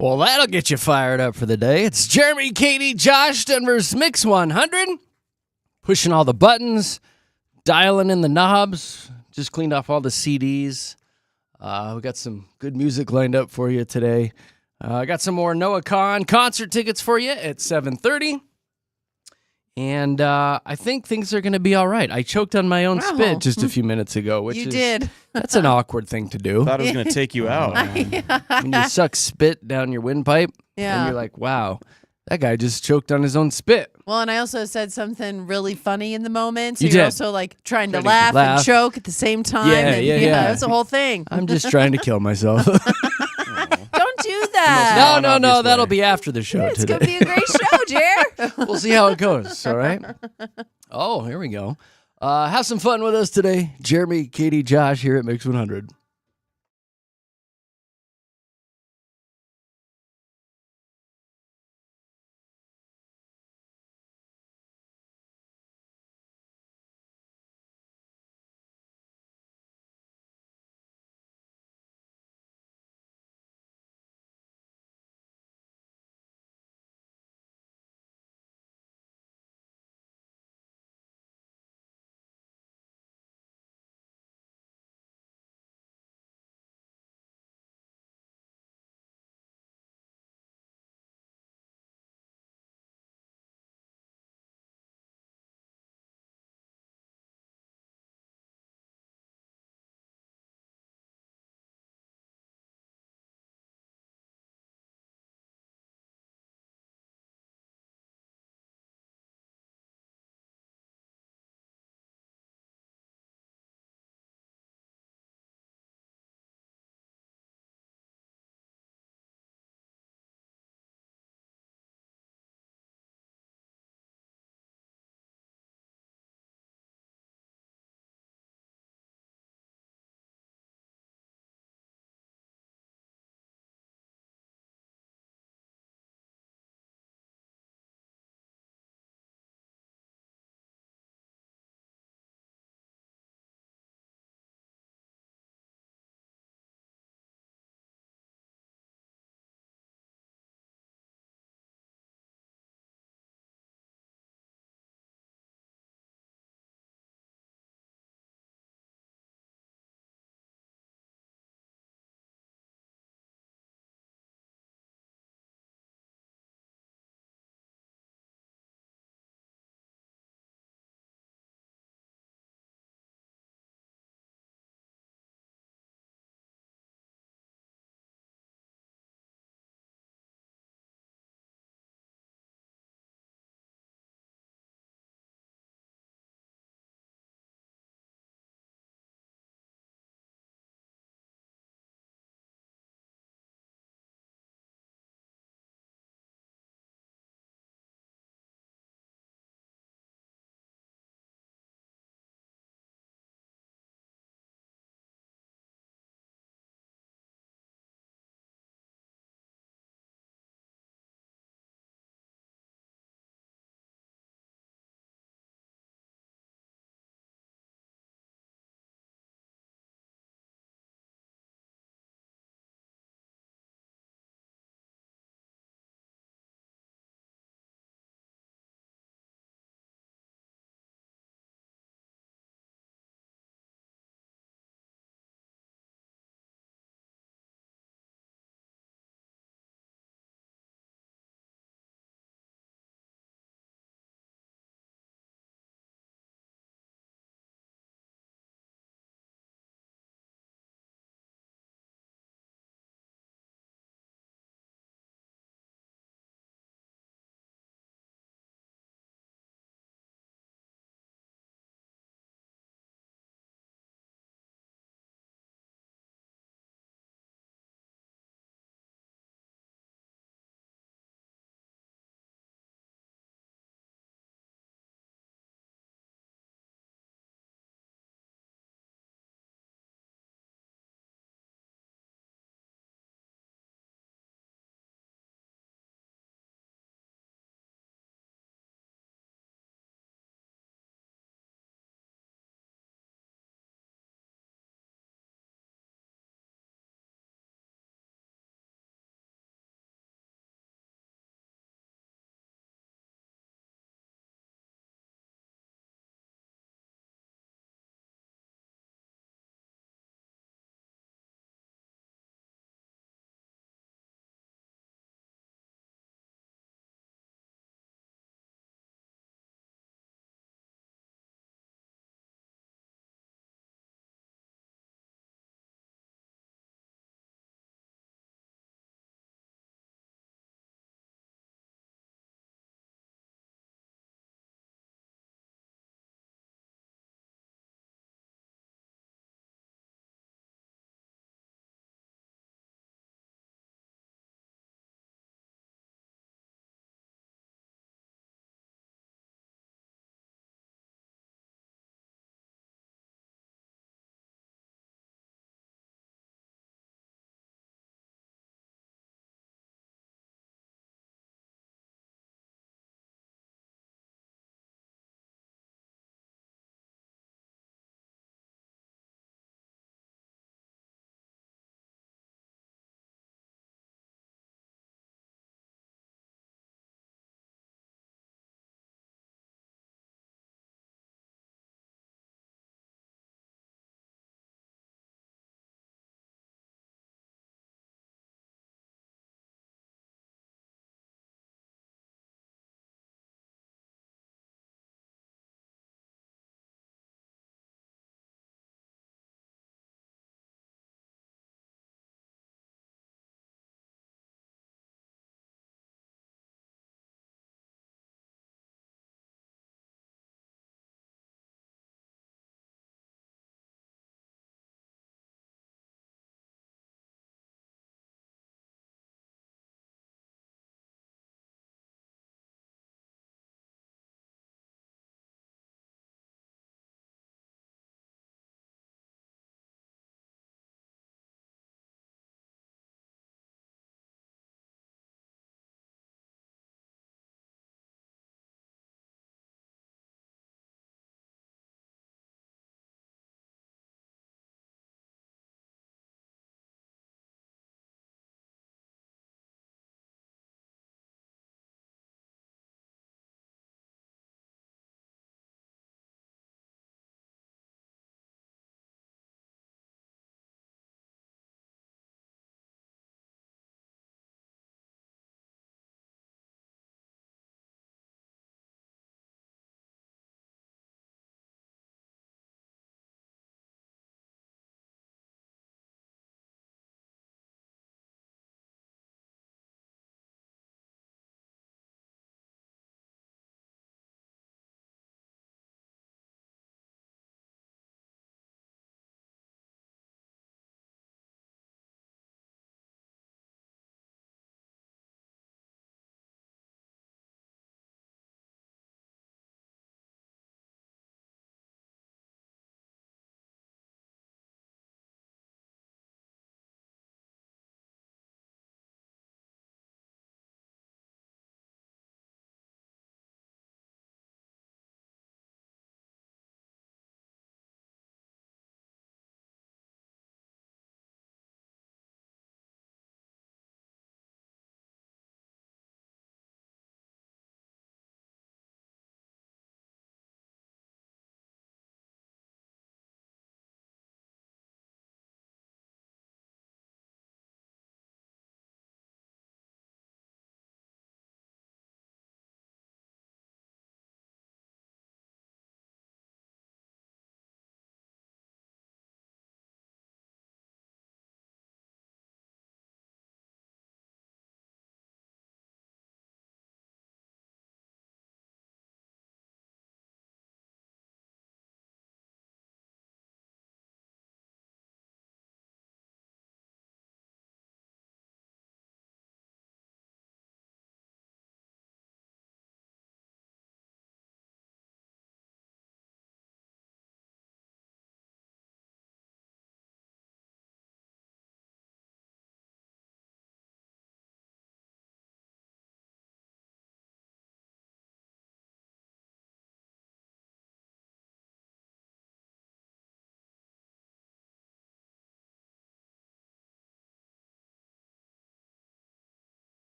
Well, that'll get you fired up for the day. It's Jeremy, Katy, Josh, Denver's Mix 100. Pushing all the buttons, dialing in the knobs. Just cleaned off all the CDs. We got some good music lined up for you today. I got some more Noah Kahan concert tickets for you at 7:30. And I think things are going to be all right. I choked on my own spit just a few minutes ago, which did. That's an awkward thing to do. Thought it was going to take you out. When you suck spit down your windpipe, and you're like, wow, that guy just choked on his own spit. Well, and I also said something really funny in the moment. So You you're did. also like trying to laugh and choke at the same time. Yeah, and, yeah. It's a whole thing. I'm just trying to kill myself. Don't do that. No. That'll be after the show It's today. going to be a great show, Jer. We'll see how it goes, all right? Oh, here we go. Have some fun with us today. Jeremy, Katy, Josh here at Mix 100.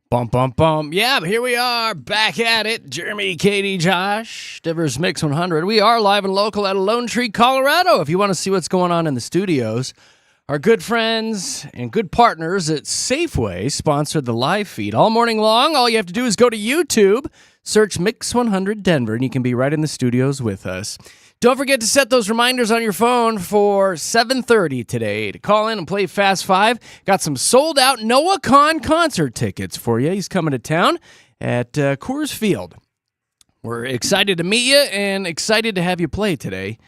Bum, bum, bum. Yeah, but here we are, back at it. Jeremy, Katy, Josh, Denver's Mix 100. We are live and local at Lone Tree, Colorado. If you want to see what's going on in the studios, our good friends and good partners at Safeway sponsored the live feed all morning long. All you have to do is go to YouTube, search Mix 100 Denver, and you can be right in the studios with us. Don't forget to set those reminders on your phone for 7:30 today to call in and play Fast Five. Got some sold-out Noah Kahn concert tickets for you. He's coming to town at Coors Field. We're excited to meet you and excited to have you play today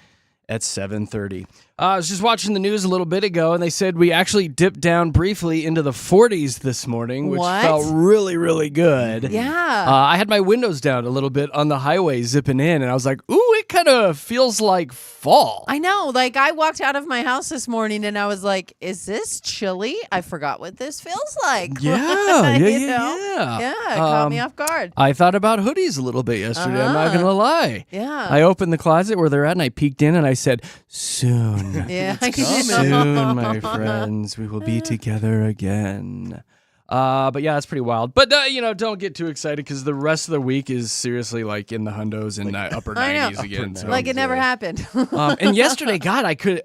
at 7:30. I was just watching the news a little bit ago, and they said we actually dipped down briefly into the 40s this morning, which felt really, really good. Yeah. I had my windows down a little bit on the highway zipping in, and I was like, ooh, it kind of feels like fall. I know. Like, I walked out of my house this morning, and I was like, is this chilly? I forgot what this feels like. Yeah, Yeah, it caught me off guard. I thought about hoodies a little bit yesterday, I'm not going to lie. Yeah. I opened the closet where they're at, and I peeked in, and I said, soon. Yeah, Soon, my friends, we will be together again. But yeah, that's pretty wild. But don't get too excited because the rest of the week is seriously like in the hundos and upper 90s again. So. Like it never happened. And yesterday, God, I could.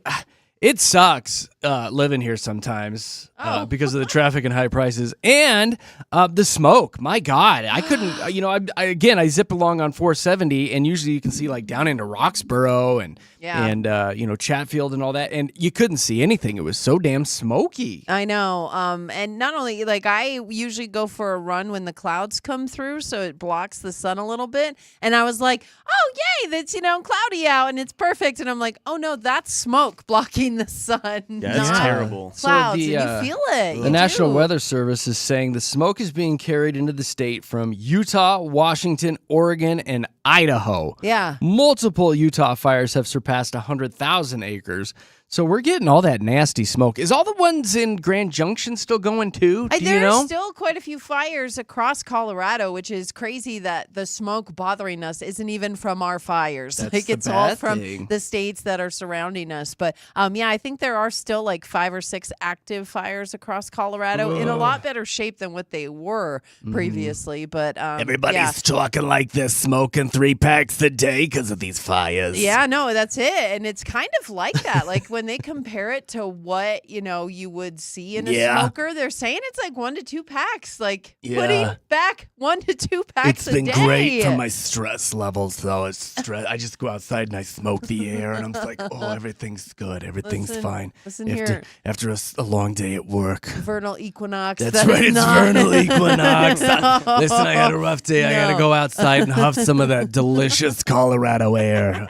It sucks living here sometimes because of the traffic and high prices and the smoke. My God, I couldn't. I zip along on 470, and usually you can see like down into Roxborough and Chatfield and all that, and you couldn't see anything. It was so damn smoky. I know. And not only like I usually go for a run when the clouds come through, so it blocks the sun a little bit. And I was like, oh yay, that's cloudy out and it's perfect. And I'm like, oh no, that's smoke blocking the sun. Yeah, it's terrible. Clouds, So and you feel it. The National Weather Service is saying the smoke is being carried into the state from Utah, Washington, Oregon, and Idaho. Yeah. Multiple Utah fires have surpassed 100,000 acres. So we're getting all that nasty smoke. Is all the ones in Grand Junction still going too? Do you know? There's still quite a few fires across Colorado, which is crazy that the smoke bothering us isn't even from our fires. That's it's all from the states that are surrounding us. But I think there are still like 5 or 6 active fires across Colorado in a lot better shape than what they were previously. But everybody's talking like they're smoking 3 packs a day because of these fires. Yeah, no, that's it. And it's kind of like that. Like when they compare it to what, you would see in a smoker, they're saying it's like 1 to 2 packs. Like putting back 1 to 2 packs a day. It's been great for my stress levels, though. I just go outside and I smoke the air, and I'm just like, oh, everything's good. Everything's fine. Listen here. After a long day at work. Vernal equinox. That's right. It's vernal equinox. Listen, I had a rough day. I got to go outside and huff some of that delicious Colorado air.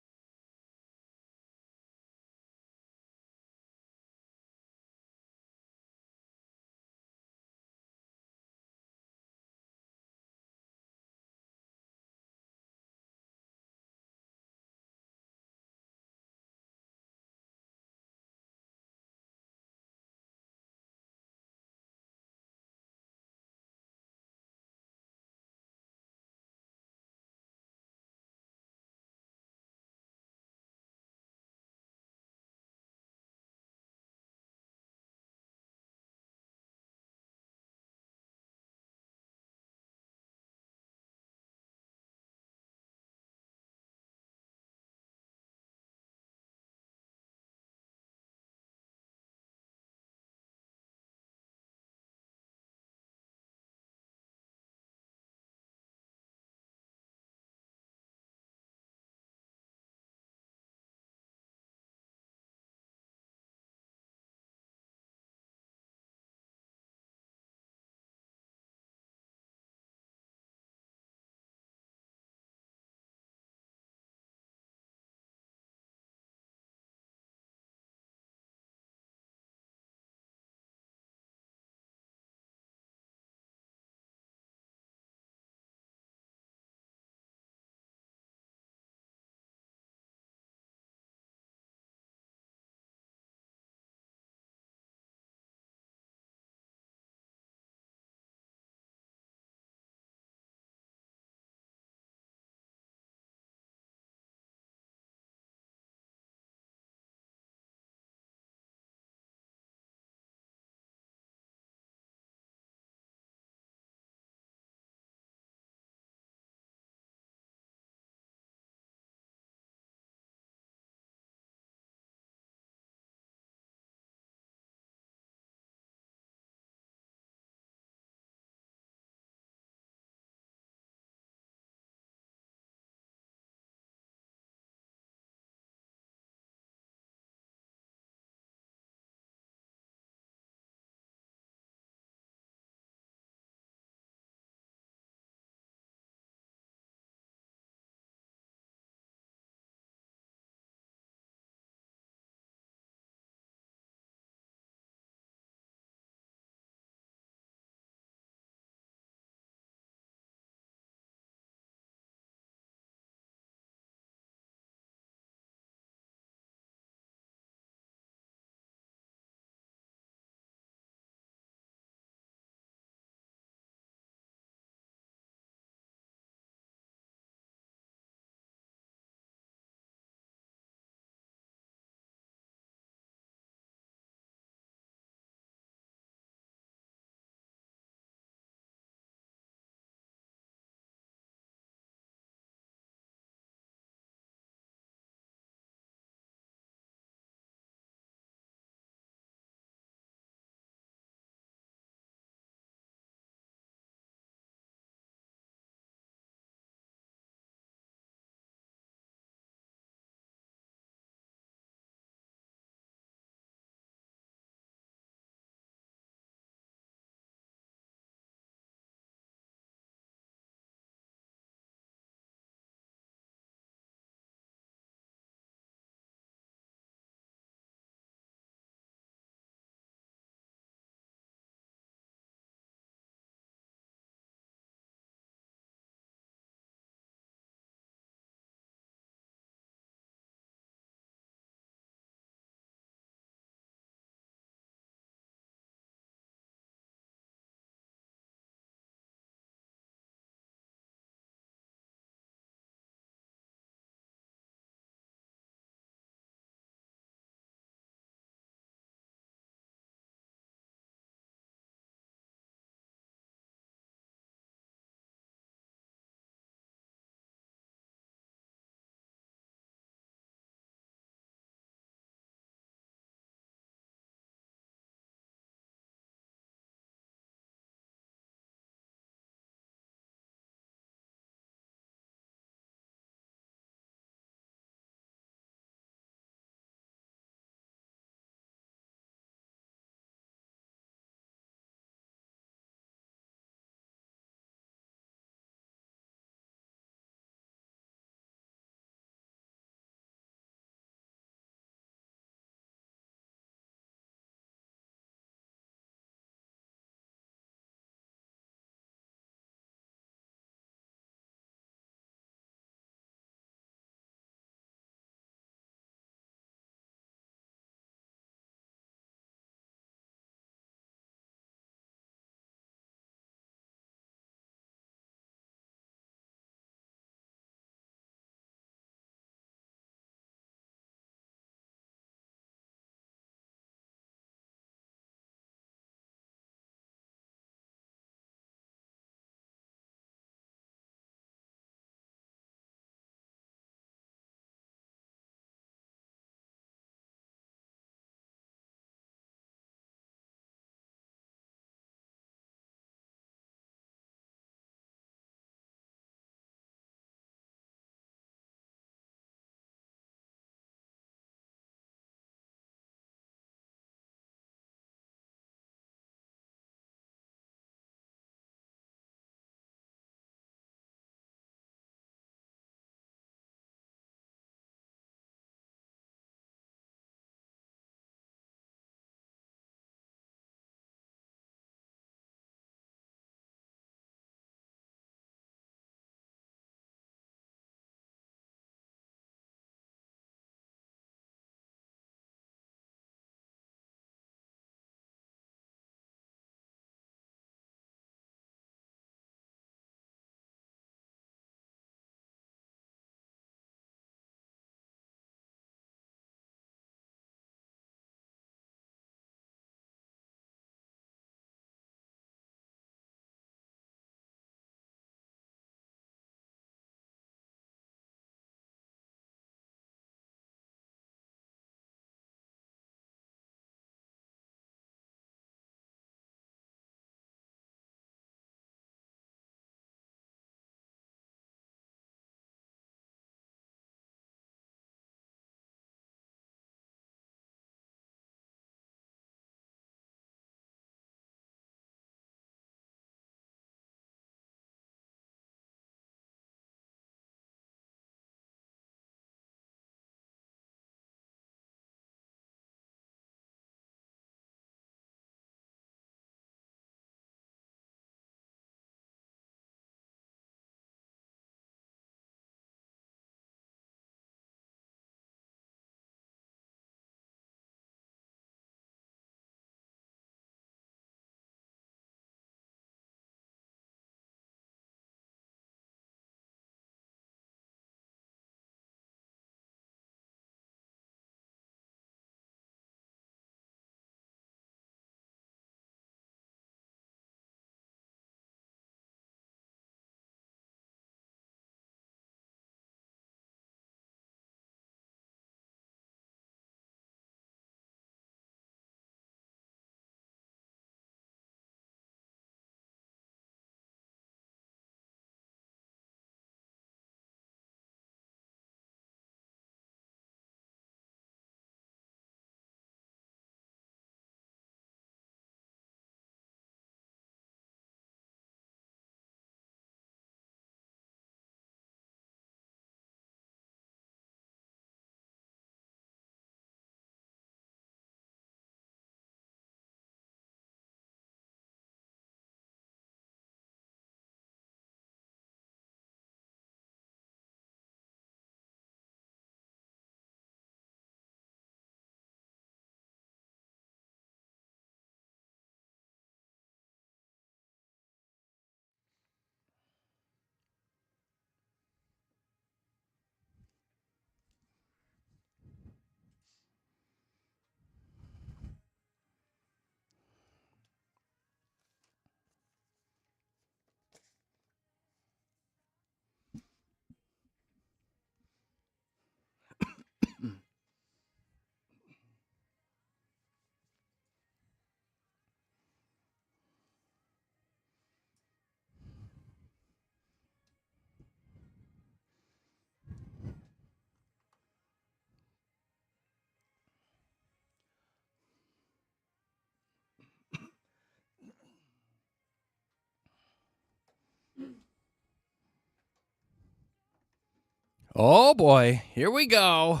Oh, boy. Here we go.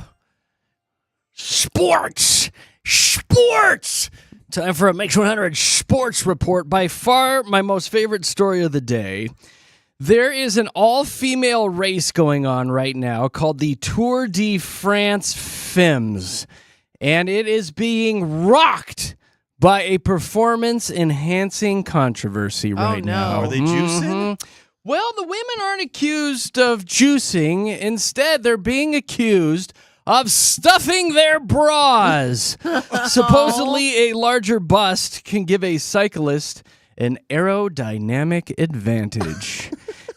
Sports. Time for a Mix 100 Sports Report. By far, my most favorite story of the day. There is an all-female race going on right now called the Tour de France Femmes, and it is being rocked by a performance-enhancing controversy right now. Are they juicing? Well, the women aren't accused of juicing. Instead, they're being accused of stuffing their bras. Supposedly, a larger bust can give a cyclist an aerodynamic advantage.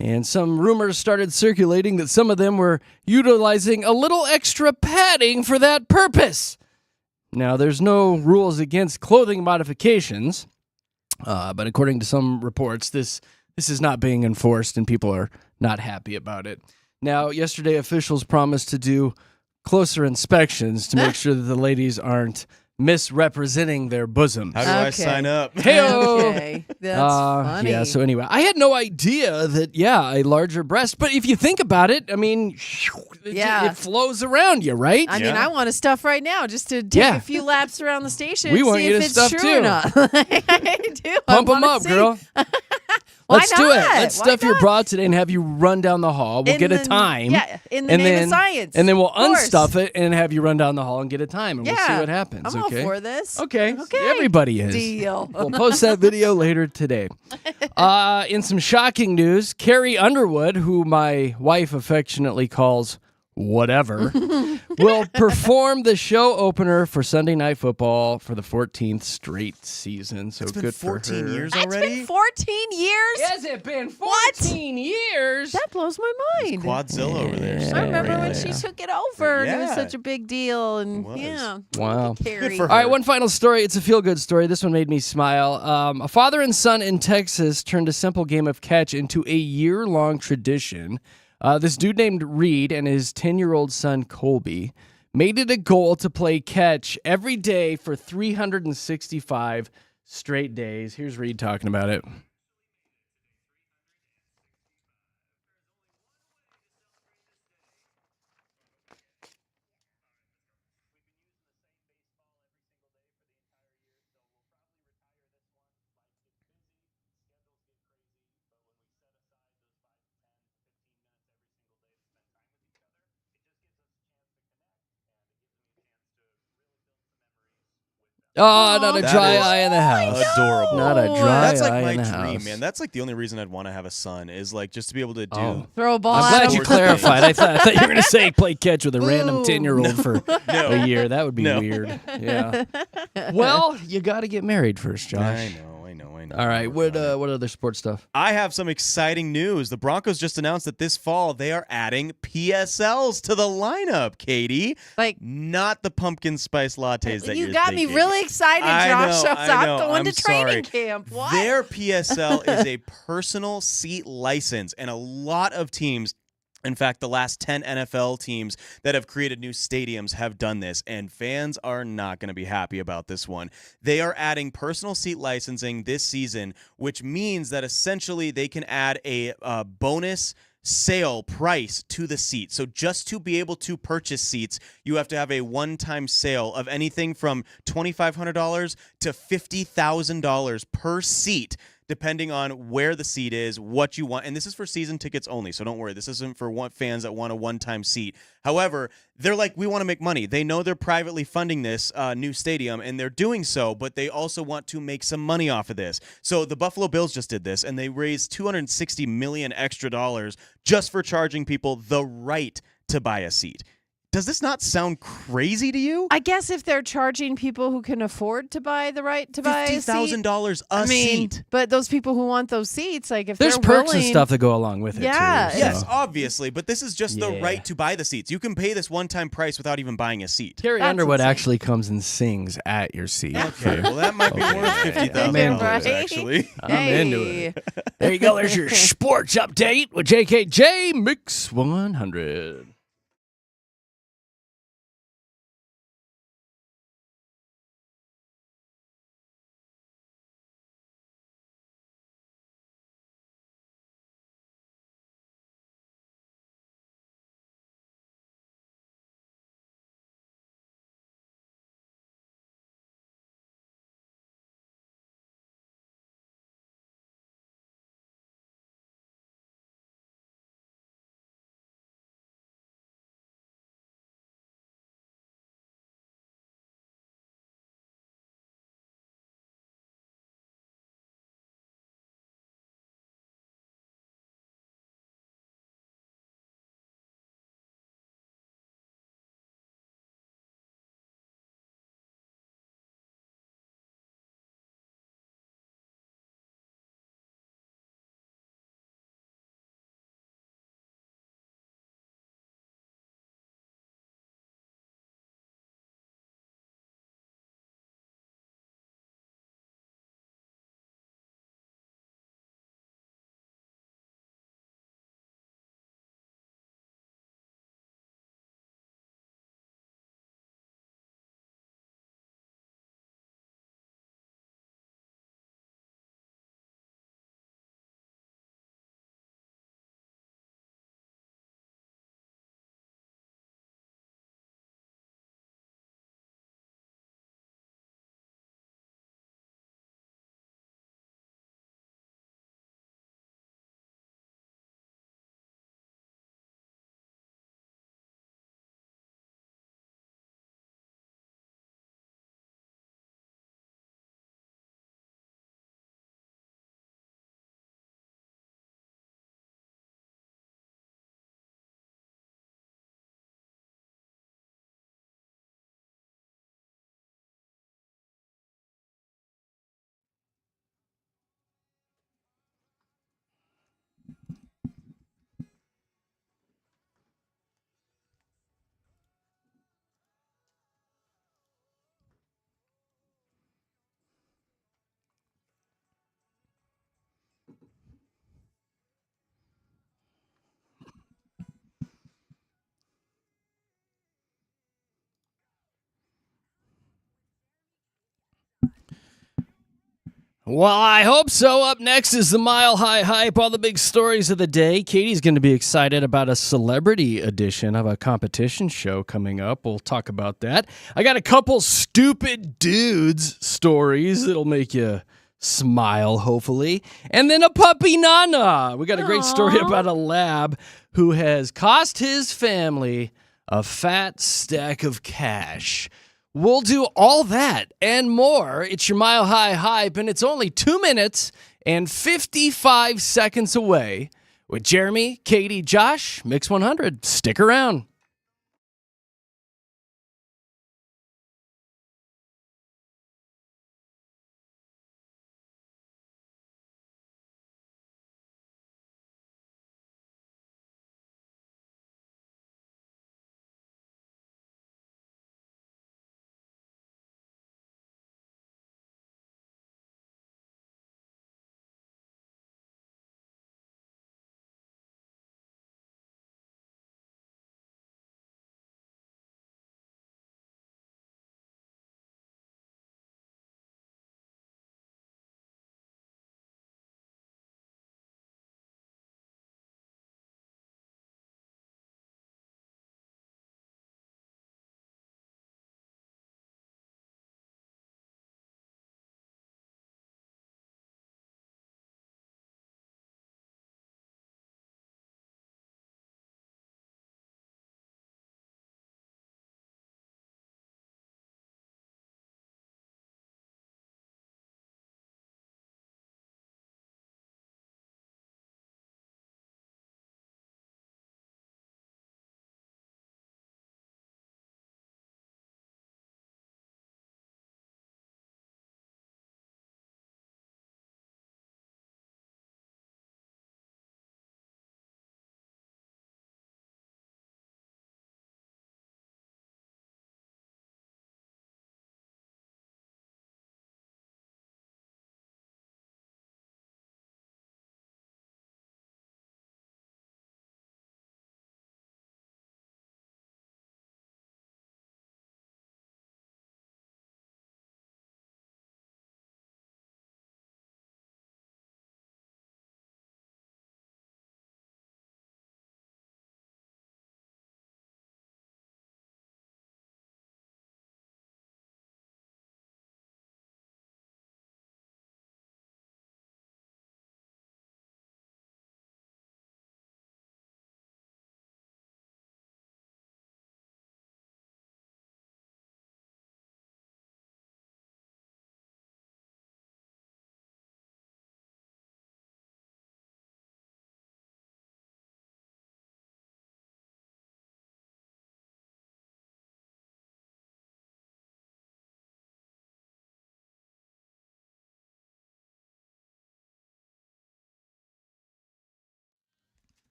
And some rumors started circulating that some of them were utilizing a little extra padding for that purpose. Now, there's no rules against clothing modifications, but according to some reports, this is not being enforced and people are not happy about it. Now, yesterday, officials promised to do closer inspections to make sure that the ladies aren't misrepresenting their bosoms. How do I sign up? Hey-o. Okay, that's funny. Yeah, so anyway, I had no idea that, a larger breast. But if you think about it, I mean, it flows around you, right? I mean, I want to stuff right now just to take a few laps around the station We and want see you if to it's stuff true too. or not. I do. Pump I them wanna up, see. girl. Why Let's do it. not? Let's Why stuff your not? bra today and have you run down the hall. We'll get a time. Yeah, in the name of science. And then we'll Of course. unstuff it and have you run down the hall and get a time, and we'll see what happens. I'm okay? all for this. Okay. Everybody is. Deal. We'll post that video later today. In some shocking news, Carrie Underwood, who my wife affectionately calls whatever, will perform the show opener for Sunday Night Football for the 14th straight season. So It's been good for 14 her. years It's already? been 14 years? Has it been 14 years? That blows my mind. Quadzilla over there. I remember when she took it over and it was Yeah. such a big deal. And It was. yeah. Wow. Carrie. for her. All right, one final story. It's a feel-good story. This one made me smile. A father and son in Texas turned a simple game of catch into a year-long tradition. This dude named Reed and his 10-year-old son Colby made it a goal to play catch every day for 365 straight days. Here's Reed talking about it. Oh, not a That dry is eye in the house. Adorable. Not a dry That's like eye my in the dream, house. man. That's like the only reason I'd want to have a son is like just to be able to do. Oh. Throw a ball I'm at glad him. you Sports clarified. I thought you were going to say play catch with a random Boom. 10-year-old for No. a year. That would be No. weird. Yeah. Well, you got to get married first, Josh. I know. All right. We're What fine. other sports stuff? I have some exciting news. The Broncos just announced that this fall they are adding PSLs to the lineup, Katie. Like, Not the pumpkin spice lattes that you you're got me thinking. really excited, I Josh. know, So I know. I'm going I'm to training sorry. camp. What? Their PSL is a personal seat license, and a lot of teams, in fact, the last 10 NFL teams that have created new stadiums have done this, and fans are not going to be happy about this one. They are adding personal seat licensing this season, which means that essentially they can add a bonus sale price to the seat. So just to be able to purchase seats, you have to have a one-time sale of anything from $2,500 to $50,000 per seat, depending on where the seat is, what you want. And this is for season tickets only, so don't worry. This isn't for fans that want a one-time seat. However, they're like, we want to make money. They know they're privately funding this new stadium, and they're doing so, but they also want to make some money off of this. So the Buffalo Bills just did this, and they raised $260 million extra dollars just for charging people the right to buy a seat. Does this not sound crazy to you? I guess if they're charging people who can afford to buy the right to buy a seat. $50,000 a seat. But those people who want those seats, like if There's they're perks willing, and stuff that go along with it, Yeah, too. Yes, so. obviously, but this is just the Yeah. right to buy the seats. You can pay this one-time price without even buying a seat. Carrie That's Underwood insane. actually comes and sings at your seat. Okay, well, that might be Okay. worth $50,000, I'm into it. actually. I'm into it. There you go. There's your sports update with JKJ Mix 100. Well, I hope so. Up next is the Mile High Hype, all the big stories of the day. Katie's going to be excited about a celebrity edition of a competition show coming up. We'll talk about that. I got a couple stupid dudes stories that'll make you smile, hopefully. And then a puppy nana. We got a great story about a lab who has cost his family a fat stack of cash. We'll do all that and more. It's your Mile High Hype, and it's only 2 minutes and 55 seconds away with Jeremy, Katy, Josh, Mix 100. Stick around.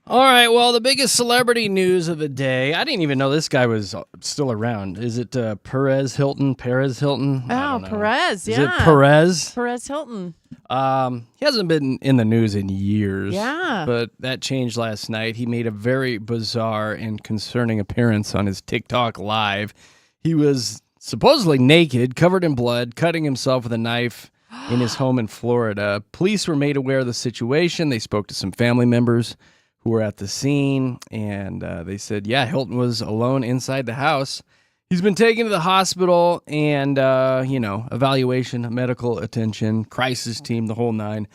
All right, well, the biggest celebrity news of the day. I didn't even know this guy was still around. Is it Perez Hilton? I don't know. Perez, yeah. Is it Perez? Perez Hilton. He hasn't been in the news in years. Yeah. But that changed last night. He made a very bizarre and concerning appearance on his TikTok live. He was supposedly naked, covered in blood, cutting himself with a knife in his home in Florida. Police were made aware of the situation. They spoke to some family members who were at the scene, and they said, yeah, Hilton was alone inside the house. He's been taken to the hospital and, evaluation, medical attention, crisis team, the whole nine.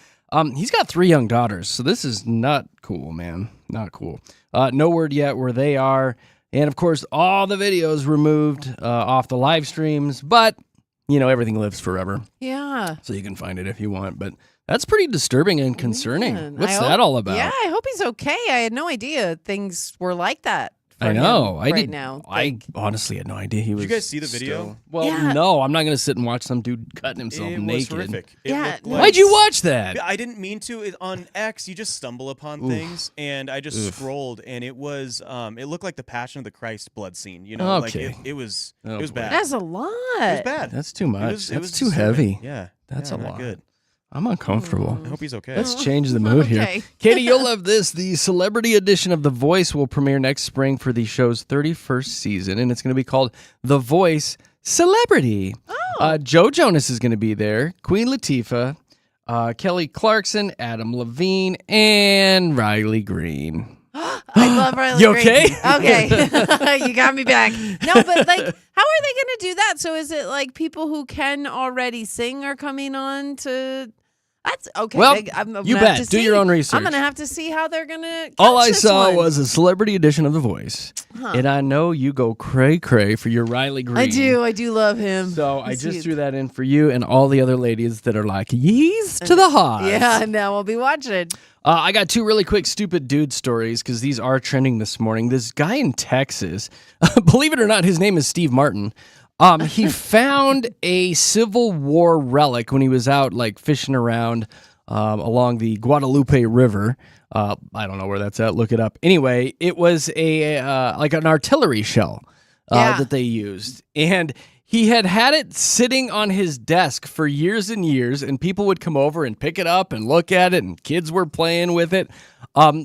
He's got 3 young daughters, so this is not cool, man. Not cool. No word yet where they are. And, of course, all the videos removed off the live streams, but, everything lives forever. Yeah. So you can find it if you want, but that's pretty disturbing and concerning. Man, What's that all about? Yeah, I hope he's okay. I had no idea things were like that for I know. him I right did. now. I honestly had no idea he was. you guys see the video? still- Well, Yeah. no, I'm not going to sit and watch some dude cutting himself It was naked. horrific. It Yeah, looked no. like- Why'd you watch that? I didn't mean to. On X, you just stumble upon Oof. things, and I just Oof. scrolled, and it was it looked like the Passion of the Christ blood scene. You know, Okay. like it was Oh, it was boy. bad. That's a lot. It was bad. That's too much. It was That's too disturbing. heavy. Yeah, That's yeah, a not lot. good. I'm uncomfortable. I hope he's okay. Let's change the mood here. Okay. Katie, you'll love this. The celebrity edition of The Voice will premiere next spring for the show's 31st season, and it's going to be called The Voice Celebrity. Joe Jonas is going to be there, Queen Latifah, Kelly Clarkson, Adam Levine, and Riley Green. I love Riley You Green. okay? Okay. You got me back. No, but like, how are they going to do that? So is it like people who can already sing are coming on to... That's okay. Well, I'm you gonna have bet. to Do your see. own research. I'm going to have to see how they're going to All I saw was a celebrity edition of The Voice, Huh. and I know you go cray-cray for your Riley Green. I do love him. So I He's just cute. threw that in for you and all the other ladies that are like, yees to the hot. Yeah, now we'll be watching. I got two really quick stupid dude stories because these are trending this morning. This guy in Texas, believe it or not, his name is Steve Martin. He found a Civil War relic when he was out like fishing around along the Guadalupe River. I don't know where that's at. Look it up. Anyway, it was a like an artillery shell Yeah. that they used, and he had it sitting on his desk for years and years, and people would come over and pick it up and look at it, and kids were playing with it.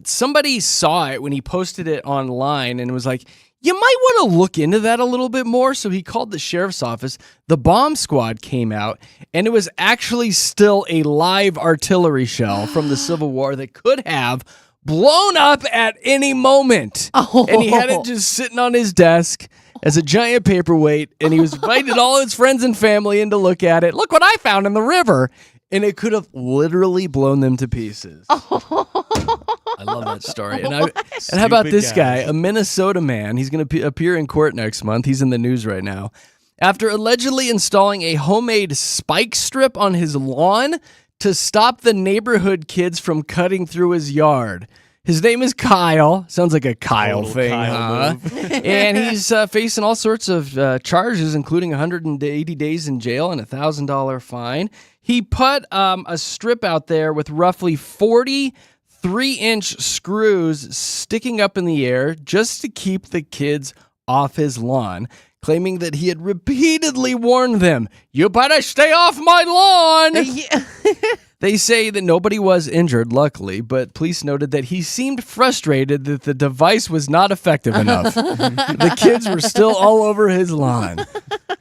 Somebody saw it when he posted it online and was like, you might want to look into that a little bit more. So he called the sheriff's office. The bomb squad came out, and it was actually still a live artillery shell from the Civil War that could have blown up at any moment. Oh. And he had it just sitting on his desk as a giant paperweight, and he was inviting all his friends and family in to look at it. Look what I found in the river. And it could have literally blown them to pieces. I love that story. And how about Stupid this guy, guys. a Minnesota man? He's going to appear in court next month. He's in the news right now. After allegedly installing a homemade spike strip on his lawn to stop the neighborhood kids from cutting through his yard. His name is Kyle. Sounds like a Kyle Total thing, Kyle huh? And he's facing all sorts of charges, including 180 days in jail and a $1,000 fine. He put a strip out there with roughly 40 3-inch screws sticking up in the air just to keep the kids off his lawn, claiming that he had repeatedly warned them, "You better stay off my lawn." Yeah. They say that nobody was injured, luckily, but police noted that he seemed frustrated that the device was not effective enough. The kids were still all over his lawn.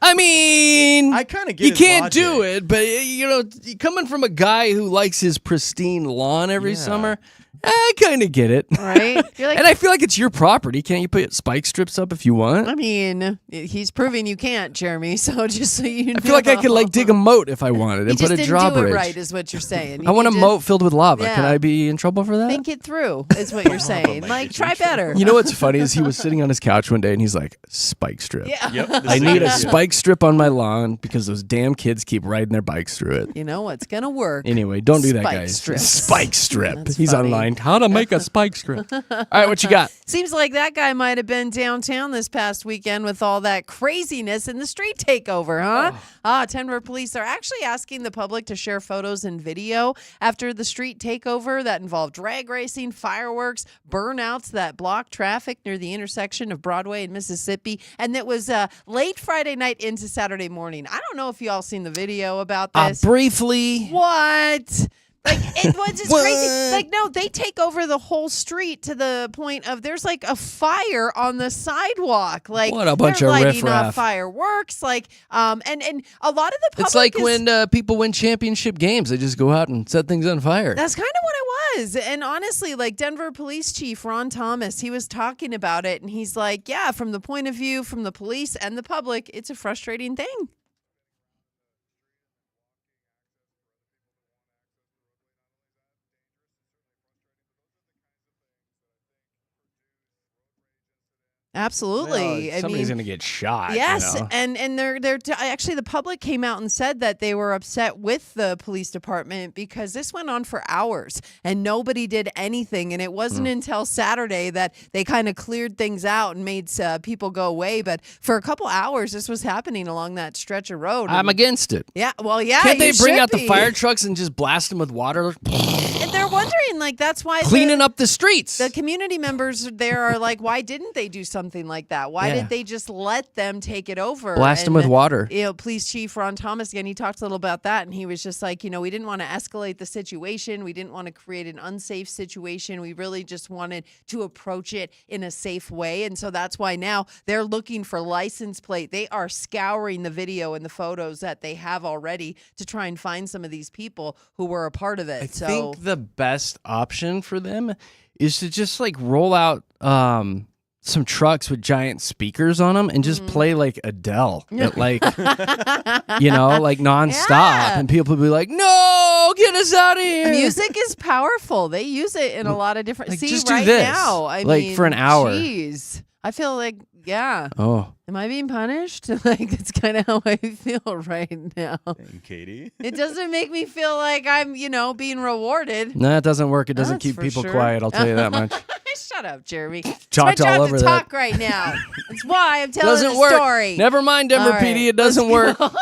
I mean, I kind of get you his can't logic. do it, but coming from a guy who likes his pristine lawn every Yeah. summer, I kind of get it. Right? You're like, And I feel like it's your property. Can't you put spike strips up if you want? I mean, he's proving you can't, Jeremy. So just so you know. I feel like I could like dig a moat if I wanted You and just put a didn't drawbridge. do it right, is what you're saying. I want a need to moat filled with lava. Can Yeah. I be in trouble for that? Think it through, is what you're saying. might Like, get you try in trouble. better. You know what's funny is he was sitting on his couch one day and he's like, spike strip. Yeah. Yep. I need a Yeah. spike strip on my lawn because those damn kids keep riding their bikes through it. You know what's gonna work? Anyway, don't do that, Spike guys. strips. Spike strip. That's He's funny. online. How to make a spike strip. All right, what you got? Seems like that guy might have been downtown this past weekend with all that craziness in the street takeover, huh? Denver police are actually asking the public to share photos and video after the street takeover that involved drag racing, fireworks, burnouts that blocked traffic near the intersection of Broadway and Mississippi, and that was late Friday night into Saturday morning. I don't know if you all seen the video about this. Briefly. What? Like, it was just What? crazy. Like, no, they take over the whole street to the point of there's like a fire on the sidewalk. Like, What a bunch they're of lighting riffraff. off fireworks. Like, and a lot of the public It's like is, when people win championship games. They just go out and set things on fire. that's kind of what it was. And honestly, like Denver Police Chief Ron Thomas, he was talking about it, and he's like, yeah, from the point of view from the police and the public, it's a frustrating thing. Absolutely. Well, somebody's gonna get shot. Yes, you know? and they're actually the public came out and said that they were upset with the police department because this went on for hours and nobody did anything, and it wasn't until Saturday that they kind of cleared things out and made people go away. But for a couple hours, this was happening along that stretch of road. I'm against it. Yeah, well, yeah. Can't they you bring should out the be. fire trucks and just blast them with water? And they're wondering, like, that's why Cleaning up the streets. the community members there are like, why didn't they do something like that? Why Yeah. did they just let them take it over? Blast them And, with water. You know, Police Chief Ron Thomas, again, he talked a little about that, and he was just like, we didn't want to escalate the situation. We didn't want to create an unsafe situation. We really just wanted to approach it in a safe way. And so that's why now they're looking for license plate. They are scouring the video and the photos that they have already to try and find some of these people who were a part of it. I think the best option for them is to just like roll out some trucks with giant speakers on them and just play like Adele at like like nonstop, Yeah. and people will be like, "No, get us out of here!" Music is powerful. They use it in a lot of different. Like, See, just do right this, now, I like, mean, for an hour. Jeez, I feel like, yeah. Oh, Am I being punished? Like, that's kind of how I feel right now. And Katie. It doesn't make me feel like I'm, being rewarded. no, it doesn't work. It doesn't That's keep for people sure. quiet. I'll tell you that much. Shut up, Jeremy. It's Chalked my job all over to that. talk right now. That's why I'm telling Doesn't the work. story. Never mind, Denver All PD. right, It doesn't let's work. go.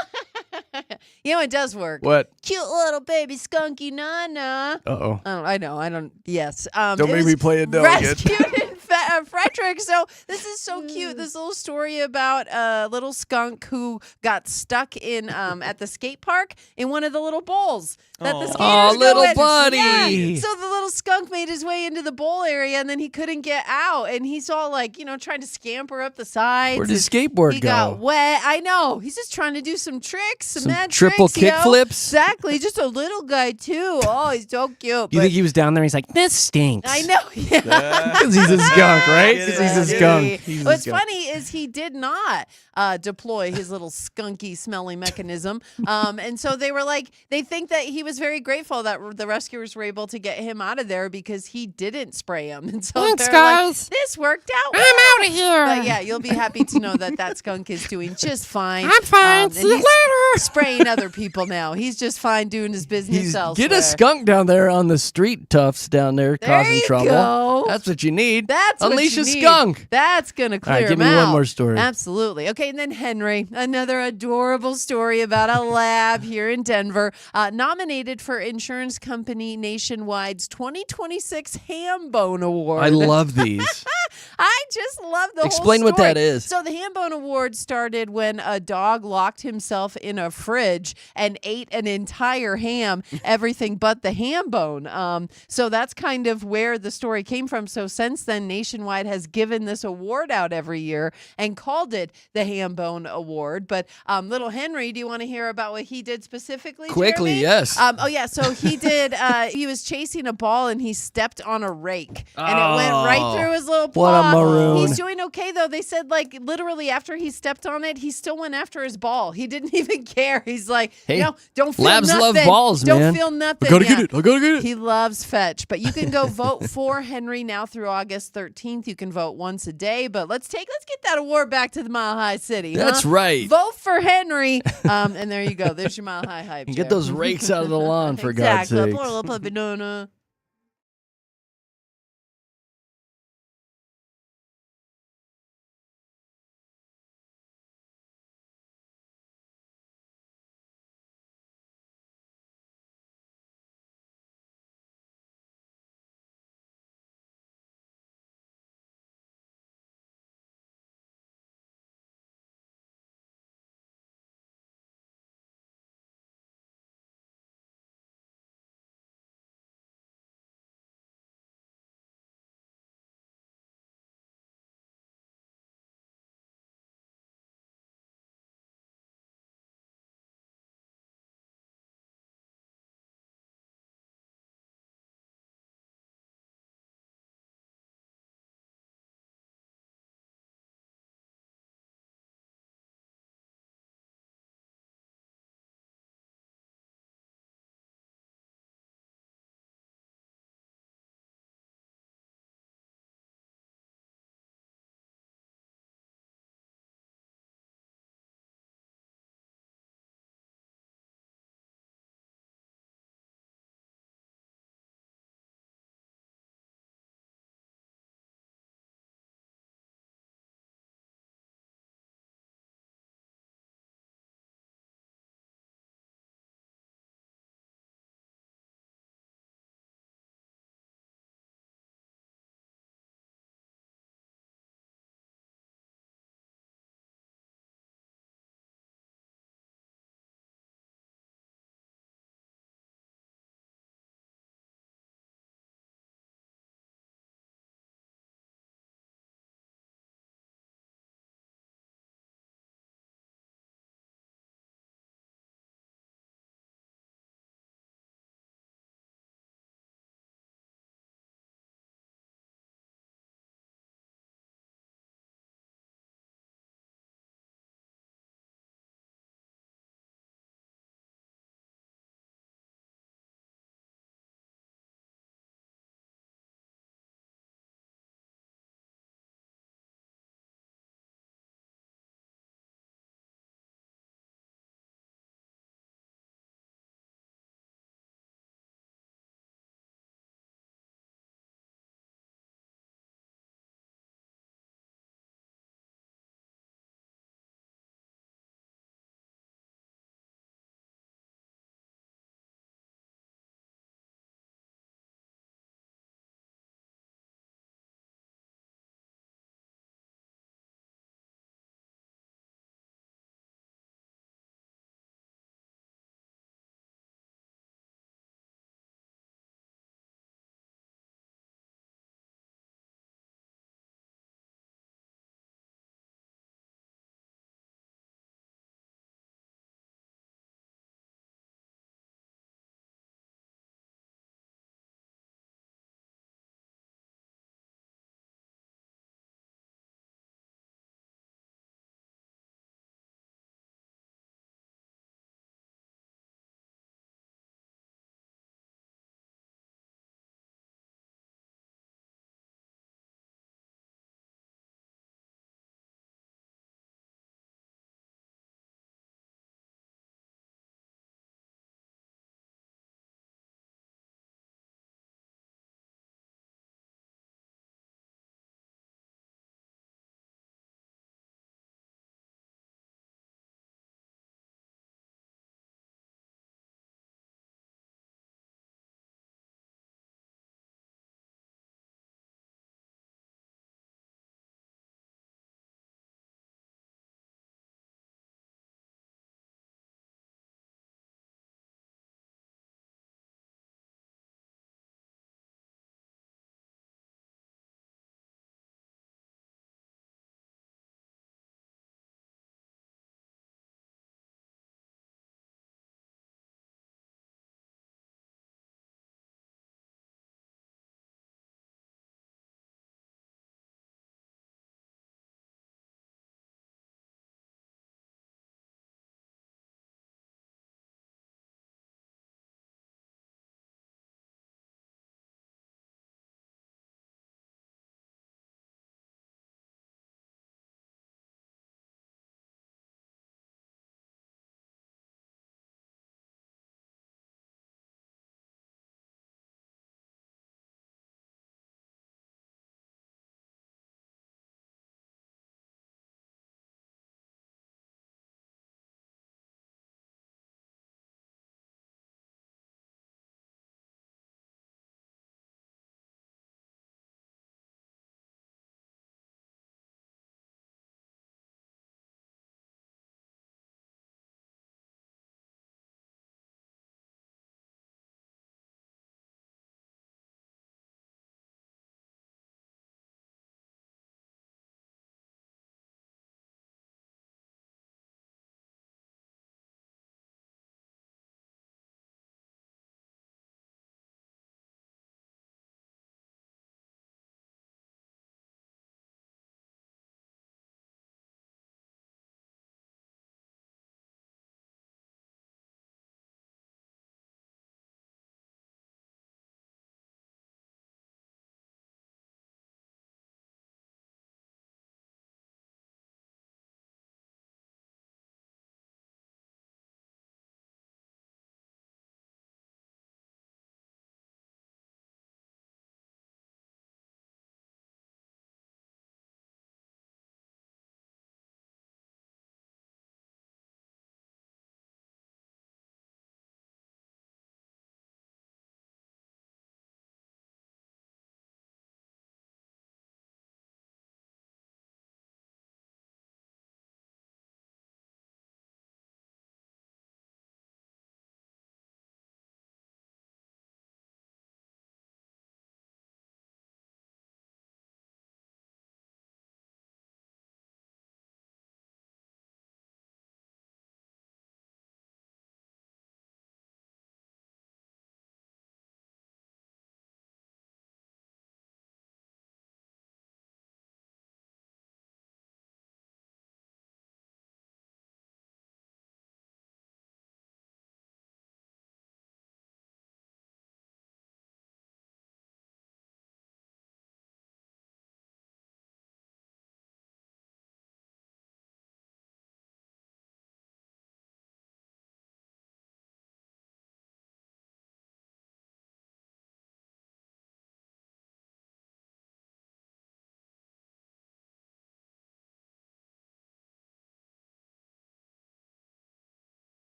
It does work. What? Cute little baby skunky Nana. Uh-oh. I know. I don't. Yes. Don't it make was me play Adele again. rescued in Frederick. So this is so cute. This little story about a little skunk who got stuck in at the skate park in one of the little bowls that the skaters Aw, go little in. buddy. Yeah. So the little skunk made his way into the bowl area, and then he couldn't get out, and he's all like, trying to scamper up the sides. Where did his and skateboard he go? got wet. I know. He's just trying to do some tricks, some mad triple tricks, kick flips? Exactly. Just a little guy too. Oh, he's so cute. You But think he was down there? He's like, this stinks. I know. Yeah. Because he's a skunk, right? Get Because it, he's a get it. skunk. He's a What's skunk. funny is he did not deploy his little skunky, smelly mechanism. And so they were like, they think that he was very grateful that the rescuers were able to get him out of there because he didn't spray him. And so Thanks, they're guys. like, this worked out. I'm well. out of here. But yeah, you'll be happy to know that skunk is doing just fine. I'm fine. And See you he's later. Spraying other people now. He's just fine doing his business elsewhere. Get a skunk down there on the street toughs down there There causing you trouble. go. That's what you need. That's Unleash what a you need. skunk. That's gonna clear All right, give him me out. one more story. Absolutely. Okay, and then Henry, another adorable story about a lab here in Denver, nominated for insurance company Nationwide's 2026 Ham Bone Award. I love these. I just love the Explain whole what story. that is. So the Ham Bone Award started when a dog locked himself in a fridge and ate an entire ham, everything but the ham bone. So that's kind of where the story came from. So since then, Nationwide has given this award out every year and called it the Ham Bone Award. But little Henry, do you want to hear about what he did specifically? Quickly, Jeremy? yes. So he did. He was chasing a ball and he stepped on a rake and it went right through his little paw. What a maroon. He's doing okay though. They said like literally after he stepped on it, he still went after his ball. He didn't even care. He's like, Hey, don't feel labs nothing. love balls, don't man. feel nothing. I gotta Yeah. get it. I gotta get it. He loves fetch, but you can go vote for Henry now through August 13th. You can vote once a day, but let's get that award back to the Mile High City. That's right. Vote for Henry. And there you go. There's your Mile High hype. And get Jer. those rakes out of the lawn, for God's Exactly. sakes. Poor little puppy Nona.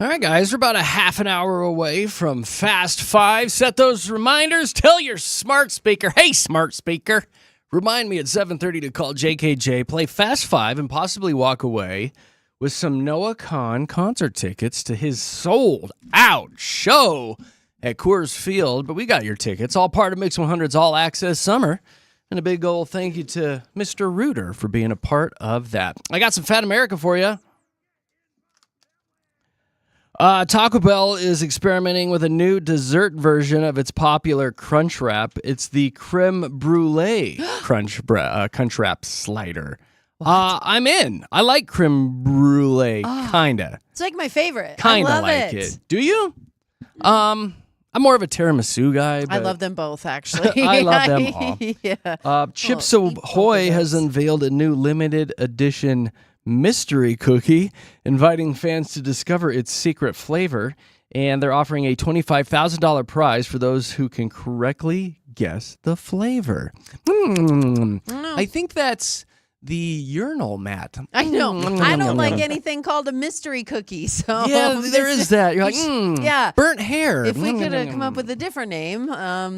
All right, guys, we're about a half an hour away from Fast Five. Set those reminders. Tell your smart speaker, hey, smart speaker, remind me at 7:30 to call JKJ, play Fast Five, and possibly walk away with some Noah Khan concert tickets to his sold-out show at Coors Field. But we got your tickets, all part of Mix 100's All Access Summer. And a big old thank you to Mr. Reuter for being a part of that. I got some Fat America for you. Taco Bell is experimenting with a new dessert version of its popular Crunch Wrap. It's the creme brulee Crunch Wrap slider. I'm in. I like creme brulee, kinda. It's like my favorite. Kinda I love like it. Do you? I'm more of a tiramisu guy. But I love them both, actually. I love them all. Yeah. Chips Eat both Ahoy of has those. unveiled a new limited edition mystery cookie, inviting fans to discover its secret flavor. And they're offering a $25,000 prize for those who can correctly guess the flavor. I think that's the urinal mat. I know. I don't like anything called a mystery cookie. So Yeah, there is that. You're like, yeah. burnt hair. If we could have come up with a different name, I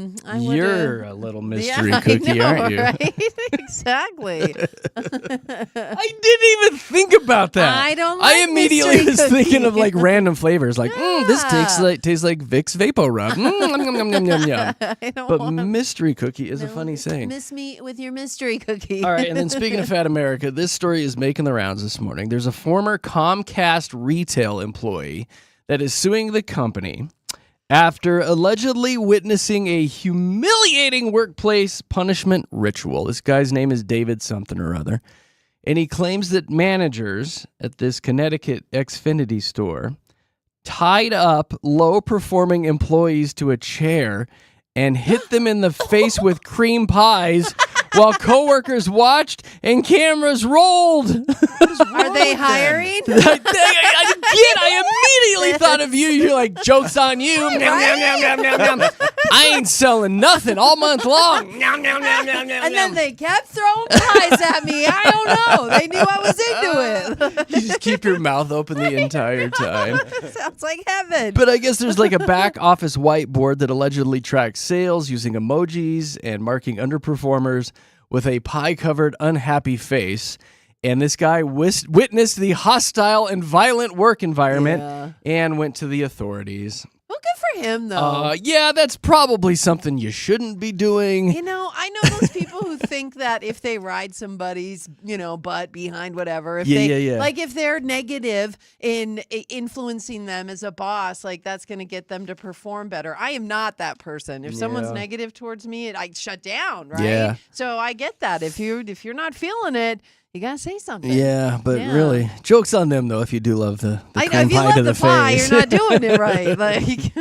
would. You're a little mystery yeah, cookie, I know, aren't you? Right? Exactly. I didn't even think about that. I don't I like immediately mystery was thinking of cookie. like random flavors, like this Yeah. tastes like Vicks Vapo Rub. Yum, yum, yum, yum. I don't But want mystery cookie is a funny saying. Miss me with your mystery cookie. All right, and then speaking of Fat America, this story is making the rounds this morning. There's a former Comcast retail employee that is suing the company after allegedly witnessing a humiliating workplace punishment ritual. This guy's name is David something or other, and he claims that managers at this Connecticut Xfinity store tied up low-performing employees to a chair and hit them in the face with cream pies while coworkers watched and cameras rolled. Are they hiring? I immediately thought of you. You're like, joke's on you. Nom, nom, nom, nom, nom, nom. I ain't selling nothing all month long. Nom, nom, nom, nom, nom, And then nom. they kept throwing pies at me. I don't know. They knew I was into You just keep your mouth open the entire time. it. Sounds like heaven. But I guess there's like a back office whiteboard that allegedly tracks sales using emojis and marking underperformers with a pie-covered unhappy face. And this guy witnessed the hostile and violent work environment Yeah. and went to the authorities. Well, good for him, though. Yeah, that's probably something you shouldn't be doing. You know, I know those people who think that if they ride somebody's, butt behind whatever, if Yeah. like if they're negative in influencing them as a boss, like that's going to get them to perform better. I am not that person. If someone's Yeah. negative towards me, I shut down, right? Yeah. So I get that. If you're not feeling it, you gotta say something. Yeah, but Yeah. really, joke's on them, though, if you do love the I know cream if you pie love to the the pie, face. you're not doing it right. Like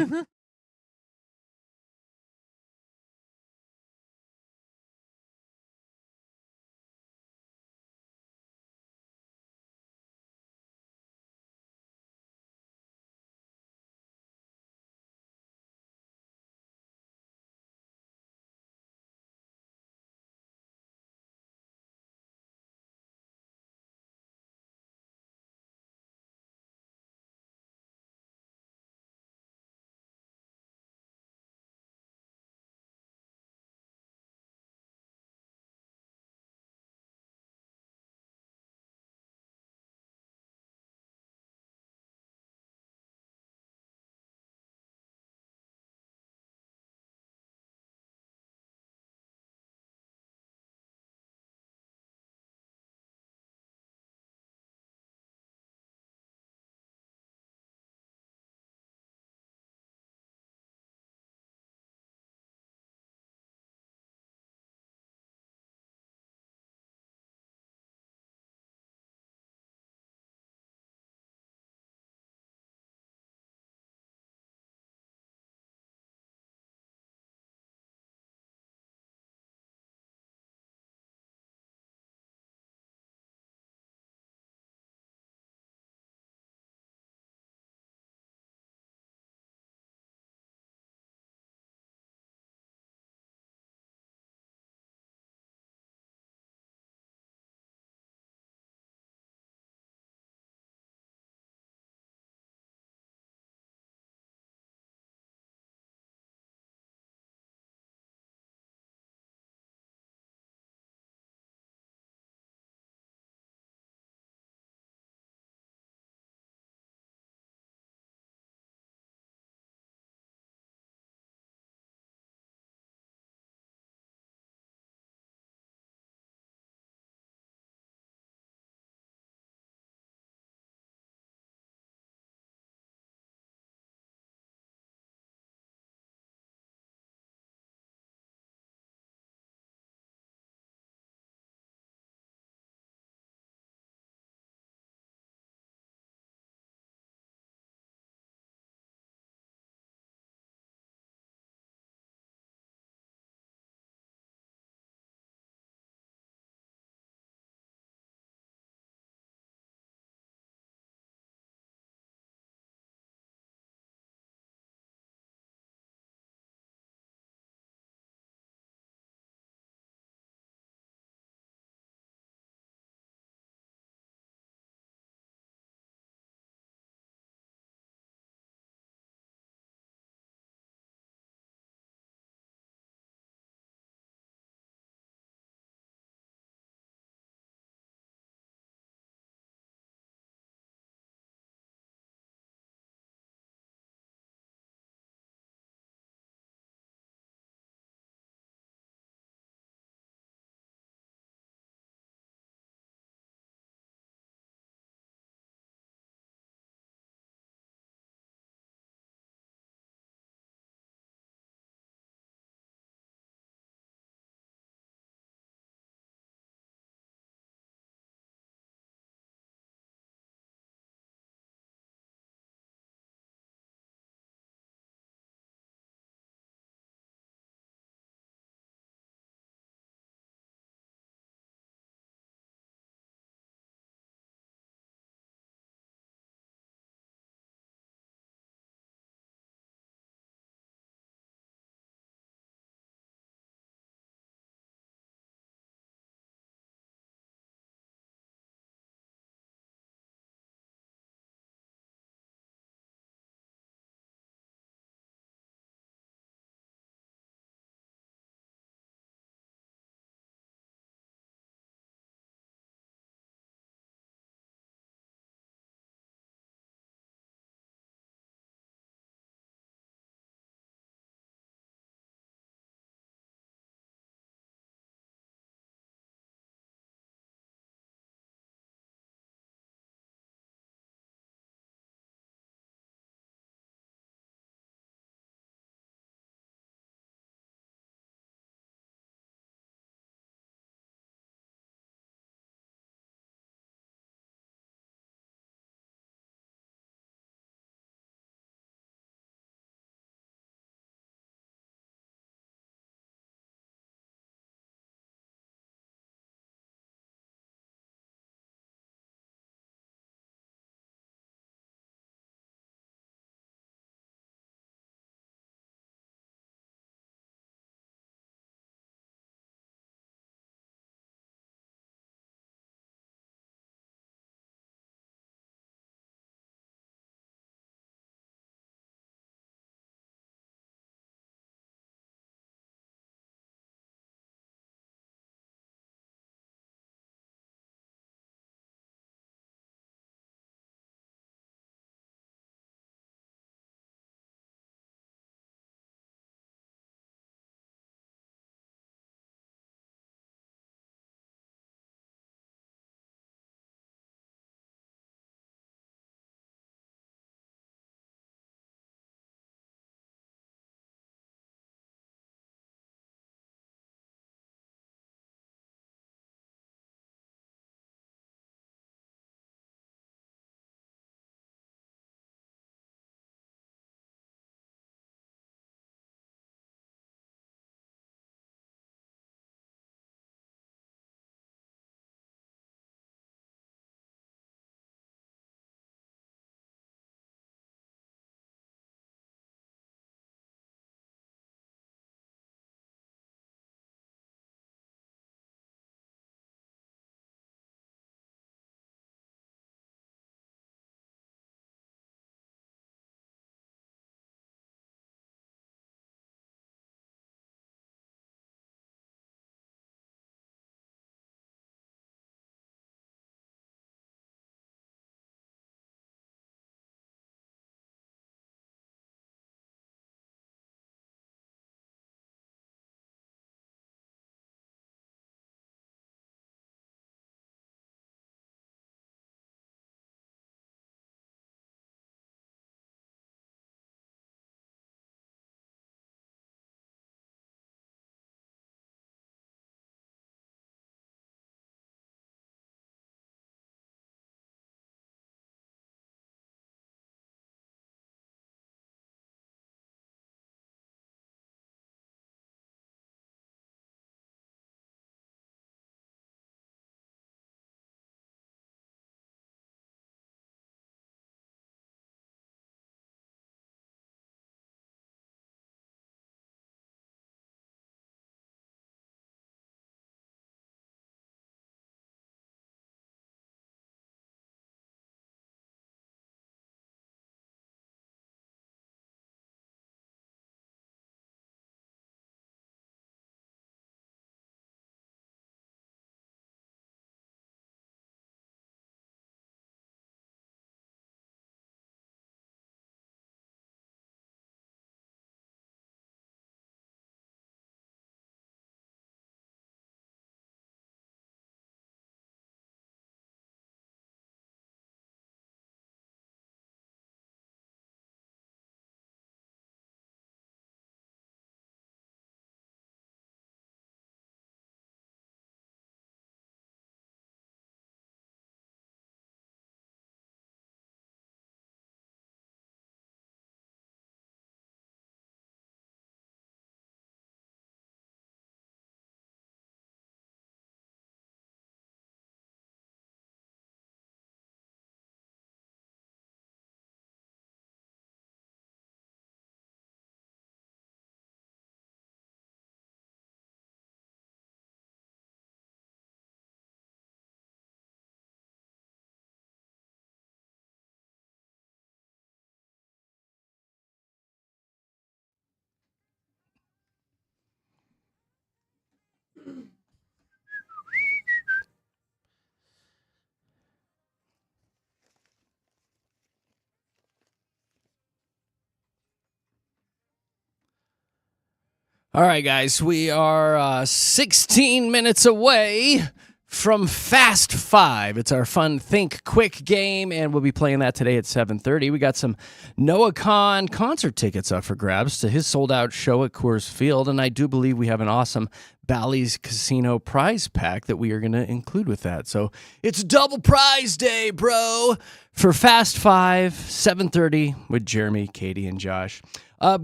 All right, guys, we are 16 minutes away from Fast Five. It's our fun Think Quick game, and we'll be playing that today at 7:30. We got some Noah Khan concert tickets up for grabs to his sold-out show at Coors Field, and I do believe we have an awesome Bally's Casino prize pack that we are going to include with that. So it's double prize day, bro, for Fast Five, 7:30 with Jeremy, Katy, and Josh.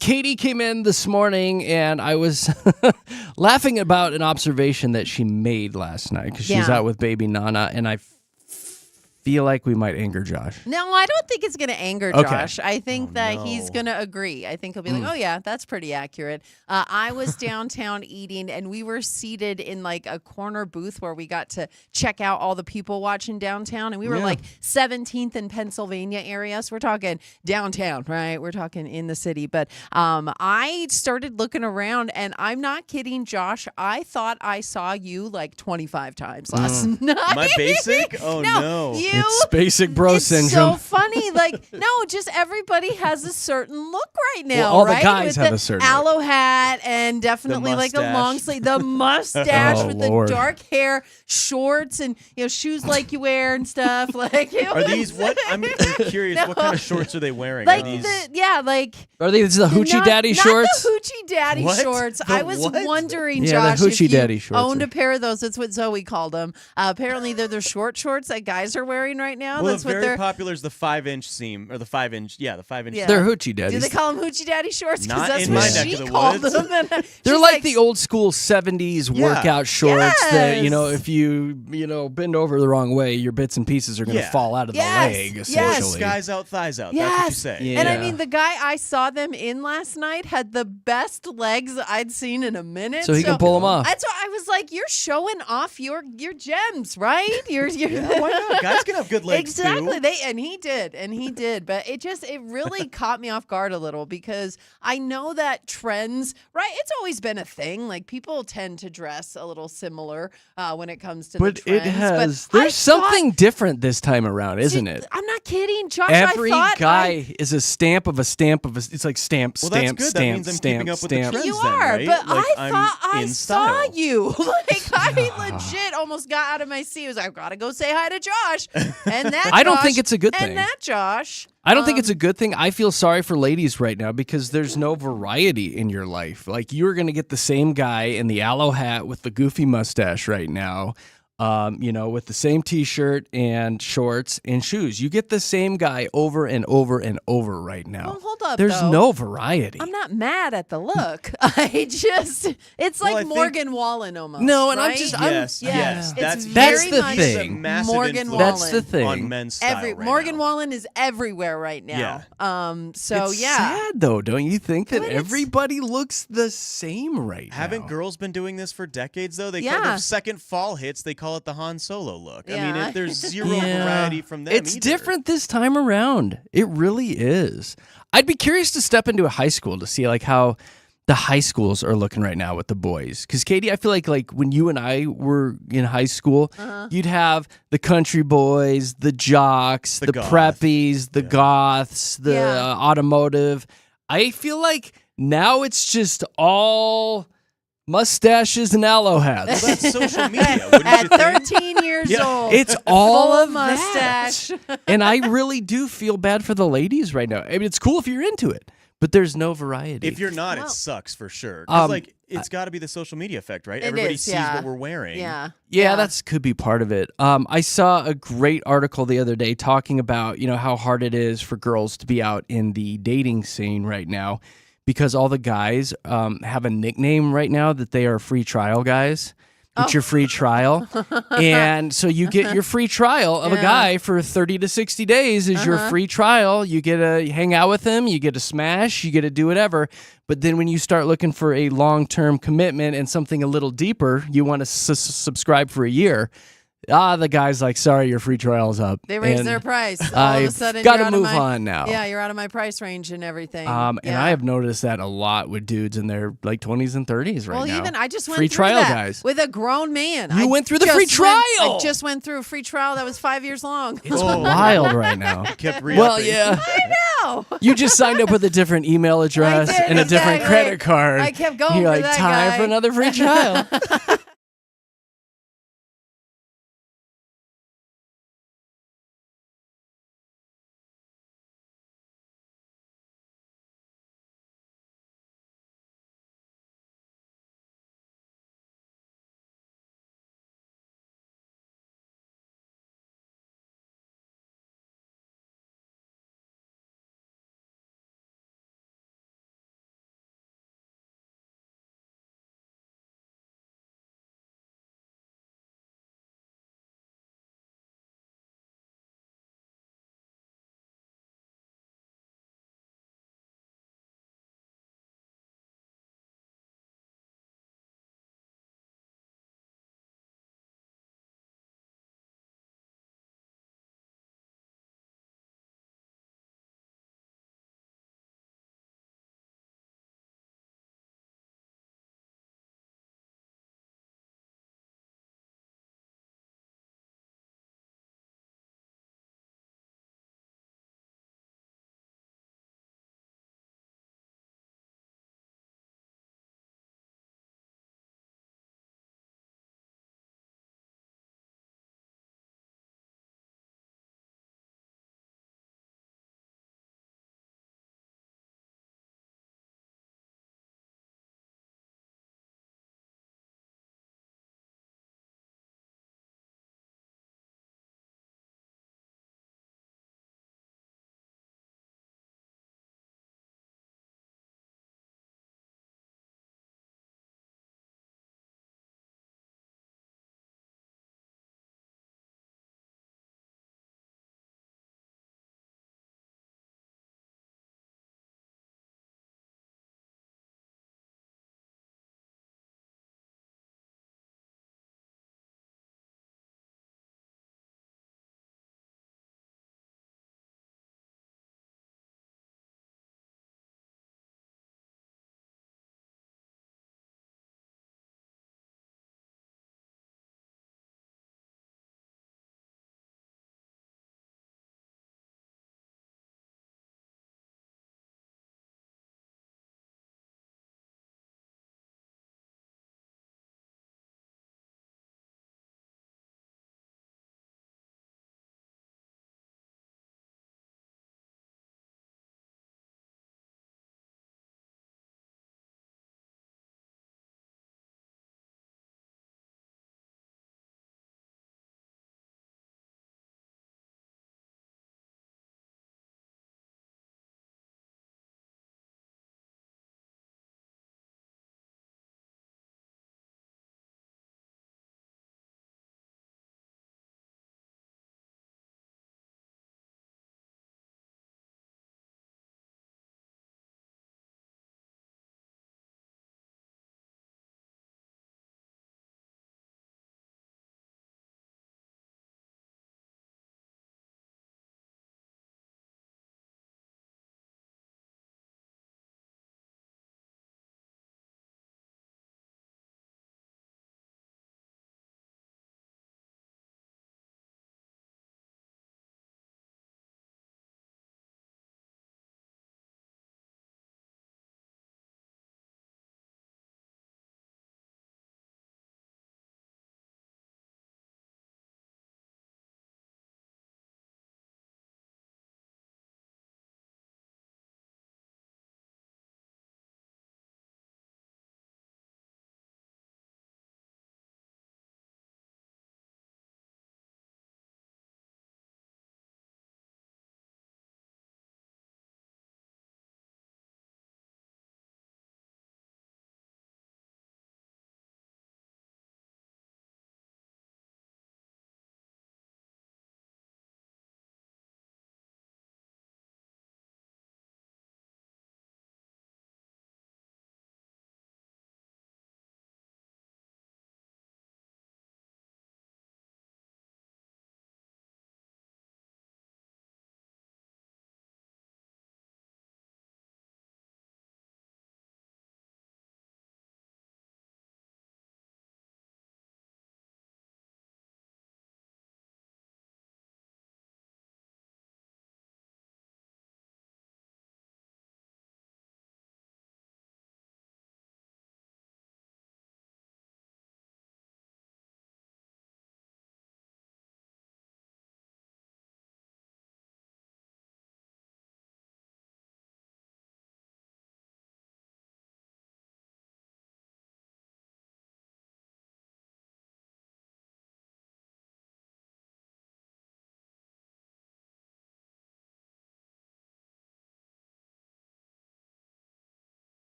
Katy came in this morning, and I was laughing about an observation that she made last night because she was out with baby Nana, and I feel like we might anger Josh. No, I don't think it's going to anger Josh. I think that he's going to agree. I think he'll be like, oh, yeah, that's pretty accurate. I was downtown eating, and we were seated in like a corner booth where we got to check out all the people watching downtown. And we were like 17th in Pennsylvania area. So we're talking downtown, right? We're talking in the city. But I started looking around, and I'm not kidding, Josh. I thought I saw you like 25 times last night. Am I basic? Oh, no. It's basic bro syndrome. So funny. Like, no, just everybody has a certain look right now. Well, all right? the guys with have the a certain aloe hat and definitely like a long sleeve, the mustache with Lord. the dark hair, shorts, and shoes like you wear and stuff. Like, Are these what? I'm curious. No. What kind of shorts are they wearing? like are these? Are these the hoochie daddy shorts? Not the hoochie daddy What? shorts. The I was what? wondering, Yeah, the Josh, if hoochie you daddy shorts owned are- a pair of those. That's what Zoe called them. Apparently, they're the short shorts that guys are wearing right now. Well, That's the what very they're. popular is the 5-inch seam, or the 5-inch. Yeah, the 5-inch. Yeah. They're hoochie Do daddies. they call them hoochie daddy shorts? Not Because that's in what my she neck of the called woods. them. And They're she's like the old school 70s workout shorts that, Yes. if you bend over the wrong way, your bits and pieces are going to Yeah. fall out of the Yes. leg, Yes. essentially. Skies out, thighs out. Yes. That's what you say. Yeah. And I mean, the guy I saw them in last night had the best legs I'd seen in a minute. So he can pull them off. That's why I was like, "You're showing off your gems, right? You're Yeah, why not? Guys can have good legs exactly." too. And he did. But it really caught me off guard a little because I know that trends, right? It's always been a thing. Like people tend to dress a little similar when it comes to But the trends. it has. But I There's something different this time around, isn't See, it? I'm not kidding, Josh. Every I thought guy is a stamp of a stamp of a. It's like stamp, Well, that's stamp, good. That stamp, means I'm stamp, keeping up with the stamp. trends. You then, are, right? but Like, I I'm thought I in saw style. you. Like I legit almost got out of my seat. I was like, I've got to go say hi to Josh. And that I don't Josh, think it's a good thing. And that Josh. I don't think it's a good thing. I feel sorry for ladies right now because there's no variety in your life. Like you're going to get the same guy in the aloe hat with the goofy mustache right now. With the same T-shirt and shorts and shoes. You get the same guy over and over and over right now. Well, hold up, There's though. no variety. I'm not mad at the look. It's Well, like I think- Morgan Wallen almost. No, and I'm right? just- Yes, Yeah. yes. It's That's very the much thing. Massive Morgan influence That's the thing. on men's style right Morgan now. Wallen is everywhere right now. So it's yeah. sad though, don't you think that But it's- everybody looks the same right Haven't now? girls been doing this for decades though? They call Yeah. their second fall hits. They call it the Han Solo look. I Yeah. mean, there's zero Yeah. variety from them. It's either. different this time around. It really is. I'd be curious to step into a high school to see like how the high schools are looking right now with the boys. Because Katy, I feel like when you and I were in high school, you'd have the country boys, the jocks, The the goth. preppies, the goths, the Yeah. automotive. I feel like now it's just all mustaches and aloe hats. Well, that's social media. Wouldn't At you think? 13 years Yeah. old. It's all full of of that. mustache. And I really do feel bad for the ladies right now. I mean, it's cool if you're into it, but there's no variety. If you're not, Well- it sucks for sure. 'Cause, Um, it's got to be the social media effect, right? It Everybody is, sees yeah. what we're wearing. Yeah. Yeah, that's could be part of it. I saw a great article the other day talking about, how hard it is for girls to be out in the dating scene right now because all the guys have a nickname right now that they are free trial guys. It's your free trial. And so you get your free trial of a Yeah. guy for 30 to 60 days is your free trial. You get to hang out with him, you get to smash, you get to do whatever. But then when you start looking for a long-term commitment and something a little deeper, you want to subscribe for a year. The guy's like, sorry, your free trial's up. They raised And their price. All of I've a sudden, got you're to out of move my, on now. Yeah, you're out of my price range and everything. And Yeah. I have noticed that a lot with dudes in their like 20s and 30s right well, now. even I just went free through trial that guys. with a grown man. You I went through the just free went- trial. I just went through a free trial that was 5 years long. It's wild right now. Kept re-upping. Well, yeah. No. You just signed up with a different email address did, and a different exactly. credit card. I kept going You're for like, that time guy. for another free trial.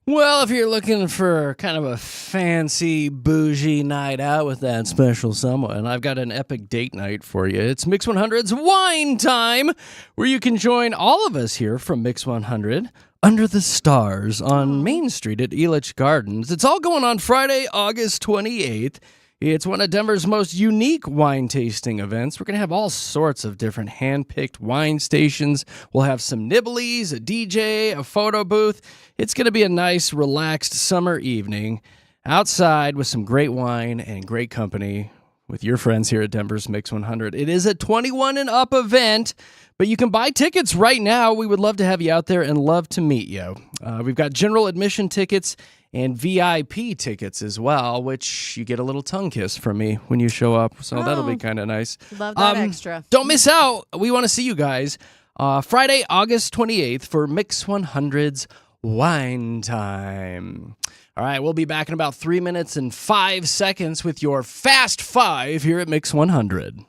Well, if you're looking for kind of a fancy, bougie night out with that special someone, I've got an epic date night for you. It's Mix 100's Wine Time, where you can join all of us here from Mix 100 under the stars on Main Street at Elitch Gardens. It's all going on Friday, August 28th. It's one of Denver's most unique wine tasting events. We're going to have all sorts of different hand-picked wine stations. We'll have some nibblies, a DJ, a photo booth. It's going to be a nice, relaxed summer evening outside with some great wine and great company with your friends here at Denver's Mix 100. It is a 21 and up event, but you can buy tickets right now. We would love to have you out there and love to meet you. We've got general admission tickets and VIP tickets as well, which you get a little tongue kiss from me when you show up. So that'll be kind of nice. Love that extra. Don't miss out. We want to see you guys Friday, August 28th for Mix 100's Wine Time. All right, we'll be back in about 3 minutes and 5 seconds with your Fast Five here at Mix 100.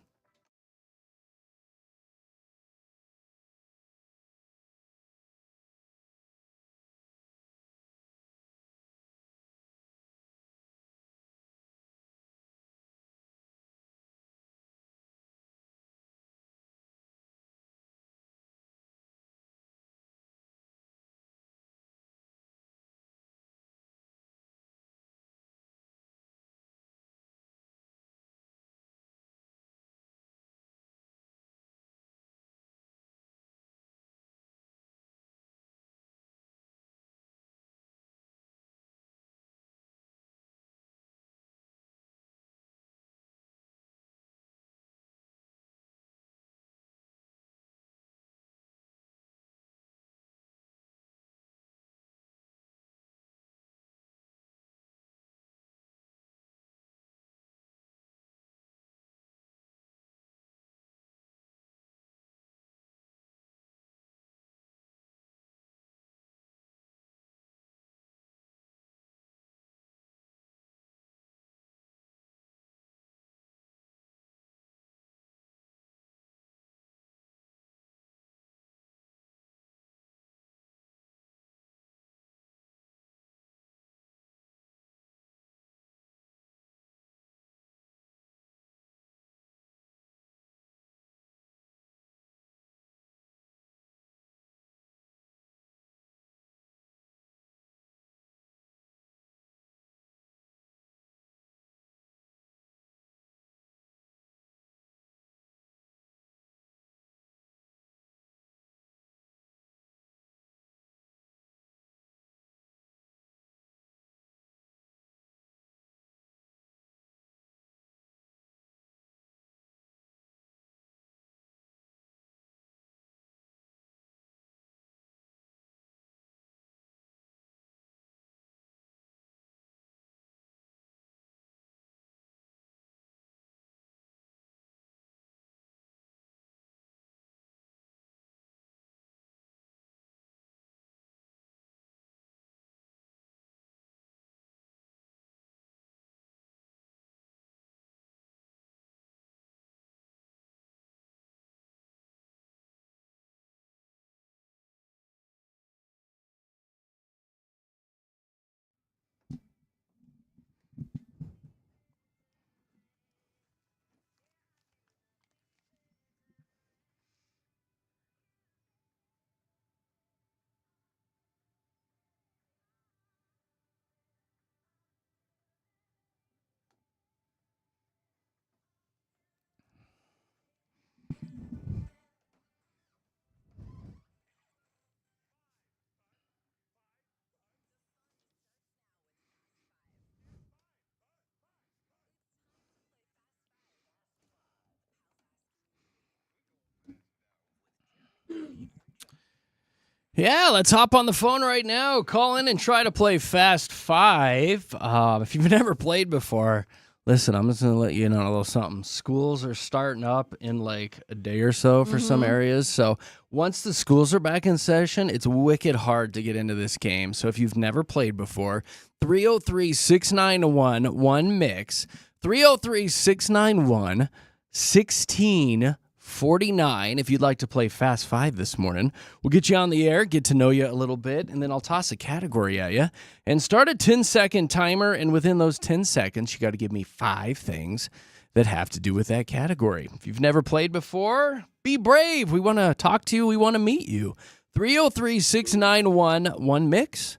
Yeah, let's hop on the phone right now. Call in and try to play Fast Five. If you've never played before, listen, I'm just going to let you know a little something. Schools are starting up in like a day or so for some areas. So once the schools are back in session, it's wicked hard to get into this game. So if you've never played before, 303-691-1MIX, 303-691-16 49. If you'd like to play Fast 5 this morning, we'll get you on the air, get to know you a little bit, and then I'll toss a category at you and start a 10-second timer. And within those 10 seconds, you got to give me 5 things that have to do with that category. If you've never played before, be brave. We want to talk to you. We want to meet you. 303-691-1MIX,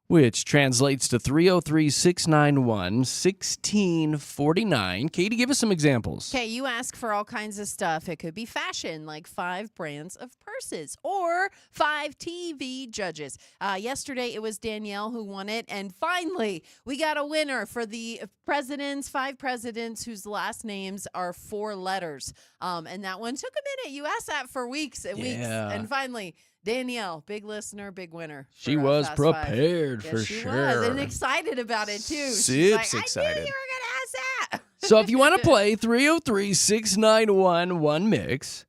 which translates to 303-691-1649. Katie, give us some examples. Okay, you ask for all kinds of stuff. It could be fashion, like 5 brands of purses, or 5 TV judges. Yesterday, it was Danielle who won it. And finally, we got a winner for the 5 presidents whose last names are 4 letters. And that one took a minute. You asked that for weeks and weeks. And finally, Danielle, big listener, big winner. She was Fast prepared Five. for Yes, she sure. was, and excited about it, too. She's Super like, excited. I knew you were going to ask that. So if you want to play, 303-691-1MIX,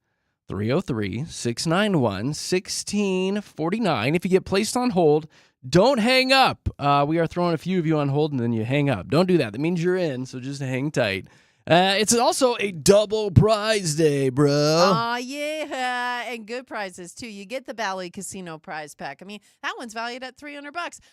303-691-1649. If you get placed on hold, don't hang up. We are throwing a few of you on hold, and then you hang up. Don't do that. That means you're in, so just hang tight. It's also a double prize day, bro. Yeah, and good prizes too. You get the Bally Casino prize pack. I mean, that one's valued at $300.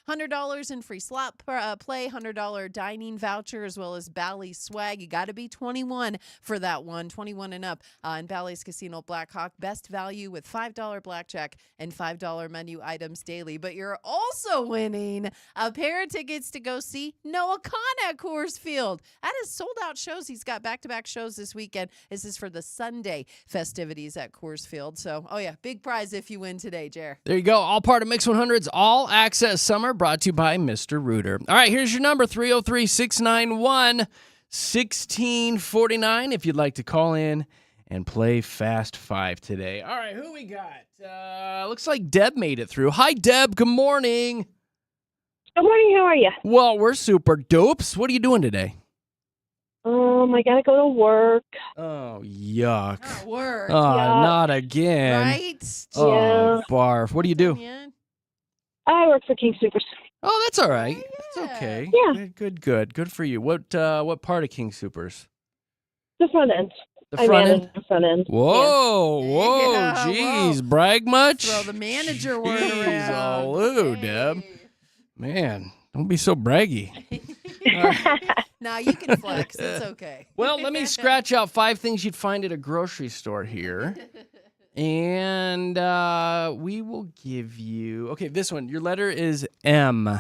$100 in free slot play, $100 dining voucher, as well as Bally swag. You got to be 21 for that one, 21 and up. And Bally's Casino Blackhawk, best value with $5 blackjack and $5 menu items daily. But you're also winning a pair of tickets to go see Noah Khan at Coors Field. That is sold out shows. He's got back-to-back shows this weekend. This is for the Sunday festivities at Coors Field. So, big prize if you win today, Jer. There you go. All part of Mix 100's All Access Summer, brought to you by Mr. Rooter. All right, here's your number, 303-691-1649, if you'd like to call in and play Fast 5 today. All right, who we got? Looks like Deb made it through. Hi, Deb. Good morning. Good morning. How are you? Well, we're super dopes. What are you doing today? I gotta go to work. Oh, yuck. Not work. Oh, Yeah. not again. Right? Oh, Yeah. barf. What do you do? Yeah. I work for King Supers. Oh, that's all right. Yeah. It's okay. Yeah. Good for you. What part of King Supers? The front end. The I front manage end? the front end. Whoa, Yeah, geez. whoa. Brag much? Throw the manager word Jeez, around. Lou, Deb. Man, don't be so braggy. Now you can flex. It's okay. Well, let me scratch out 5 things you'd find at a grocery store here. And we will give you... Okay, this one. Your letter is M,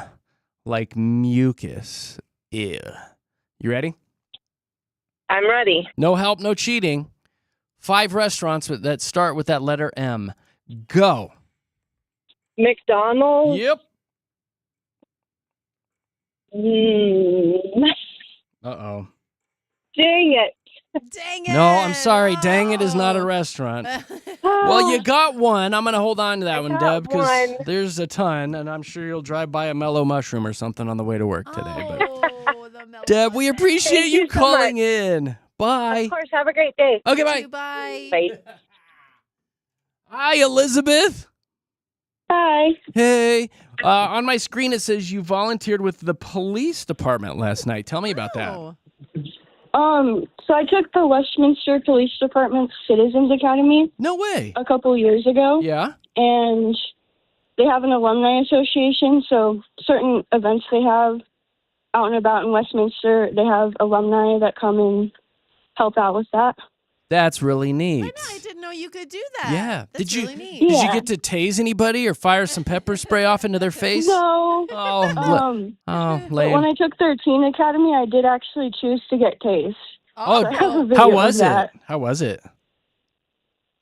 like mucus. Ew. You ready? I'm ready. No help, no cheating. 5 restaurants that start with that letter M. Go. McDonald's. Yep. Mm. Uh-oh. Dang it. Dang it. No, I'm sorry. Dang it is not a restaurant. Well, you got one. I'm going to hold on to that I one, got Deb, because one. there's a ton, and I'm sure you'll drive by a mellow mushroom or something on the way to work today. But The mellow Deb, we mushroom. appreciate Thank you you so calling much. in. Bye. Of course. Have a great day. Okay, bye. Bye. Bye. Hi, Elizabeth. Bye. Hey. On my screen, it says you volunteered with the police department last night. Tell me about that. Oh. So I took the Westminster Police Department Citizens Academy No way. a couple years ago. Yeah? And they have an alumni association, so certain events they have out and about in Westminster, they have alumni that come and help out with that. That's really neat. I know. I didn't know you could do that. Yeah. That's Did you- really neat. Did you Yeah. get to tase anybody or fire some pepper spray off into their face? No. Oh, But lame. when I took 13 Academy, I did actually choose to get tased. Oh, So I have a video How of was it? that. How was it?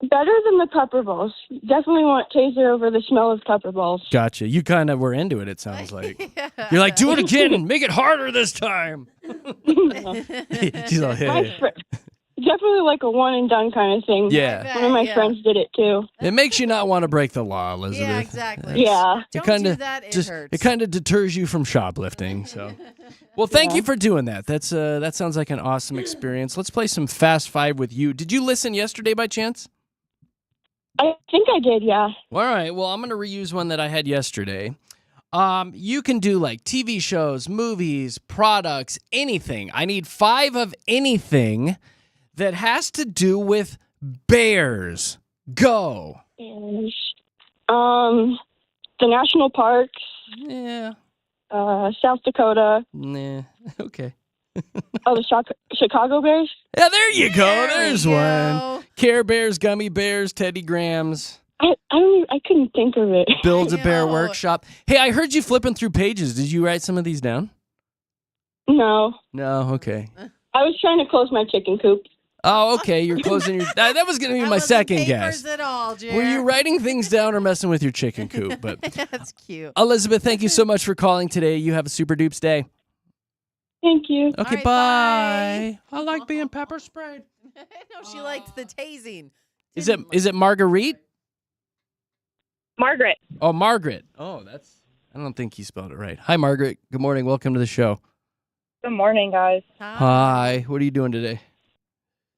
Better than the pepper balls. Definitely want taser over the smell of pepper balls. Gotcha. You kind of were into it, it sounds like. Yeah. You're like, do it again. Make it harder this time. She's like, My hey. definitely like a one and done kind of thing. Yeah. One of my Yeah. friends did it too. It makes you not want to break the law, Elizabeth. Yeah, exactly. Yeah. It Don't kinda do that. It just hurts. it kind of deters you from shoplifting. So, well, thank you for doing that. That sounds like an awesome experience. Let's play some Fast 5 with you. Did you listen yesterday by chance? I think I did, yeah. All right. Well, I'm going to reuse one that I had yesterday. You can do like TV shows, movies, products, anything. I need 5 of anything that has to do with Bears. Go. Bears. The national parks, Yeah. South Dakota. Nah. Okay. Oh, the Chicago Bears. Yeah, there you go. There we There's go. one. Care Bears, Gummy Bears, Teddy Grahams. I couldn't think of it. Build-A-Bear know. Workshop. Hey, I heard you flipping through pages. Did you write some of these down? No, No. Okay. I was trying to close my chicken coop. Oh, okay. You're closing your. That was going to be That my wasn't second papers guess. at all, Jer. Were you writing things down or messing with your chicken coop? But That's cute. Elizabeth, thank you so much for calling today. You have a super dupes day. Thank you. Okay, right, bye. I like being pepper sprayed. No, she liked the tasing. Is it Marguerite? Margaret. Oh, Margaret. Oh, I don't think you spelled it right. Hi, Margaret. Good morning. Welcome to the show. Good morning, guys. Hi. What are you doing today?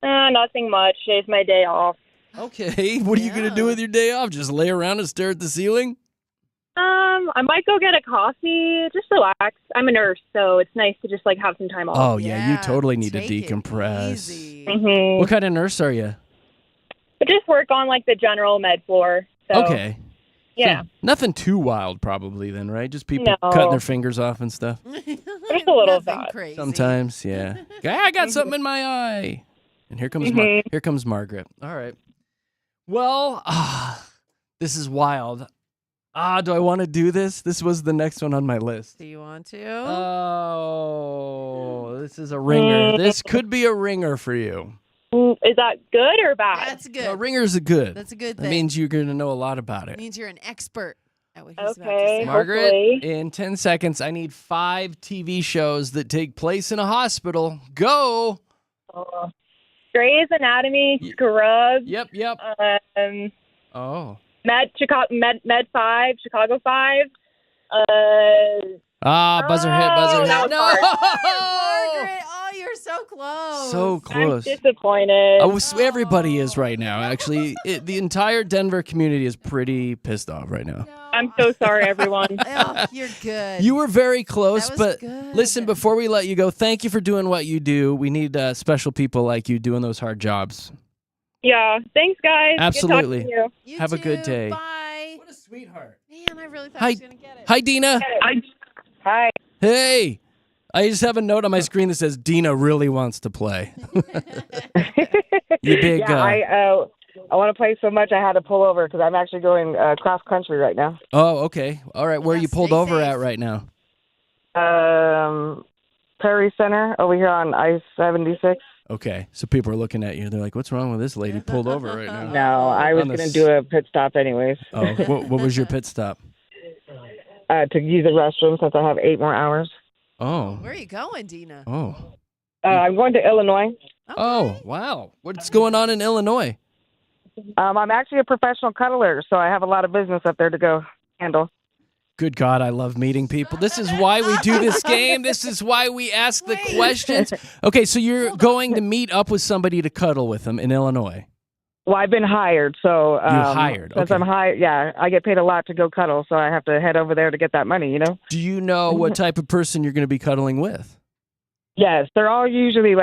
Nothing much. Today's my day off. Okay. What are you going to do with your day off? Just lay around and stare at the ceiling? I might go get a coffee, just relax. I'm a nurse, so it's nice to just have some time off. Oh, yeah. You totally need to take it decompress. easy. Mm-hmm. What kind of nurse are you? But just work on the general med floor. So, Okay. Yeah. So, nothing too wild, probably, then, right? Just people No. cutting their fingers off and stuff. There's a little of Nothing that. crazy. Sometimes, yeah. I got something in my eye. And here comes here comes Margaret. All right. Well, this is wild. Do I want to do this? This was the next one on my list. Do you want to? Oh, this is a ringer. This could be a ringer for you. Is that good or bad? That's good. No, ringers are good. That's a good That thing. means you're going to know a lot about It it. means you're an expert at what he's about to Okay. say. Margaret, hopefully. in 10 seconds, I need 5 TV shows that take place in a hospital. Go. Grey's Anatomy, Scrubs, Yep. um, Oh. Med 5, Chicago 5. Buzzer hit, buzzer hit. that was No. Margaret, oh, you're so close. So I'm close. disappointed. Everybody is right now. Actually, the entire Denver community is pretty pissed off right now. No. I'm so sorry, everyone. Oh, you're good. You were very close, That was but good. listen, before we let you go, thank you for doing what you do. We need special people like you doing those hard jobs. Yeah. Thanks, guys. Absolutely. Good talking to you. You Have a good too. day. Bye. What a sweetheart. Man, I really thought Hi. I was going to get it. Hi, Dina. Hi. Hey. I just have a note on my screen that says Dina really wants to play. You big. I want to play so much I had to pull over because I'm actually going cross country right now. Oh, okay. All right. Where are Yeah, you pulled stay over safe. at right now? Prairie Center over here on I-76. Okay. So people are looking at you. They're like, what's wrong with this lady pulled over right now? No, I was On the going to do a pit stop anyways Oh, what was your pit stop? to use the restroom since I have 8 more hours. Oh. Where are you going, Dina? Oh. I'm going to Illinois. Oh, wow. What's going on in Illinois? I'm actually a professional cuddler, so I have a lot of business up there to go handle. Good God, I love meeting people. This is why we do this game. This is why we ask the Wait. questions. Okay, so you're going to meet up with somebody to cuddle with them in Illinois. Well, I've been hired, so hired, since okay. I'm hired, yeah, I get paid a lot to go cuddle, so I have to head over there to get that money. You know? Do you know what type of person you're going to be cuddling with? Yes, they're all usually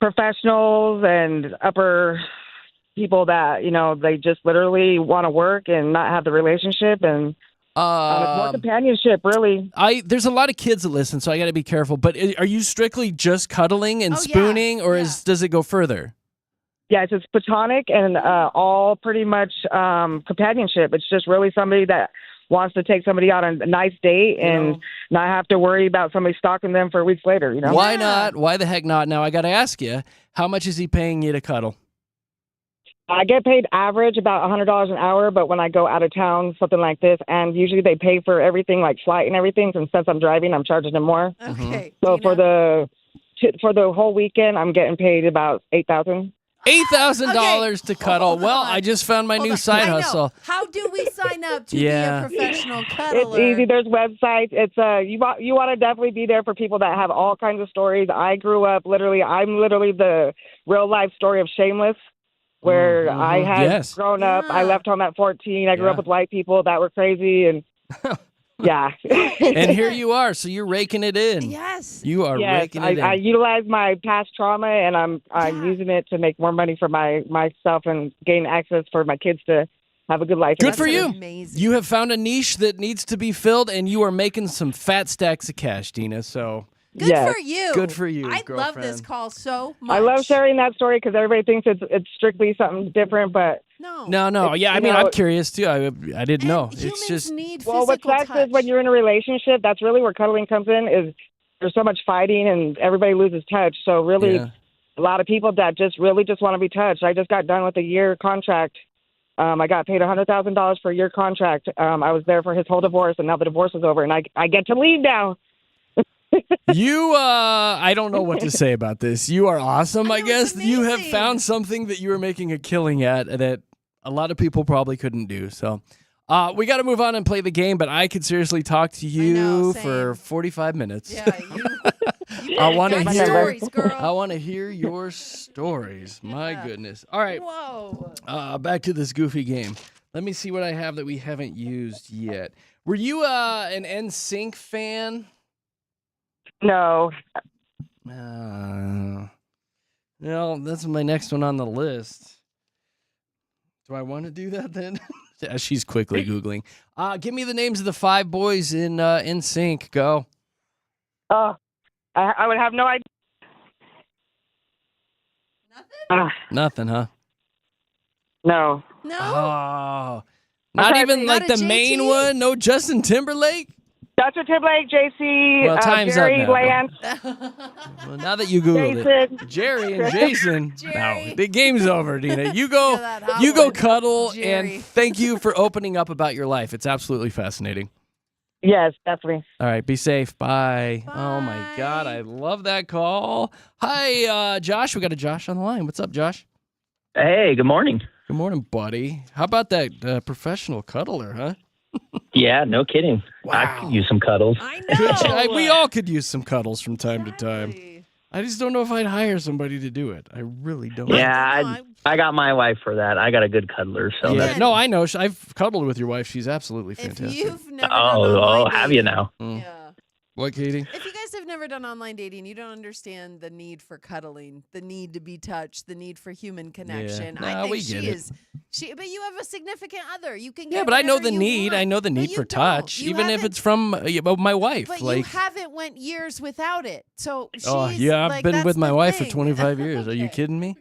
professionals and upper people that they just literally want to work and not have the relationship, and it's more companionship, really. There's a lot of kids that listen, so I got to be careful. But are you strictly just cuddling and Oh, yeah, spooning, or yeah. does it go further? Yes, it's platonic and all pretty much companionship. It's just really somebody that wants to take somebody out on a nice date and not have to worry about somebody stalking them for weeks later. Why not? Why the heck not? Now I got to ask you, how much is he paying you to cuddle? I get paid average about $100 an hour, but when I go out of town, something like this, and usually they pay for everything, like flight and everything. And since I'm driving, I'm charging them more. Okay. So Dina. for the whole weekend, I'm getting paid about $8,000. $8,000 to cuddle. Hold Well, on. I just found my Hold new on. side I know. hustle. How do we sign up to Yeah. be a professional It's cuddler? easy. There's websites. It's you want to definitely be there for people that have all kinds of stories. I grew up I'm literally the real life story of Shameless, where Mhm. I had Yes. grown up. I Yeah. left home at 14. I grew Yeah. up with white people that were crazy, and Yeah. And here you are. So you're raking it in. Yes. You are Yes, raking it in. I utilize my past trauma, and I'm Yeah. using it to make more money for myself and gain access for my kids to have a good life. Good for That's you. amazing. You have found a niche that needs to be filled, and you are making some fat stacks of cash, Dina. So Good Yes. for you. Good for you, I love this girlfriend. call so much. I love sharing that story because everybody thinks it's strictly something different, but No. no. Yeah, I you mean, know- I'm curious too. I didn't And know. humans It's just need well, what physical sucks touch. is when you're in a relationship, that's really where cuddling comes in. Is there's so much fighting and everybody loses touch. So really, yeah. a lot of people that just want to be touched. I just got done with a year contract. I got paid $100,000 for a year contract. I was there for his whole divorce, and now the divorce is over, and I get to leave now. You, I don't know what to say about this. You are awesome, I I know, guess. it's You have amazing. found something that you are making a killing at that a lot of people probably couldn't do. So, we got to move on and play the game, but I could seriously talk to you know, for same. 45 minutes. Yeah, you I want to got hear stories, girl. I want to hear your stories. My goodness. All right. Whoa. Back to this goofy game. Let me see what I have that we haven't used yet. Were you an NSYNC fan? No, Well, that's my next one on the list. Do I want to do that then? Yeah, she's quickly Googling. Give me the names of the 5 boys in NSYNC. Go. I would have no idea. Nothing, huh? No. No. Oh. Not Okay, even not like a the main JT? one? No Justin Timberlake? Justin Timberlake, JC, Well, time's Jerry up now. Lance, Well, now that you Googled Jason. it. Jerry and Jason. Jerry. No, the game's over, Dina. You go Look at that hot you go one. cuddle, Jerry. and thank you for opening up about your life. It's absolutely fascinating. Yes, definitely. All right, be safe. Bye. Oh my God, I love that call. Hi, Josh. We got a Josh on the line. What's up, Josh? Hey, good morning. Good morning, buddy. How about that professional cuddler, huh? Yeah, no kidding. I Wow. could use some cuddles. I know. We all could use some cuddles from time to time. Exactly. I just don't know if I'd hire somebody to do it. I really don't. Yeah, know, I got my wife for that. I got a good cuddler, so Yeah. that's. No, I know. I've cuddled with your wife. She's absolutely If fantastic. you've never done Oh, online have you dating- now? Yeah. What, Katie? If you guys have never done online dating, you don't understand the need for cuddling, the need to be touched, the need for human connection. Nah, I think we she get it. is. But you have a significant other. You can. Yeah, get but I know whatever the you need. want. I know the But need you for don't. touch, You even if haven't- it's from my wife. But like, you haven't went years without it. So she's oh yeah, I've like, been that's with my the wife for thing. 25 years. Are you Okay. kidding me?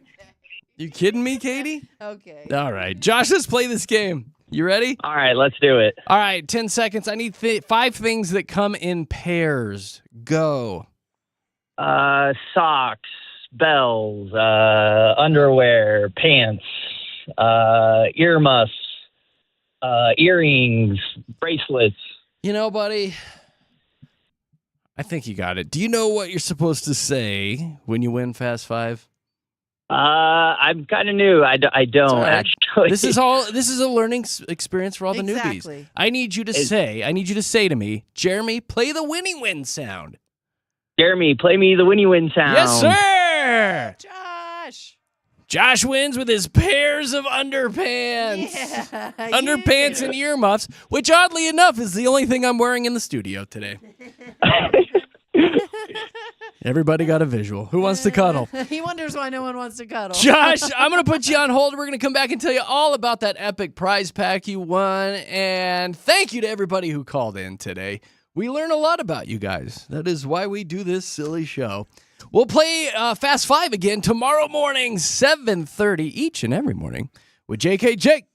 You kidding me, Katie? Okay. All right, Josh, let's play this game. You ready? All right, let's do it. All right, 10 seconds. I need 5 things that come in pairs. Go. Socks, bells, underwear, pants, earmuffs, earrings, bracelets. You know, buddy, I think you got it. Do you know what you're supposed to say when you win Fast 5? I'm kind of new. I don't all right. actually. This is a learning experience for all the newbies. Exactly. I need you to say to me, Jeremy, play the winning win sound. Jeremy, play me the Winnie Win sound. Yes, sir. Josh. Josh wins with his pairs of underpants. Yeah. Underpants and earmuffs, which oddly enough is the only thing I'm wearing in the studio today. Everybody got a visual. Who wants to cuddle? He wonders why no one wants to cuddle. Josh, I'm going to put you on hold. We're going to come back and tell you all about that epic prize pack you won. And thank you to everybody who called in today. We learn a lot about you guys. That is why we do this silly show. We'll play Fast 5 again tomorrow morning, 7:30 each and every morning with JK Jake.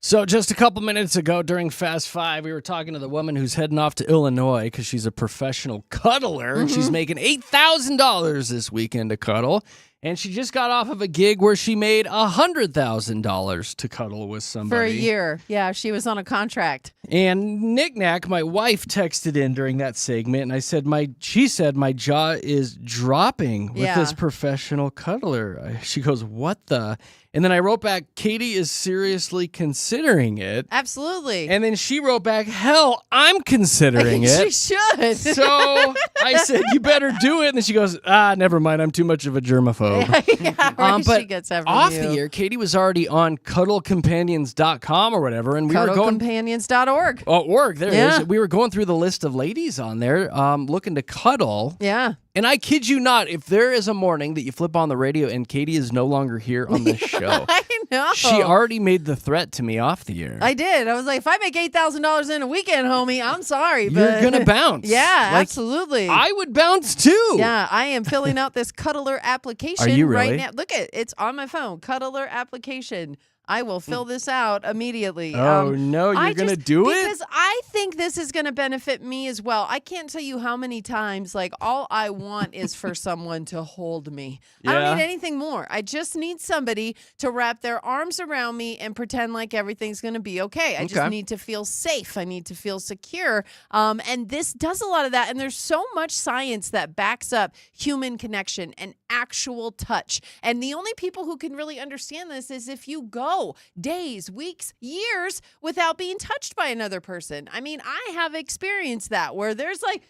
So just a couple minutes ago during Fast Five, we were talking to the woman who's heading off to Illinois because she's a professional cuddler and she's making $8,000 this weekend to cuddle. And she just got off of a gig where she made $100,000 to cuddle with somebody. For a year. Yeah, she was on a contract. And Knick Knack, my wife, texted in during that segment, and she said my jaw is dropping with this professional cuddler. She goes, what the? And then I wrote back, Katy is seriously considering it. Absolutely. And then she wrote back, hell, I'm considering it. She should. So I said, you better do it. And then she goes, never mind. I'm too much of a germaphobe. Right, but she gets that from off you. the year, Katy was already on cuddlecompanions.com or whatever. And we were going... Cuddlecompanions.org. Oh, org. There it Yeah. is. We were going through the list of ladies on there looking to cuddle. Yeah. And I kid you not, if there is a morning that you flip on the radio and Katy is no longer here on the show, I know. she already made the threat to me off the air. I did. I was like, if I make $8,000 in a weekend, homie, I'm sorry. You're but going to bounce. Yeah, Like, absolutely. I would bounce too. Yeah, I am filling out this cuddler application Are you right really? now. Look it's on my phone. Cuddler application. I will fill this out immediately. Oh, no, you're going to do it? Because I think this is going to benefit me as well. I can't tell you how many times, like, all I want is for someone to hold me. I Yeah. don't need anything more. I just need somebody to wrap their arms around me and pretend like everything's going to be okay. I just need to feel safe. I need to feel secure. And this does a lot of that. And there's so much science that backs up human connection and actual touch. And the only people who can really understand this is if you go days, weeks, years without being touched by another person. I mean, I have experienced that where there's like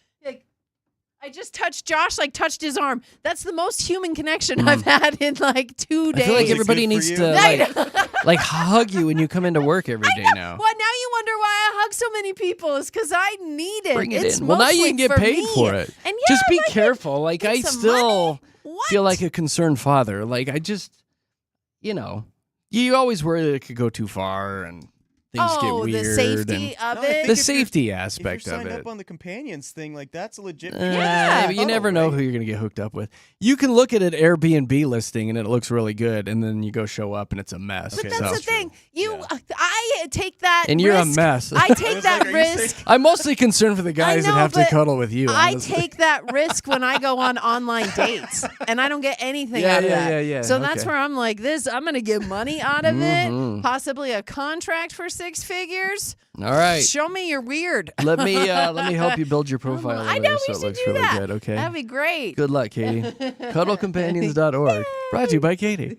I just touched Josh, like touched his arm. That's the most human connection I've had in like 2 days. I feel like Was it everybody good for needs you? to like hug you when you come into work every day now. Well, now you wonder why I hug so many people. It's because I need it. Bring it It's in. Well, now you mostly can get for paid me. for it. And Just be if I could careful. Like, get I some still money. What? feel like a concerned father. Like, I just, you always worry that it could go too far and things get weird. The safety and of No, I it. think the if you're- safety If aspect you're of signed it. up on the companions thing, like that's a legit. Yeah. But you never know who you're going to get hooked up with. You can look at an Airbnb listing and it looks really good, and then you go show up and it's a mess. But Okay, that's So- the thing. I take that And you're a risk. mess. I take was that like, are you risk. saying- I'm mostly concerned for the guys that know, have to but cuddle with you. I honestly. take that risk when I go on online dates, and I don't get anything Yeah, out of yeah, that. yeah. So that's Okay. where I'm like, I'm going to get money out of Mhm. it, possibly a contract for 6 figures. All right. Show me you're weird. Let me help you build your profile I over know there we so it should looks do really that. good, okay? That'd be great. Good luck, Katy. Cuddlecompanions.org. Brought to you by Katy.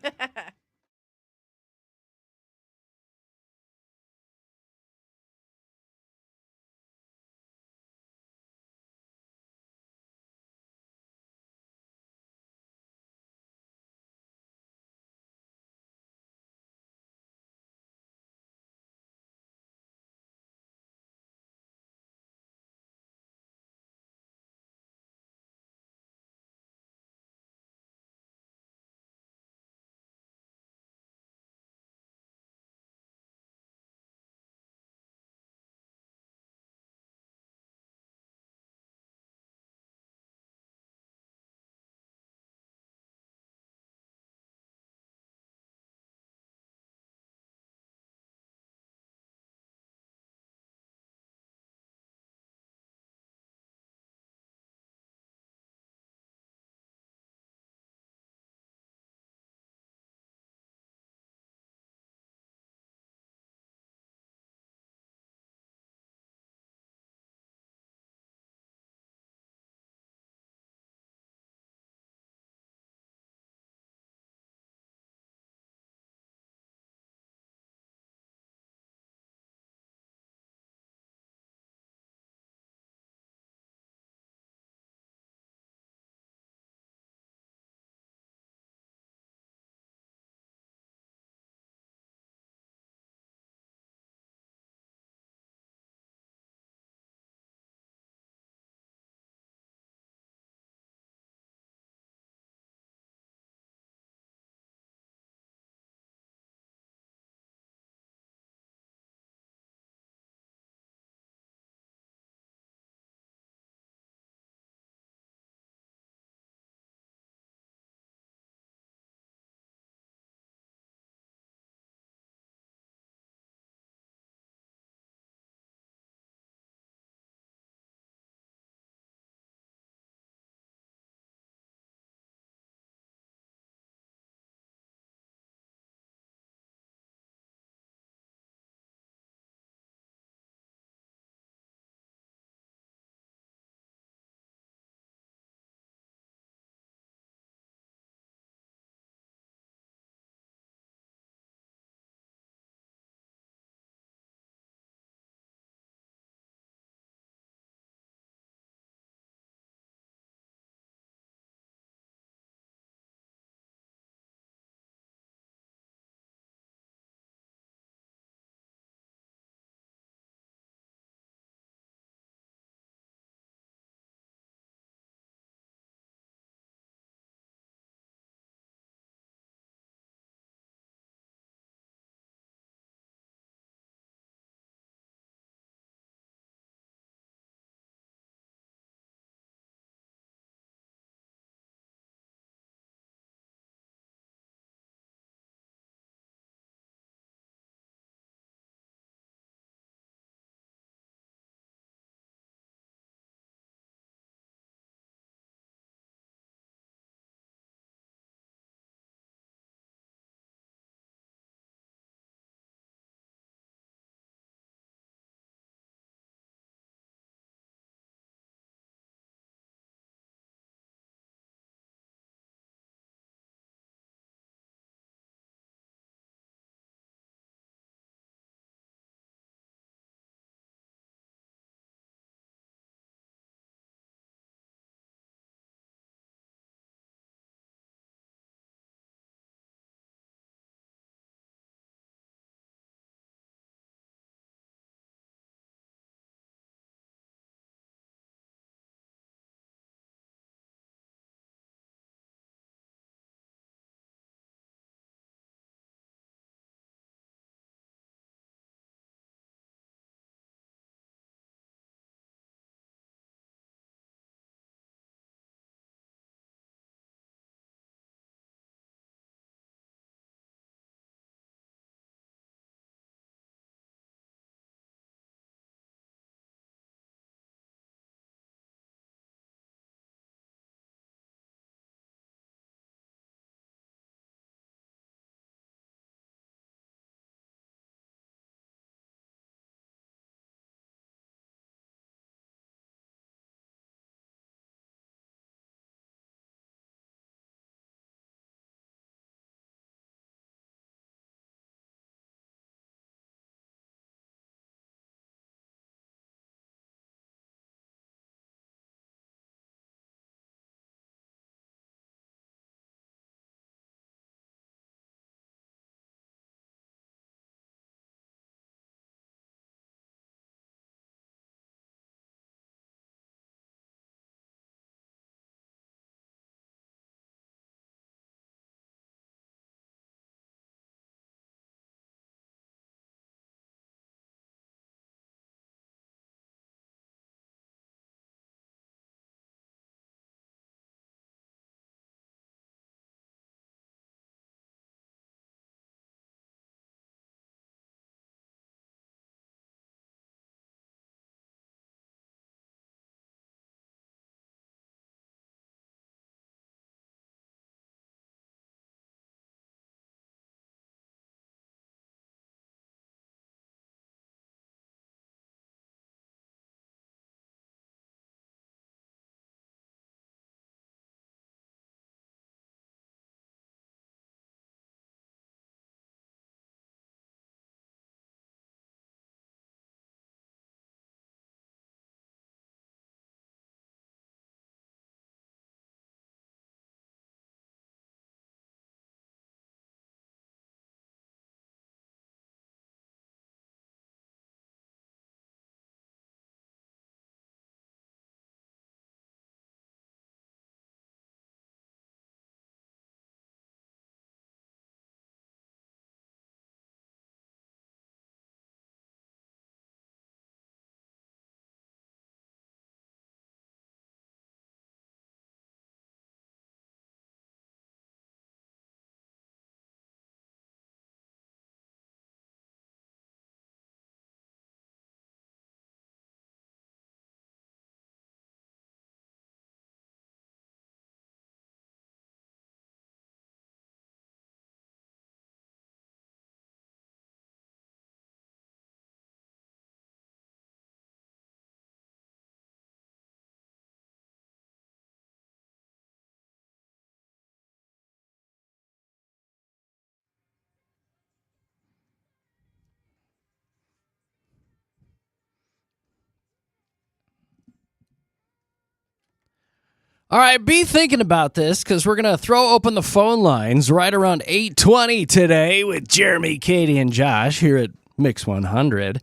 All right, be thinking about this because we're going to throw open the phone lines right around 8:20 today with Jeremy, Katy, and Josh here at Mix 100.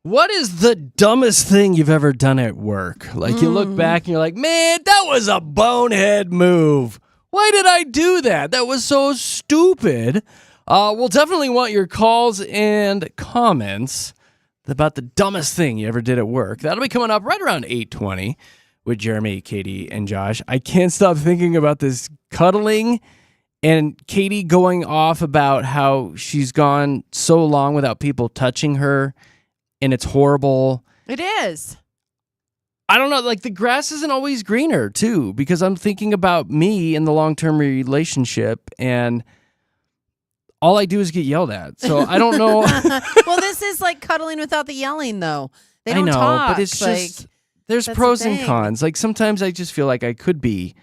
What is the dumbest thing you've ever done at work? Like you look back and you're like, man, that was a bonehead move. Why did I do that? That was so stupid. We'll definitely want your calls and comments about the dumbest thing you ever did at work. That'll be coming up right around 8:20 with Jeremy, Katy, and Josh. I can't stop thinking about this cuddling and Katy going off about how she's gone so long without people touching her, and it's horrible. It is. I don't know, like the grass isn't always greener, too, because I'm thinking about me in the long-term relationship, and all I do is get yelled at. So I don't know. Well, this is like cuddling without the yelling, though. They don't I know, talk. but it's like, just, there's that's pros the and thing. cons. Like sometimes I just feel like I could be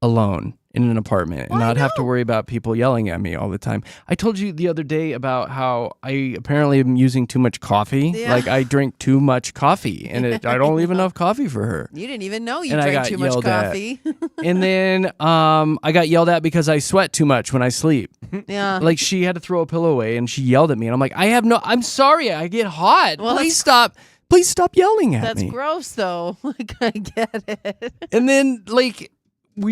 alone in an apartment and Well, I not have to know. worry about people yelling at me all the time. I told you the other day about how I apparently am using too much coffee. Yeah. Like I drink too much coffee and I don't leave enough coffee for her. You didn't even know you And I drank got too much yelled at. coffee. And then I got yelled at because I sweat too much when I sleep. Yeah. Like she had to throw a pillow away and she yelled at me and I'm like, I'm sorry, I get hot. Well, Please stop yelling at That's me. gross, though. Like, I get it. And then like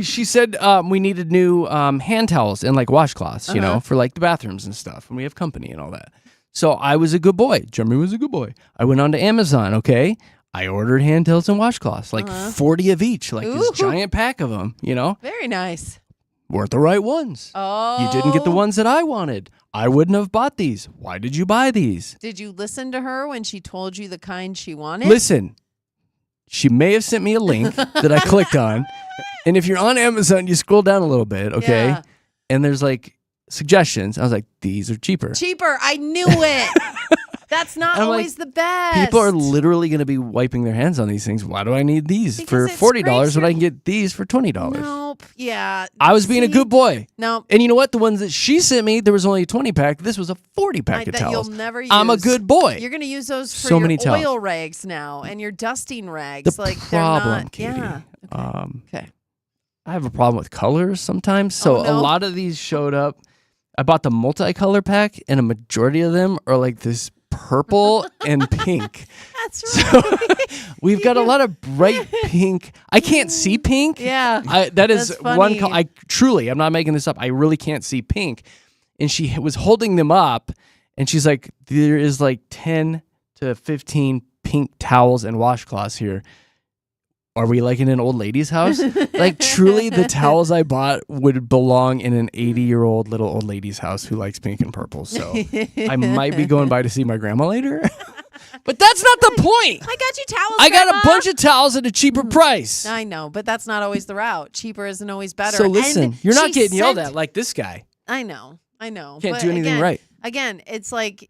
she said we needed new hand towels and like washcloths, you know, for like the bathrooms and stuff when we have company and all that. So I was a good boy. Jeremy was a good boy. I went on to Amazon, okay? I ordered hand towels and washcloths, like 40 of each, like this Ooh. giant pack of them, you know? Very nice. Weren't the right ones. Oh. You didn't get the ones that I wanted. I wouldn't have bought these. Why did you buy these? Did you listen to her when she told you the kind she wanted? Listen, she may have sent me a link that I clicked on. And if you're on Amazon, you scroll down a little bit, okay? Yeah. And there's like suggestions. I was like, these are cheaper. Cheaper. I knew it. That's not I'm like, always the best. People are literally going to be wiping their hands on these things. Why do I need these Because for it $40 when scrapes I can get these for $20? Nope. Yeah. I was being a See? good boy. No. And you know what? The ones that she sent me, there was only a 20 pack. This was a 40 pack of that towels. you'll never use. I'm a good boy. You're going to use those for So your many towels. oil rags now and your dusting rags. The like problem, they're not. Katy, Yeah. Okay. I have a problem with colors sometimes. So Oh, no. a lot of these showed up. I bought the multicolor pack, and a majority of them are like this purple and pink. That's So right. we've got a lot of bright pink. I can't see pink. Yeah. That is That's one funny. color. I truly, I'm not making this up. I really can't see pink. And she was holding them up, and she's like, there is like 10 to 15 pink towels and washcloths here. Are we like in an old lady's house? Like truly the towels I bought would belong in an 80-year-old little old lady's house who likes pink and purple. So I might be going by to see my grandma later. But that's not the point. I got you towels. I got Grandma. a bunch of towels at a cheaper price. I know, but that's not always the route. Cheaper isn't always better. So listen, And you're not she getting yelled sent- at like this guy. I know. Can't But do anything again, right. Again, it's like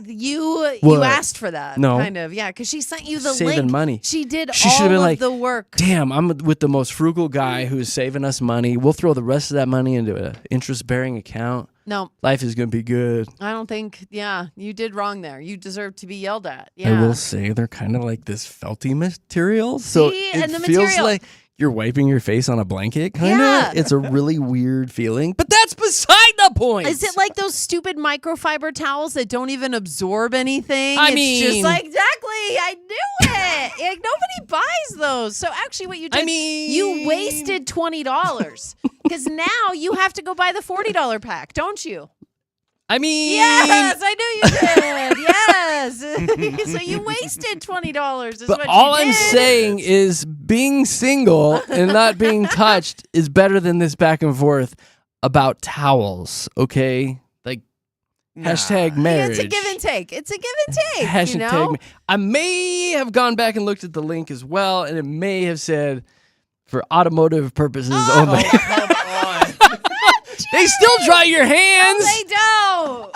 you What? asked for that. No. Kind of. Yeah, because she sent you the Saving link. money. She did She all should've been of like, the work. Damn, I'm with the most frugal guy who's saving us money. We'll throw the rest of that money into an interest-bearing account. No, Life is going to be good. I don't think. Yeah, you did wrong there. You deserve to be yelled at. Yeah. I will say they're kind of like this felty material. So See? it And the feels material- like you're wiping your face on a blanket, kind of. Yeah. It's a really weird feeling, but that's beside the point. Is it like those stupid microfiber towels that don't even absorb anything? I It's mean- just like, exactly. I knew it. Like, nobody buys those. So actually, what you did, I mean- you wasted $20 because now you have to go buy the $40 pack, don't you? I mean, Yes, I knew you did. Yes. So you wasted $20. Is but what all you I'm did. saying is being single and not being touched is better than this back and forth about towels, okay? Like, hashtag Yeah, marriage. it's a give and take. It's a give and take. Hashtag you know? I may have gone back and looked at the link as well, and it may have said for automotive purposes only. Come on. They still dry your hands. They don't.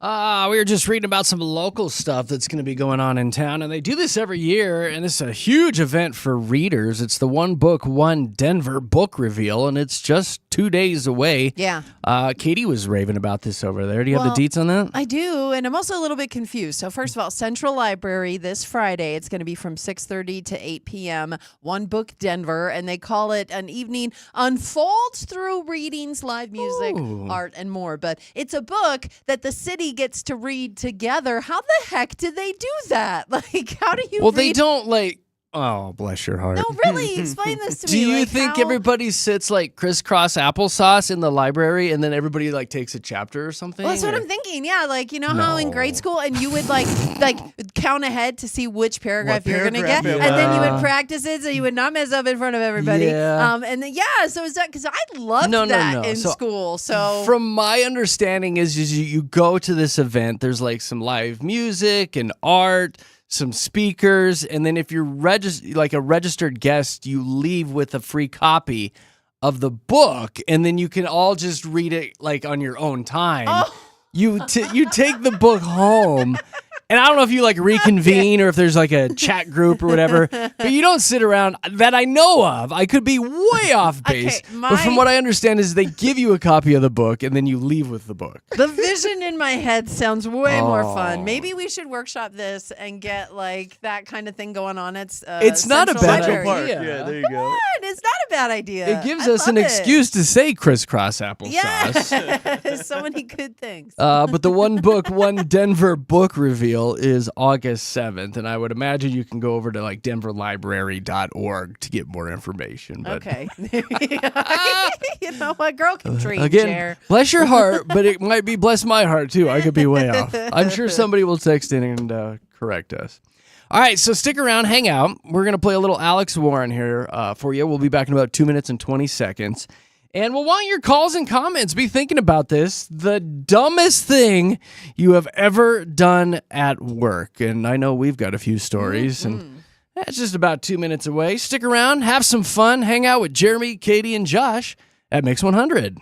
We were just reading about some local stuff that's going to be going on in town, and they do this every year, and it's a huge event for readers. It's the One Book, One Denver book reveal, and it's just 2 days away. Yeah. Katie was raving about this over there. Do you have the deets on that? I do, and I'm also a little bit confused. So first of all, Central Library this Friday. It's going to be from 6:30 to 8 p.m. One Book Denver, and they call it an evening unfolds through readings, live music, art, and more. But it's a book that the city gets to read together. How the heck did they do that? Like, how do you Well, read? they don't, like... Oh, bless your heart. No, really, explain this to me. Do you Like, think how- everybody sits like crisscross applesauce in the library and then everybody like takes a chapter or something? Well, that's what or- I'm thinking. Yeah, like you know how in No. grade school, and you would like count ahead to see which paragraph What you're gonna paragraph get, it and then you was. would practice it so you would not mess up in front of everybody. Yeah. And then, so is that because I loved No. that in So, school. So From my understanding is you go to this event, there's like some live music and art, some speakers, and then if you're like a registered guest, you leave with a free copy of the book, and then you can all just read it like on your own time. Oh. You take the book home. And I don't know if you like reconvene or if there's like a chat group or whatever, but you don't sit around that I know of. I could be way off base. Okay, but from what I understand is they give you a copy of the book and then you leave with the book. the vision in my head sounds way more Oh. fun. Maybe we should workshop this and get like that kind of thing going on. It's not a Central bad Library. idea. Yeah, there you go. It's not a bad idea. It gives I us an love it. excuse to say crisscross applesauce. Yeah, so many good things. But the One Book, One Denver book reveal is August 7th, and I would imagine you can go over to like denverlibrary.org to get more information. But Okay. You know, a girl can dream, again, Jer. bless your heart, but it might be bless my heart too. I could be way off. I'm sure somebody will text in and correct us. All right, so stick around, hang out. We're going to play a little Alex Warren here for you. We'll be back in about 2 minutes and 20 seconds. And we'll want your calls and comments. Be thinking about this. The dumbest thing you have ever done at work. And I know we've got a few stories. And that's just about 2 minutes away. Stick around, have some fun, hang out with Jeremy, Katy, and Josh at Mix 100.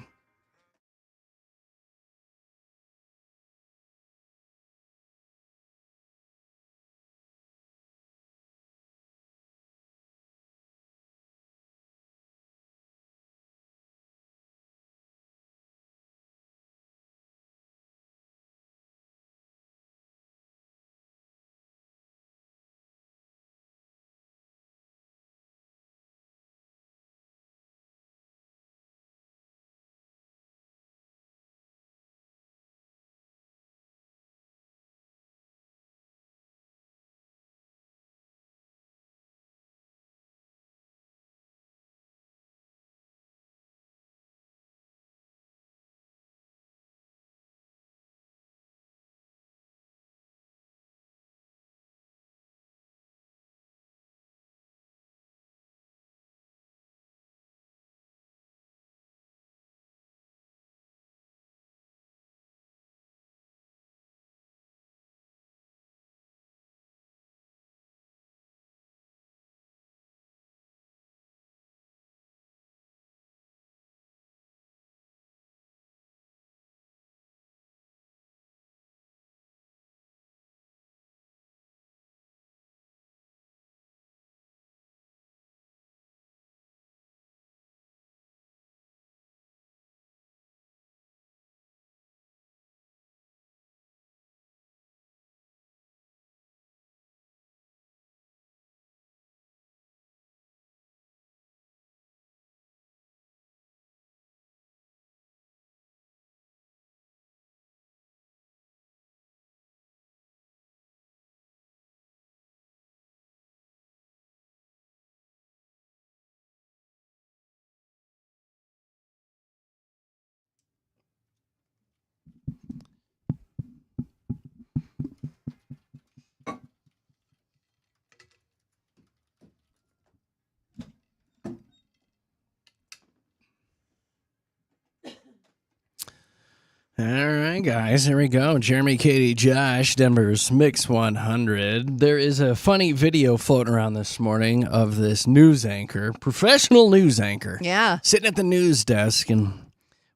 All right, guys, here we go. Jeremy, Katy, Josh, Denver's Mix 100. There is a funny video floating around this morning of this news anchor, professional news anchor, Yeah. sitting at the news desk and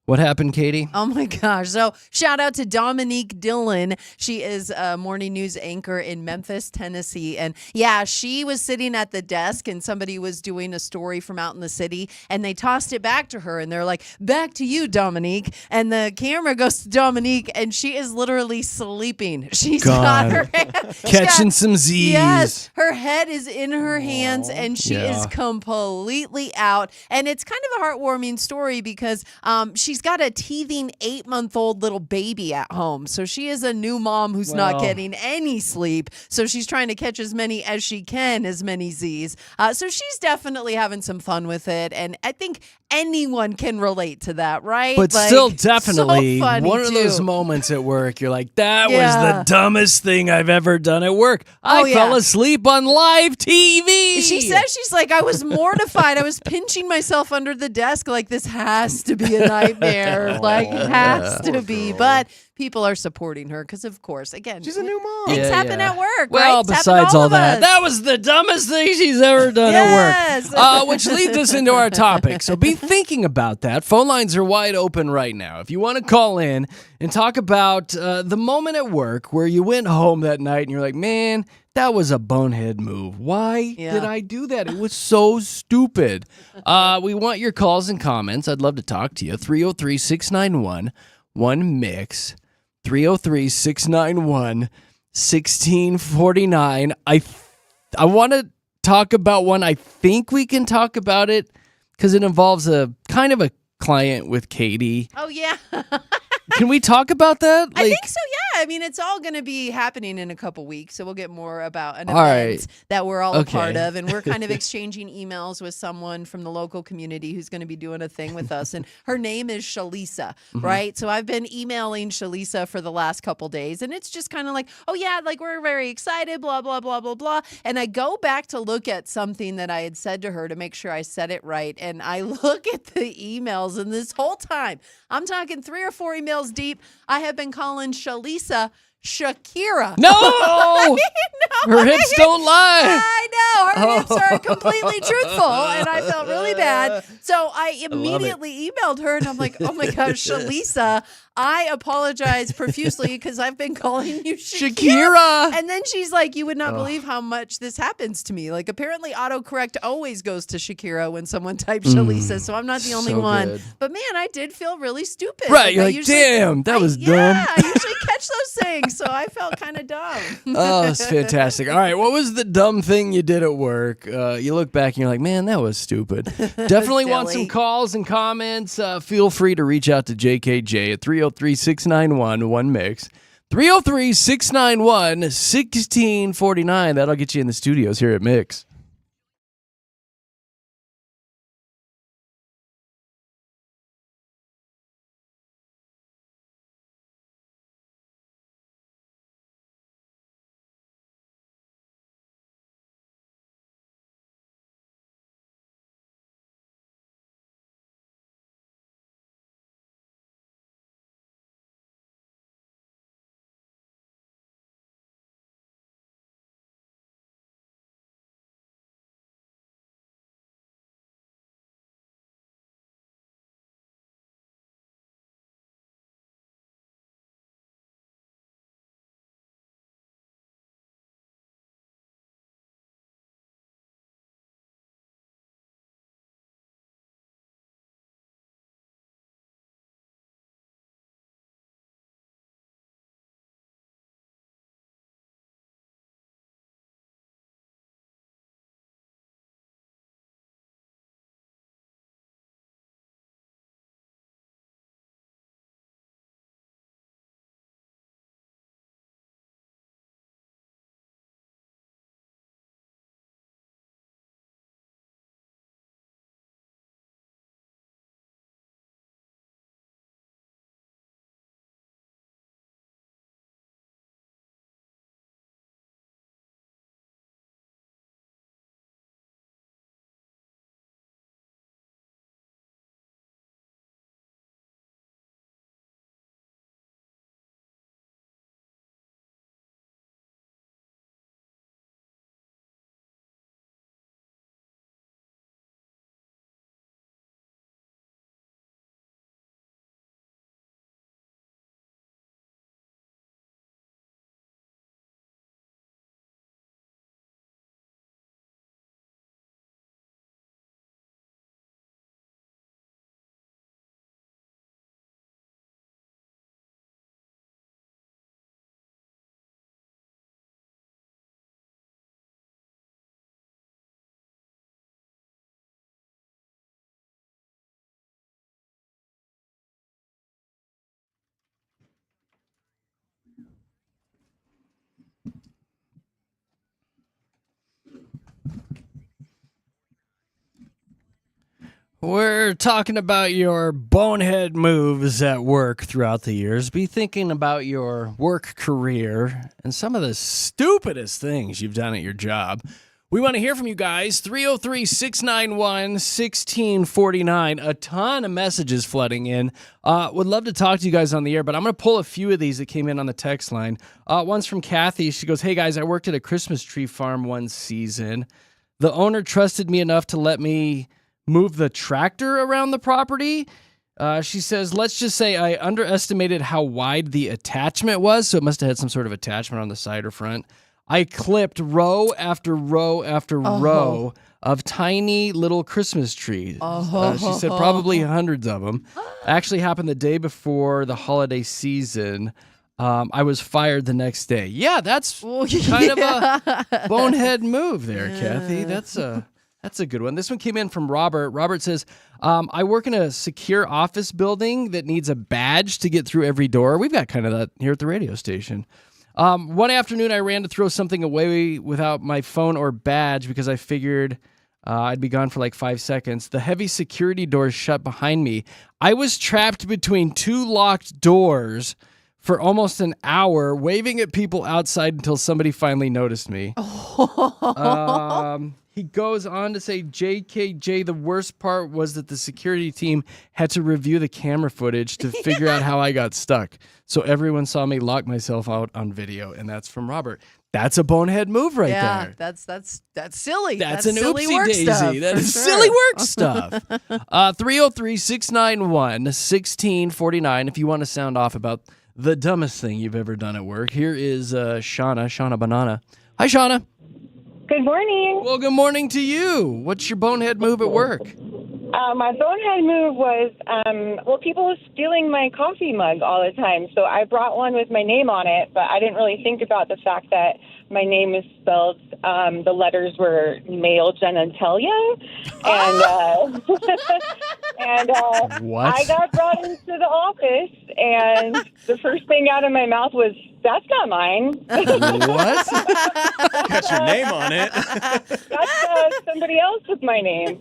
What happened, Katie? Oh my gosh. So shout out to Dominique Dillon. She is a morning news anchor in Memphis, Tennessee. And yeah, she was sitting at the desk and somebody was doing a story from out in the city and they tossed it back to her and they're like, back to you, Dominique. And the camera goes to Dominique and she is literally sleeping. She's got her Catching some Z's. Yes, her head is in her hands and she is completely out. And it's kind of a heartwarming story because she's got a teething 8-month-old little baby at home. So she is a new mom who's not getting any sleep. So she's trying to catch as many as she can, as many Z's. So she's definitely having some fun with it. And I think anyone can relate to that, right? But Like, still, definitely so funny, one of those too. moments at work, you're like, that was the dumbest thing I've ever done at work. I fell asleep on live TV. She says, she's like, I was mortified. I was pinching myself under the desk like this has to be a nightmare. Like, has to be. But people are supporting her because, of course, again, She's a new mom. things happen at work, well, right? besides all that, that was the dumbest thing she's ever done at work. Which leads us into our topic. So be thinking about that. Phone lines are wide open right now. If you want to call in and talk about the moment at work where you went home that night and you're like, man, that was a bonehead move. Why did I do that? It was so stupid. We want your calls and comments. I'd love to talk to you. 303-691-1MIX. 303-691-1649. I want to talk about one. I think we can talk about it because it involves a kind of a client with Katie. Oh, yeah. Can we talk about that? I think so, yeah. I mean, it's all going to be happening in a couple weeks, so we'll get more about an All event right. that we're all a part of, and we're kind of exchanging emails with someone from the local community who's going to be doing a thing with us, and her name is Shalisa, right? So I've been emailing Shalisa for the last couple days, and it's just kind of like, oh, yeah, like we're very excited, blah, blah, blah, blah, blah, and I go back to look at something that I had said to her to make sure I said it right, and I look at the emails, and this whole time, I'm talking 3 or 4 emails deep, I have been calling Shalisa Shakira. No! I know, Her hips don't lie. I know. Her hips are completely truthful, and I felt really bad. So I immediately emailed her, and I'm like, oh my gosh, Shalisa, I apologize profusely because I've been calling you Shakira. And then she's like, you would not believe how much this happens to me. Like, apparently autocorrect always goes to Shakira when someone types Shalisa, so I'm not the only one. Good. But man, I did feel really stupid. Right, you're I like, usually- damn, that was dumb. Yeah, I usually catch those things, so I felt kind of dumb. Oh, it's fantastic. All right, what was the dumb thing you did at work? You look back and you're like, man, that was stupid. Definitely want some Silly. calls and comments. Feel free to reach out to JKJ at 303-691-1MIX. 303-691-1649. That'll get you in the studios here at Mix. We're talking about your bonehead moves at work throughout the years. Be thinking about your work career and some of the stupidest things you've done at your job. We want to hear from you guys. 303-691-1649. A ton of messages flooding in. Would love to talk to you guys on the air, but I'm going to pull a few of these that came in on the text line. One's from Kathy. She goes, "Hey guys, I worked at a Christmas tree farm one season. The owner trusted me enough to let me move the tractor around the property." She says, "Let's just say I underestimated how wide the attachment was, so it must have had some sort of attachment on the side or front. I clipped row after row after row of tiny little Christmas trees." She said probably hundreds of them. Actually happened the day before the holiday season. I was fired the next day. Yeah, that's kind of a bonehead move there, Kathy. That's a good one. This one came in from Robert. Robert says, "I work in a secure office building that needs a badge to get through every door." We've got kind of that here at the radio station. "One afternoon, I ran to throw something away without my phone or badge because I figured I'd be gone for like 5 seconds. The heavy security doors shut behind me. I was trapped between two locked doors for almost an hour, waving at people outside until somebody finally noticed me." He goes on to say, "JKJ, the worst part was that the security team had to review the camera footage to figure out how I got stuck. So everyone saw me lock myself out on video." And that's from Robert. That's a bonehead move right there. That's silly. That's an silly oopsie work daisy. stuff, That for is sure. silly work stuff. 303-691-1649. If you want to sound off about the dumbest thing you've ever done at work, here is Shauna Banana. Hi, Shauna. Good morning. Well, good morning to you. What's your bonehead move at work? My bonehead move was, people were stealing my coffee mug all the time. So I brought one with my name on it, but I didn't really think about the fact that my name is spelled, the letters were male genitalia. And What? I got brought into the office, and the first thing out of my mouth was, "That's not mine." What? Got your name on it. That's somebody else with my name.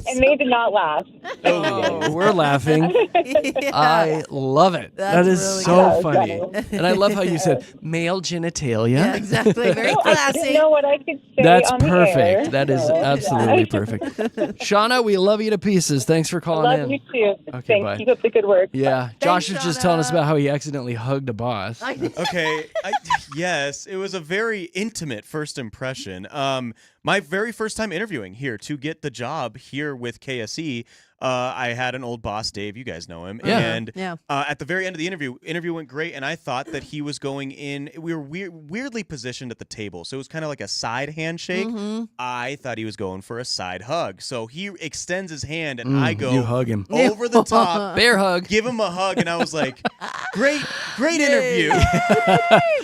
And they did not laugh. Oh, we're laughing. Yeah. I love it. That's That is really so good. funny. And I love how you said male genitalia. Yeah, exactly. Very I classy. didn't know what I could say That's on the perfect. air, That is so, absolutely perfect. Shauna, we love you to pieces. Thanks for calling Love in. you too. Okay, Thanks. bye. Keep up the good work. Yeah, Josh was just telling us Shauna. about how he accidentally hugged a boss. Okay, yes, it was a very intimate first impression. My very first time interviewing here to get the job here with KSE, I had an old boss, Dave. You guys know him. Yeah. And Yeah. at the very end of the interview went great, and I thought that he was going in. We were weirdly positioned at the table, so it was kind of like a side handshake. Mm-hmm. I thought he was going for a side hug, so he extends his hand, and I go You hug him. over the top, Bear hug. give him a hug, and I was like, "Great interview."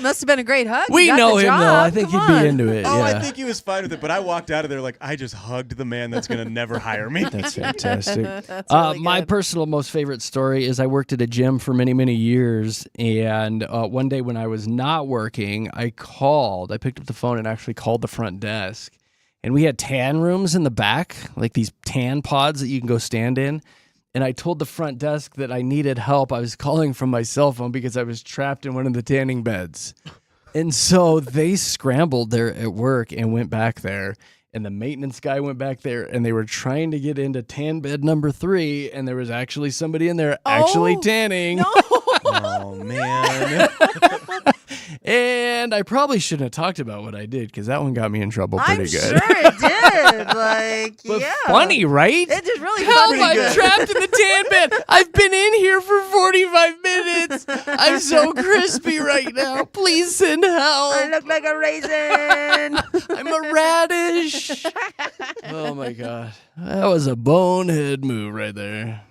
Must have been a great hug. We You got know the him, though. job. I think Come he'd on. be into it. Oh, yeah. I think he was fine with it, but I walked out of there like I just hugged the man that's gonna never hire me. That's fantastic. That's really My good. personal most favorite story is I worked at a gym for many, many years. And one day when I was not working, I picked up the phone and actually called the front desk. And we had tan rooms in the back, like these tan pods that you can go stand in. And I told the front desk that I needed help. I was calling from my cell phone because I was trapped in one of the tanning beds. And so they scrambled there at work and went back there. And the maintenance guy went back there, and they were trying to get into tan bed number 3, and there was actually somebody in there actually tanning. No. Oh man. And I probably shouldn't have talked about what I did because that one got me in trouble pretty I'm good. sure it did. Like, But yeah. funny, right? It did really Help, funny. I'm trapped in the tan bed. I've been in here for 45 minutes. I'm so crispy right now. Please send help. I look like a raisin. I'm a radish. Oh my God. That was a bonehead move right there.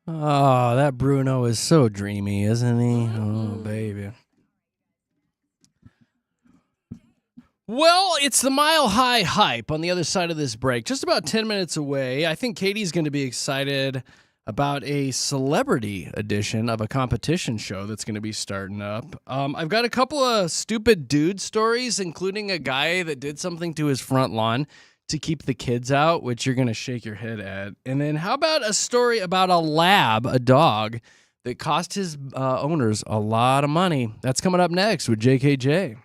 Oh, that Bruno is so dreamy, isn't he? Oh, baby. Well, it's the Mile High Hype on the other side of this break. Just about 10 minutes away. I think Katie's going to be excited about a celebrity edition of a competition show that's going to be starting up. I've got a couple of stupid dude stories, including a guy that did something to his front lawn to keep the kids out, which you're going to shake your head at. And then how about a story about a lab, a dog, that cost his owners a lot of money? That's coming up next with JKJ.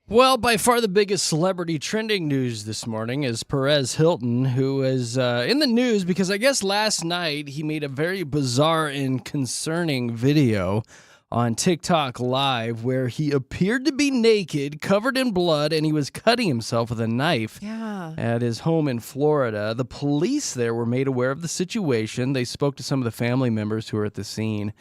Well, by far the biggest celebrity trending news this morning is Perez Hilton, who is in the news because I guess last night he made a very bizarre and concerning video on TikTok Live where he appeared to be naked, covered in blood, and he was cutting himself with a knife at his home in Florida. The police there were made aware of the situation. They spoke to some of the family members who were at the scene.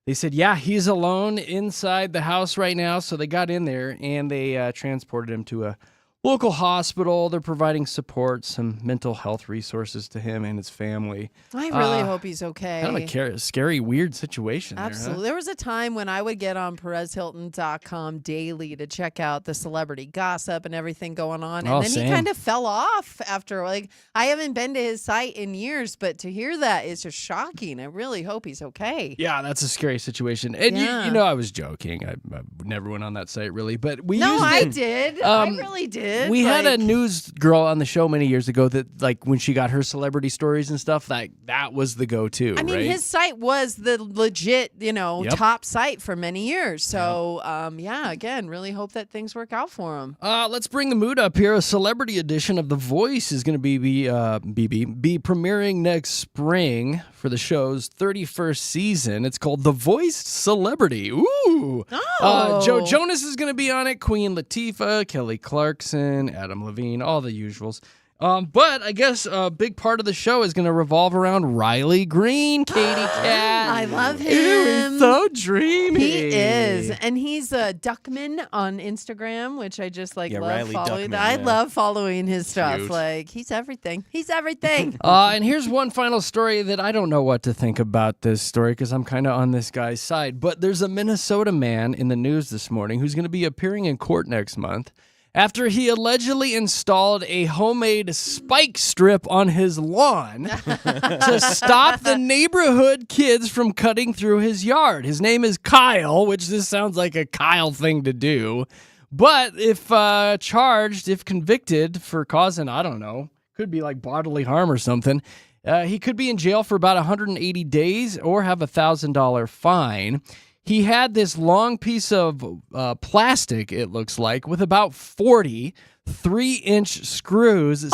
They said, yeah, he's alone inside the house right now. So they got in there and they transported him to a local hospital. They're providing support, some mental health resources to him and his family. I really hope he's okay. Kind of a scary, weird situation. Absolutely. There, There was a time when I would get on PerezHilton.com daily to check out the celebrity gossip and everything going on. And then same. he kind of fell off after, I haven't been to his site in years, but to hear that is just shocking. I really hope he's okay. Yeah, that's a scary situation. And you know, I was joking. I never went on that site really, but we used I it. did. I really did. We had a news girl on the show many years ago that, when she got her celebrity stories and stuff, that was the go-to. I mean, right? his site was the legit, top site for many years. So, again, really hope that things work out for him. Let's bring the mood up here. A celebrity edition of The Voice is going to be premiering next spring for the show's 31st season. It's called The Voice Celebrity. Ooh. Joe Jonas is going to be on it. Queen Latifah, Kelly Clarkson, Adam Levine, all the usuals. But I guess a big part of the show is going to revolve around Riley Green, Katie Cat. I love him. He's so dreamy. He is. And he's Duckman on Instagram, which I just love Riley following. Duckman, I yeah. love following his stuff. Cute. He's everything. He's everything. And here's one final story that I don't know what to think about this story because I'm kind of on this guy's side. But there's a Minnesota man in the news this morning who's going to be appearing in court next month after he allegedly installed a homemade spike strip on his lawn to stop the neighborhood kids from cutting through his yard. His name is Kyle, which this sounds like a Kyle thing to do. But if charged, if convicted for causing, I don't know, could be like bodily harm or something, he could be in jail for about 180 days or have a $1,000 fine. He had this long piece of plastic, it looks like, with about 40 3-inch screws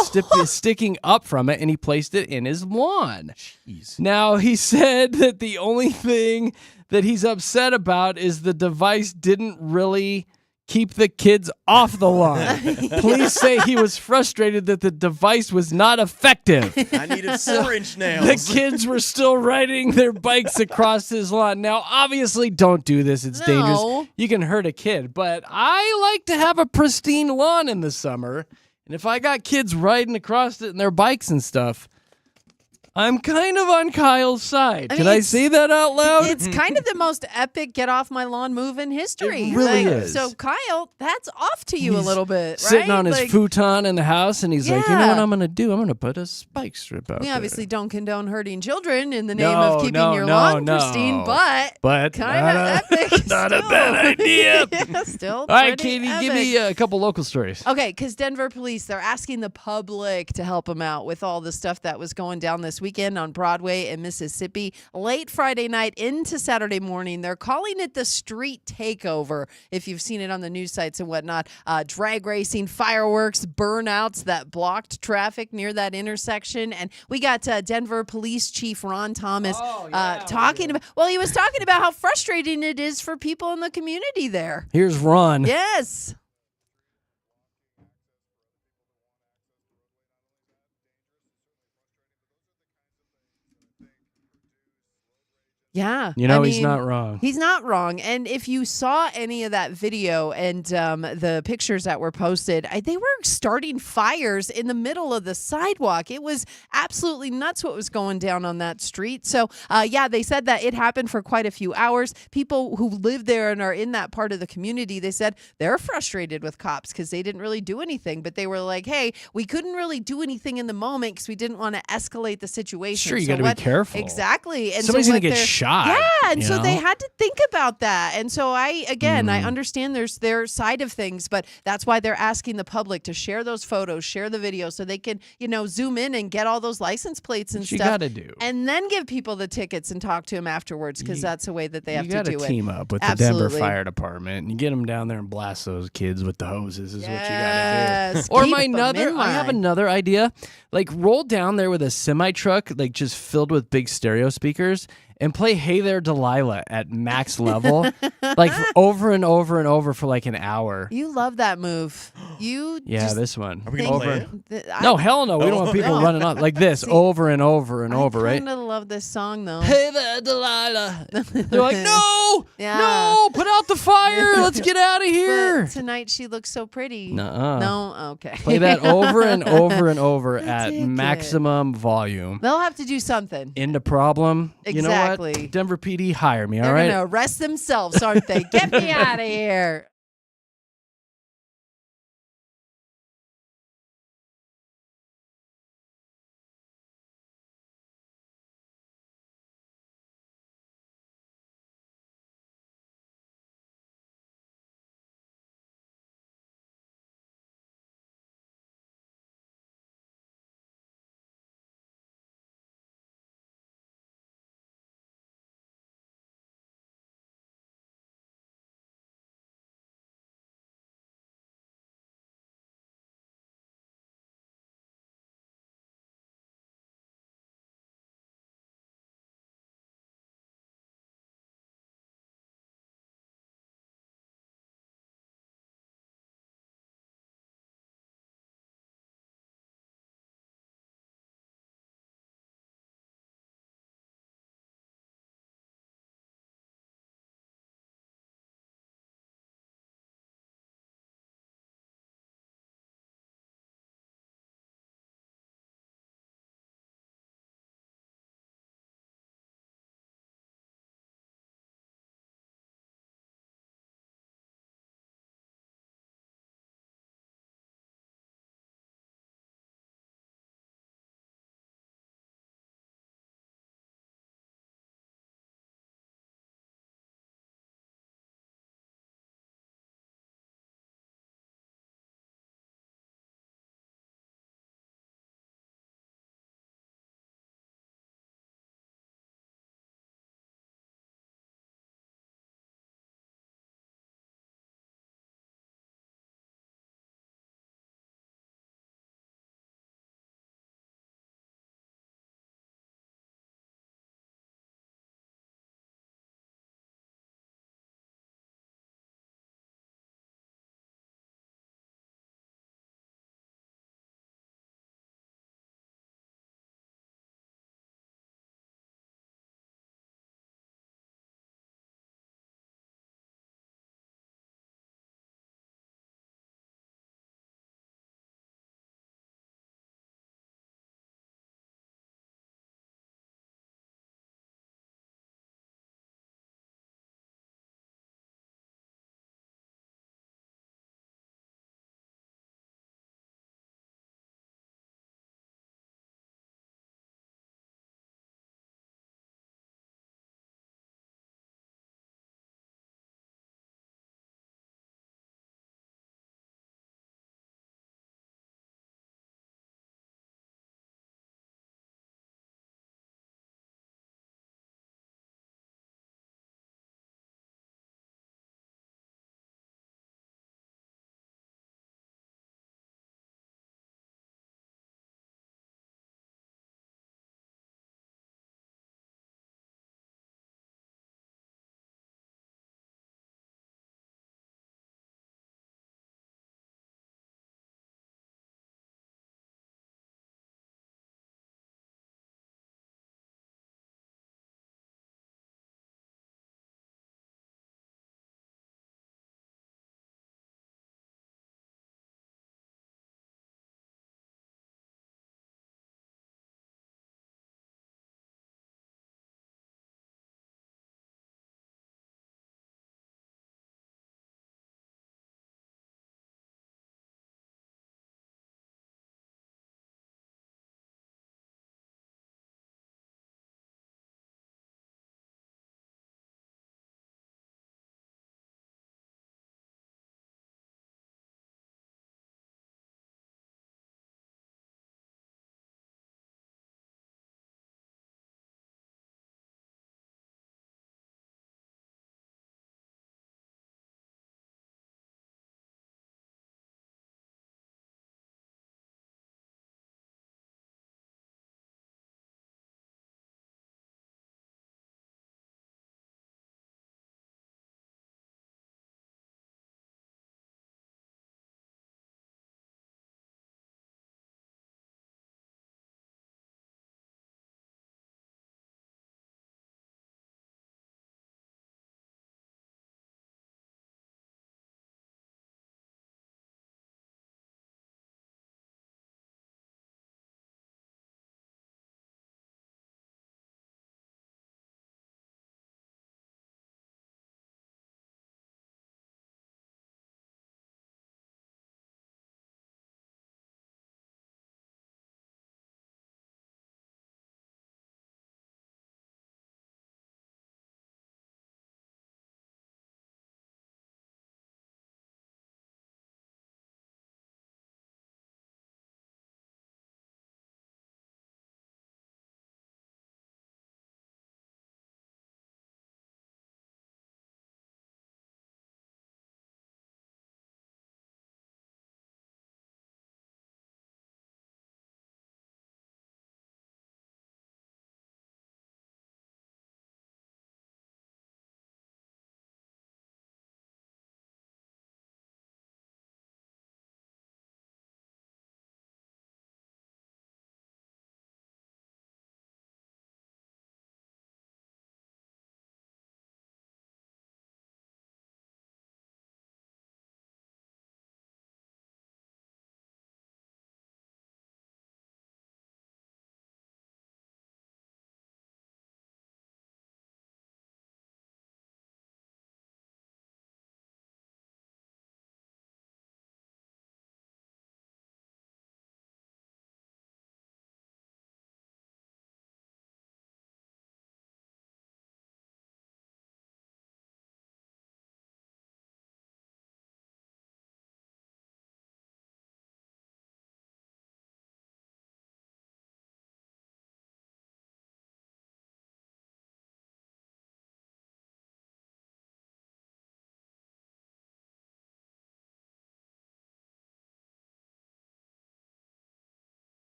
sticking up from it, and he placed it in his lawn. Jeez. Now, he said that the only thing that he's upset about is the device didn't really keep the kids off the lawn. Police say he was frustrated that the device was not effective. I needed 4-inch nails. The kids were still riding their bikes across his lawn. Now, obviously, don't do this. It's dangerous. You can hurt a kid. But I like to have a pristine lawn in the summer. And if I got kids riding across it in their bikes and stuff, I'm kind of on Kyle's side. Can I say that out loud? It's kind of the most epic get off my lawn move in history. It really is. So, Kyle, that's off to you a little bit, right? Sitting on his futon in the house, and he's like, you know what I'm going to do? I'm going to put a spike strip out We there. obviously don't condone hurting children in the name of keeping your lawn pristine, but kind of epic. Not a bad idea. Yeah, still All right, pretty Katie, epic. give me a couple local stories. Okay, because Denver police, they're asking the public to help them out with all the stuff that was going down this weekend on Broadway in Mississippi. Late Friday night into Saturday morning, they're calling it the street takeover. If you've seen it on the news sites and whatnot, drag racing, fireworks, burnouts that blocked traffic near that intersection. And we got Denver Police Chief Ron Thomas talking about, he was talking about how frustrating it is for people in the community there. Here's Ron. Yes. Yeah. He's not wrong. He's not wrong. And if you saw any of that video and the pictures that were posted, they were starting fires in the middle of the sidewalk. It was absolutely nuts what was going down on that street. So, they said that it happened for quite a few hours. People who live there and are in that part of the community, they said they're frustrated with cops because they didn't really do anything. But they were like, hey, we couldn't really do anything in the moment because we didn't want to escalate the situation. Sure, you got to be careful. Exactly. And somebody's so going to get shot. Yeah, and you so know? they had to think about that. And so I understand there's their side of things, but that's why they're asking the public to share those photos, share the videos, so they can, zoom in and get all those license plates and What you stuff. gotta do. And then give people the tickets and talk to them afterwards, because that's the way that they have You to gotta do it. team up with Absolutely. the Denver Fire Department and you get them down there and blast those kids with the hoses is what you gotta Yes, do. Or keep 'em in I have line. another idea. Like roll down there with a semi truck, like just filled with big stereo speakers, and play "Hey There, Delilah" at max level, like over and over and over for like an hour. You love that move. You Yeah, just this one. Are we gonna play it? No, hell no. We don't want people No. running on like this See, over and over and over, I right? kind of love this song though. Hey there, Delilah. They're like, no, Yeah. no, put out the fire. Let's get out of here. But tonight she looks so pretty. Nuh-uh. No, okay. Play that over and over and over at Take it. maximum volume. They'll have to do something. Into problem. You know Exactly. what? Denver PD, hire me, all They're right? gonna arrest themselves, aren't they? Get me out of here.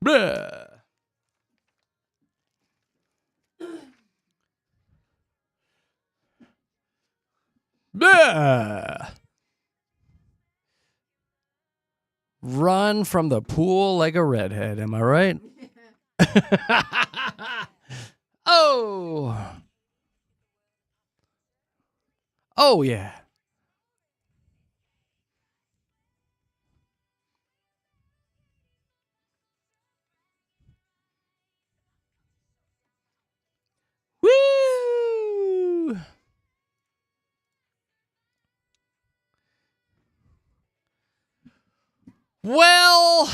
Blah. Blah. Run from the pool like a redhead, am I right? Oh. Oh, yeah. Woo! Well,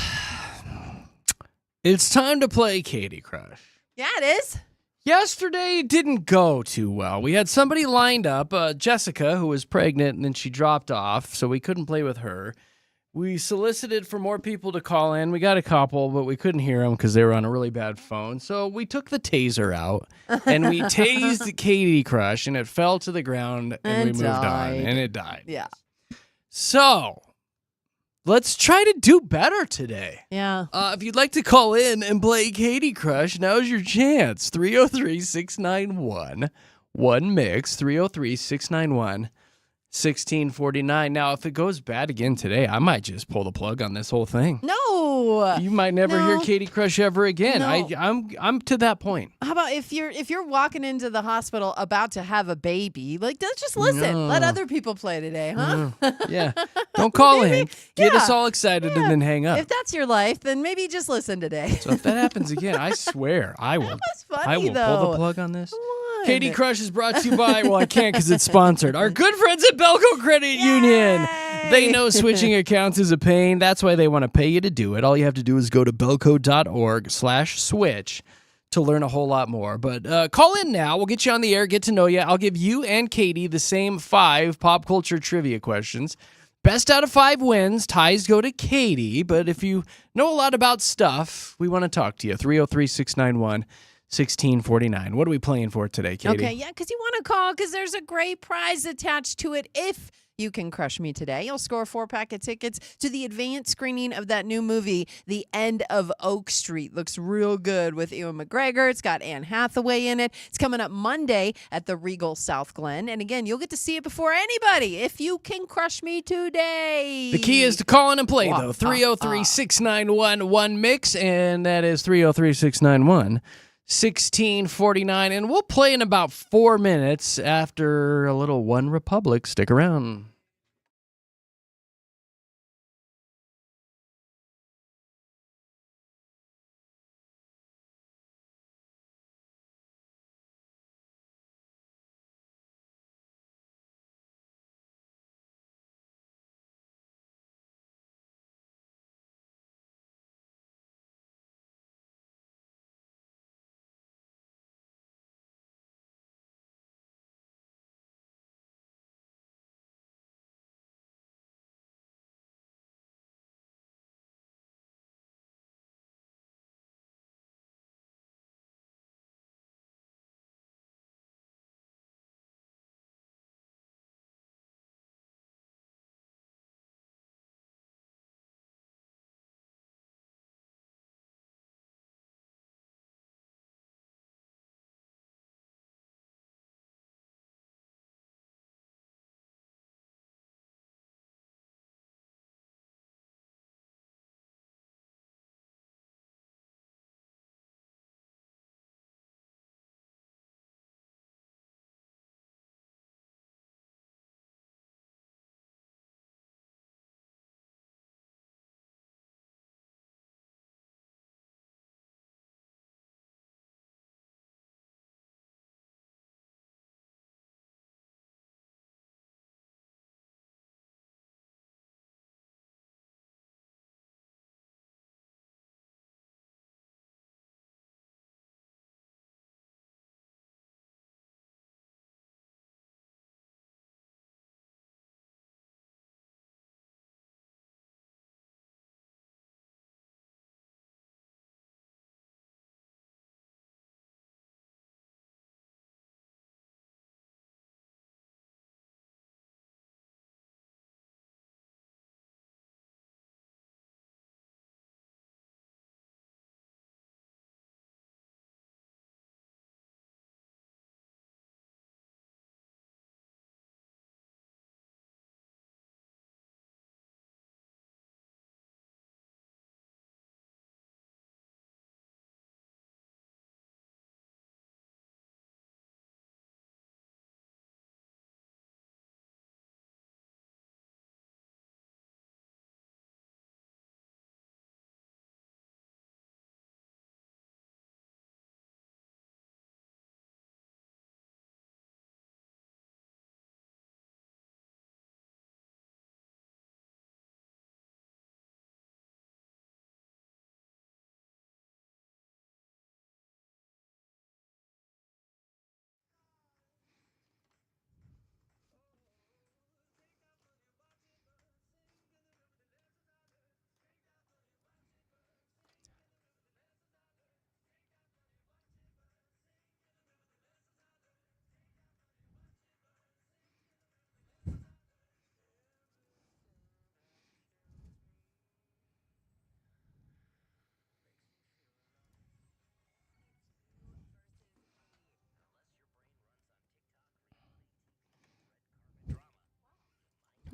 it's time to play Katy Crush. Yeah, it is. Yesterday didn't go too well. We had somebody lined up, Jessica, who was pregnant, and then she dropped off, so we couldn't play with her. We solicited for more people to call in. We got a couple, but we couldn't hear them because they were on a really bad phone. So we took the taser out, and we tased Katy Crush, and it fell to the ground, and we moved on, and it died. Yeah. So let's try to do better today. Yeah. If you'd like to call in and play Katy Crush, now's your chance. 303-691-1MIX, 303-691-1649. Now, if it goes bad again today, I might just pull the plug on this whole thing. No. You might never hear Katy Crush ever again. No. I'm to that point. How about if you're walking into the hospital about to have a baby, like just listen. No. Let other people play today, huh? Yeah. Don't call in. Get Yeah. us all excited and then hang up. If that's your life, then maybe just listen today. So if that happens again, I swear I will. That was funny, I will though. pull the plug on this. Come on. Katy Crush is brought to you by, well, I can't because it's sponsored, our good friends at Belco Credit Union. They know switching accounts is a pain. That's why they want to pay you to do it. All you have to do is go to belco.org/switch to learn a whole lot more. But call in now. We'll get you on the air, get to know you. I'll give you and Katy the same 5 pop culture trivia questions. Best out of 5 wins. Ties go to Katy. But if you know a lot about stuff, we want to talk to you. 303-691-1649. What are we playing for today, Katy? Okay, yeah, because you want to call because there's a great prize attached to it if you can crush me today. You'll score a 4-pack of tickets to the advanced screening of that new movie, The End of Oak Street. Looks real good with Ewan McGregor. It's got Anne Hathaway in it. It's coming up Monday at the Regal South Glen. And again, you'll get to see it before anybody if you can crush me today. The key is to call in and play, though. 303-691-1MIX, and that is 303-691-1649. And we'll play in about 4 minutes after a little One Republic. Stick around.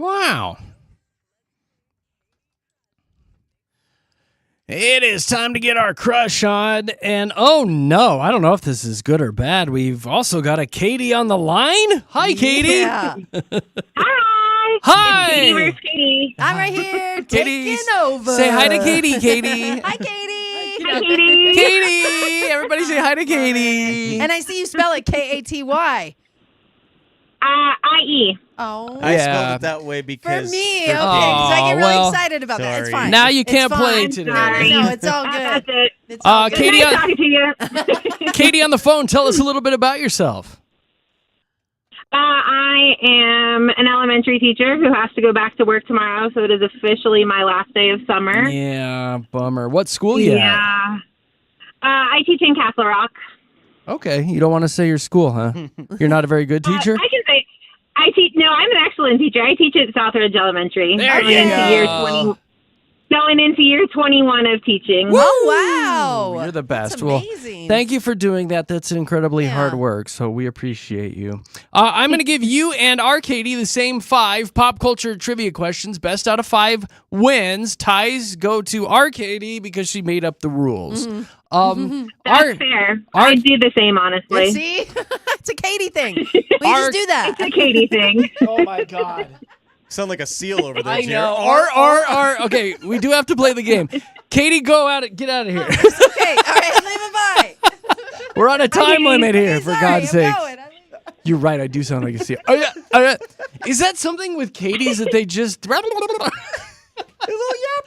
Wow. It is time to get our crush on. And oh no, I don't know if this is good or bad. We've also got a Katie on the line. Hi, Katie. Yeah. Hi. Hi. Katie, where's Katie? I'm right here Katie, taking over. Say hi to Katie, Katie. Hi, Katie. Hi, Katie. Katie. Everybody say hi to Katie. And I see you spell it Katy. I-E. Oh. I Yeah. spelled it that way For because me, for okay, 'cause I get really well, excited about that. It's sorry. fine. Now you It's can't play fine. today. Sorry. No, it's all That's good. it. It's all good. Katie, Nice talking to you. Katie on the phone, tell us a little bit about yourself. I am an elementary teacher who has to go back to work tomorrow, so it is officially my last day of summer. Yeah, bummer. What school you at? Yeah. I teach in Castle Rock. Okay, you don't want to say your school, huh? You're not a very good teacher? I can say I teach. No, I'm an excellent teacher. I teach at Southridge Elementary. There going you into year go. 20 Going into year 21 of teaching. Oh, wow. You're the best. That's Well, amazing. thank you for doing that. That's incredibly Yeah. hard work, so we appreciate you. I'm going to give you and our Katie the same 5 pop culture trivia questions. Best out of 5 wins. Ties go to our Katie because she made up the rules. That's fair. I do the same, honestly. See? It's a Katie thing. We just do that. It's a Katie thing. Oh, my God. sound like a seal over there. I Jer. know. R. Okay, we do have to play the game. Katie, get out of here. Okay, all right, leave it by. We're on a time limit here, Okay, for sorry, God's I'm sake. going. You're right. I do sound like a seal. Oh, yeah. Is that something with Katie's that they just... They're little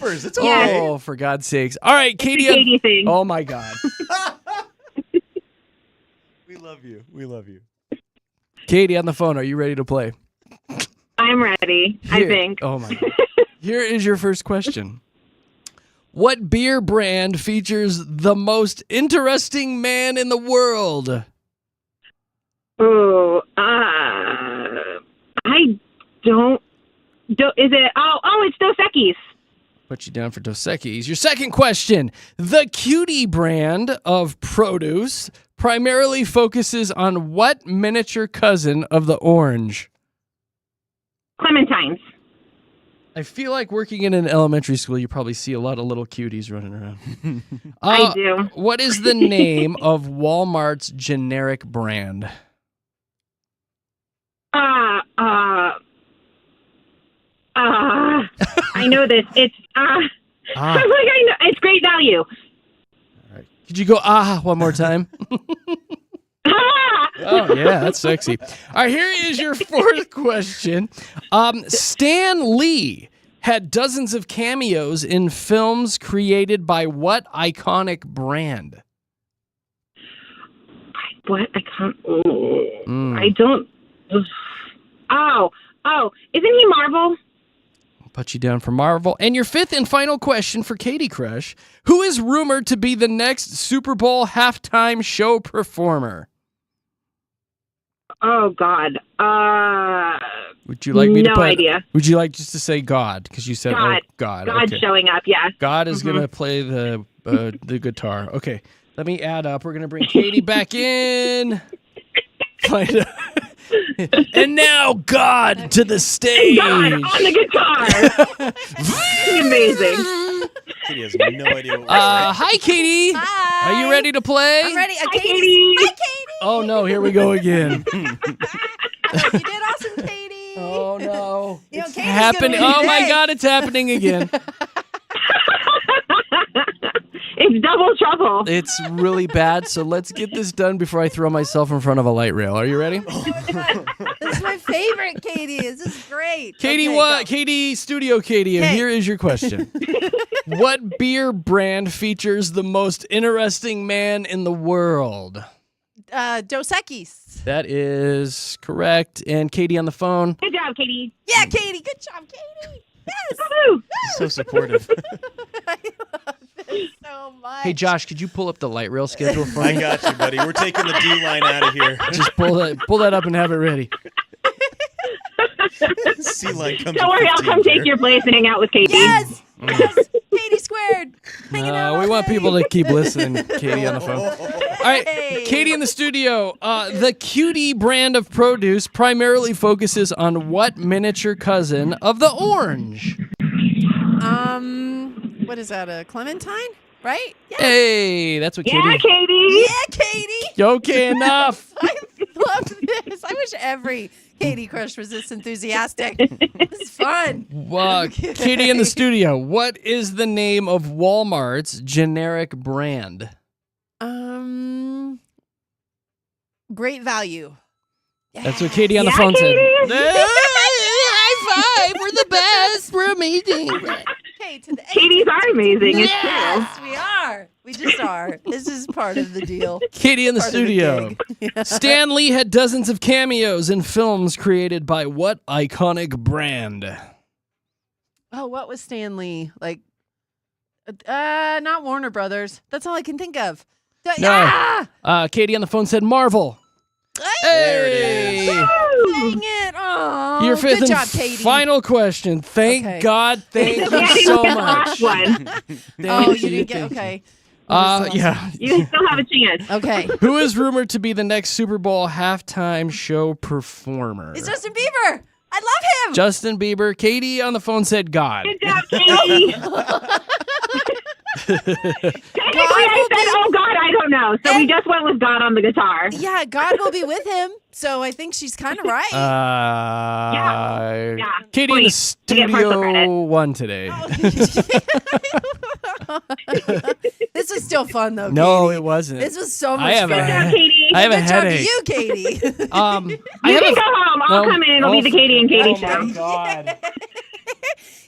yappers. It's Yeah. okay. Oh, for God's sakes. All right, Katie. a Katie thing. Oh, my God. We love you. We love you. Katie on the phone. Are you ready to play? I'm ready, I Here- think. Oh, my God. Here is your first question. What beer brand features the most interesting man in the world? Oh, I don't. Is it? Oh, it's Dos Equis. Put you down for Dos Equis. Your second question. The Cutie brand of produce primarily focuses on what miniature cousin of the orange? Clementines. I feel like working in an elementary school, you probably see a lot of little cuties running around. I do. What is the name of Walmart's generic brand? I know this. It's I'm like, I know. It's Great Value. Could you go one more time? Oh, yeah, that's sexy. All right, here is your fourth question. Stan Lee had dozens of cameos in films created by what iconic brand? What? I can't. I don't. Oh, isn't he Marvel? I'll put you down for Marvel. And your fifth and final question for Katie Crush. Who is rumored to be the next Super Bowl halftime show performer? Oh God. Would you like me to no put? idea. Would you like just to say God? Because you said God. God. God's Okay. showing up. Yeah. God is gonna play the guitar. Okay, let me add up. We're gonna bring Katie back in. Find out. And now God to the stage. God on the guitar. Amazing. Katie has no idea what we're saying. Hi, Katie. Hi. Are you ready to play? I'm ready. Hi, Katie. Katie. Hi, Katie. Oh no, here we go again. You did awesome, Katie. Oh no, You know, it's Katie's gonna happening. win Oh my today. God, it's happening again. It's double trouble. It's really bad. So let's get this done before I throw myself in front of a light rail. Are you ready? This is my favorite, Katie. This is great. Katie, Okay, what? go. Katie, Studio Katie, Okay. here is your question. What beer brand features the most interesting man in the world? Dos Equis. That is correct. And Katie on the phone. Good job, Katie. Yeah, Katie. Good job, Katie. Yes. Woo. So supportive. I love this so much. Hey, Josh, could you pull up the light rail schedule for I me? got you, buddy. We're taking the D line out of here. Just pull that up and have it ready. C line comes. Don't worry, in I'll 15 come take here. your place and hang out with Katie. Yes. Yes. Katie squared. Hanging out We all want day. people to keep listening. Katie on the phone. All right, Hey. Katie in the studio. The Cutie brand of produce primarily focuses on what miniature cousin of the orange? What is that? A clementine? Right? Yeah. Hey, that's what Yeah, Katie. Katie. Yeah, Katie. Okay, enough. I love this. I wish every Katie crush was this enthusiastic. It's fun. Katie in the studio. What is the name of Walmart's generic brand? Great value. That's what Katie on the Yeah, phone said. Katie. High five. We're the best. We're amazing. Okay, to the Katie's are amazing. It's true. Yes, we are. We just are. This is part of the deal. Katie in the Part of the studio. gig. Yeah. Stan Lee had dozens of cameos in films created by what iconic brand? Oh, what was Stanley like? Not Warner Brothers. That's all I can think of. No. Katie on the phone said Marvel. There it is. Dang it! Oh, Your fifth good and job, Katie. final question. Thank Okay. God. Thank Yeah, you you so get the last much. one. Oh, you Thank didn't get thank you. okay. Yeah. You still have a chance. Okay. Who is rumored to be the next Super Bowl halftime show performer? It's Justin Bieber. I love him. Justin Bieber. Katie on the phone said God. Good job, Katie. Technically, I said, oh, God, I don't know. So we just went with God on the guitar. Yeah, God will be with him. So I think she's kind of right. Yeah. Katie in the Please, to get partial studio credit. won today. This was still fun though. No, Katie. it wasn't. This was so much I have fun. a Good job, Katie. I have a Good job to headache. you, Katie. I You have can a go home. I'll come in. It'll be the Katie and Katie show. God.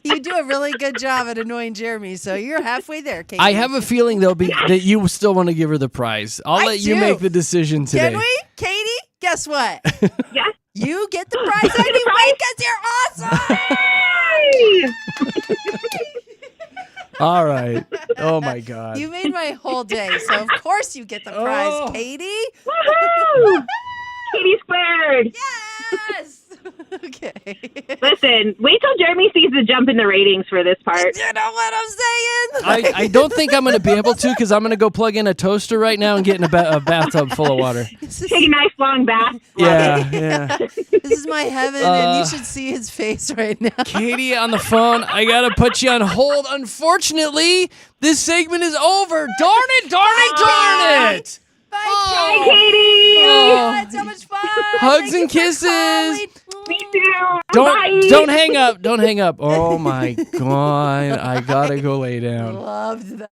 You do a really good job at annoying Jeremy, so you're halfway there, Katie. I have a feeling that you still want to give her the prize. I'll I let you do. make the decision today. Can we? Katie, guess what? Yes. You get the prize anyway because you're awesome. All right. Oh my God. You made my whole day, so of course you get the prize, Oh. Katie. Woohoo! Katie squared. Yes. Okay. Listen, wait till Jeremy sees the jump in the ratings for this part. You know what I'm saying? I don't think I'm going to be able to because I'm going to go plug in a toaster right now and get in a bathtub full of water. Take a nice long bath. Yeah. This is my heaven, and you should see his face right now. Katie on the phone. I got to put you on hold. Unfortunately, this segment is over. Darn it. Bye, Bye, Katie. Oh. Katie. So much fun. Hugs Thank you and for kisses. calling. Me too. Don't Bye. hang up. Don't hang up. Oh my God. I got to go lay down. Loved that.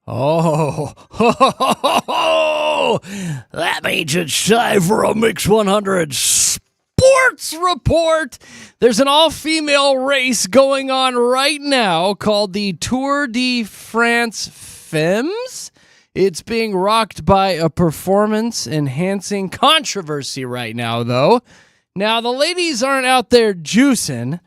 Oh, that means it's time for a Mix 100 sports report. There's an all-female race going on right now called the Tour de France Femmes. It's being rocked by a performance-enhancing controversy right now, though. Now, the ladies aren't out there juicing.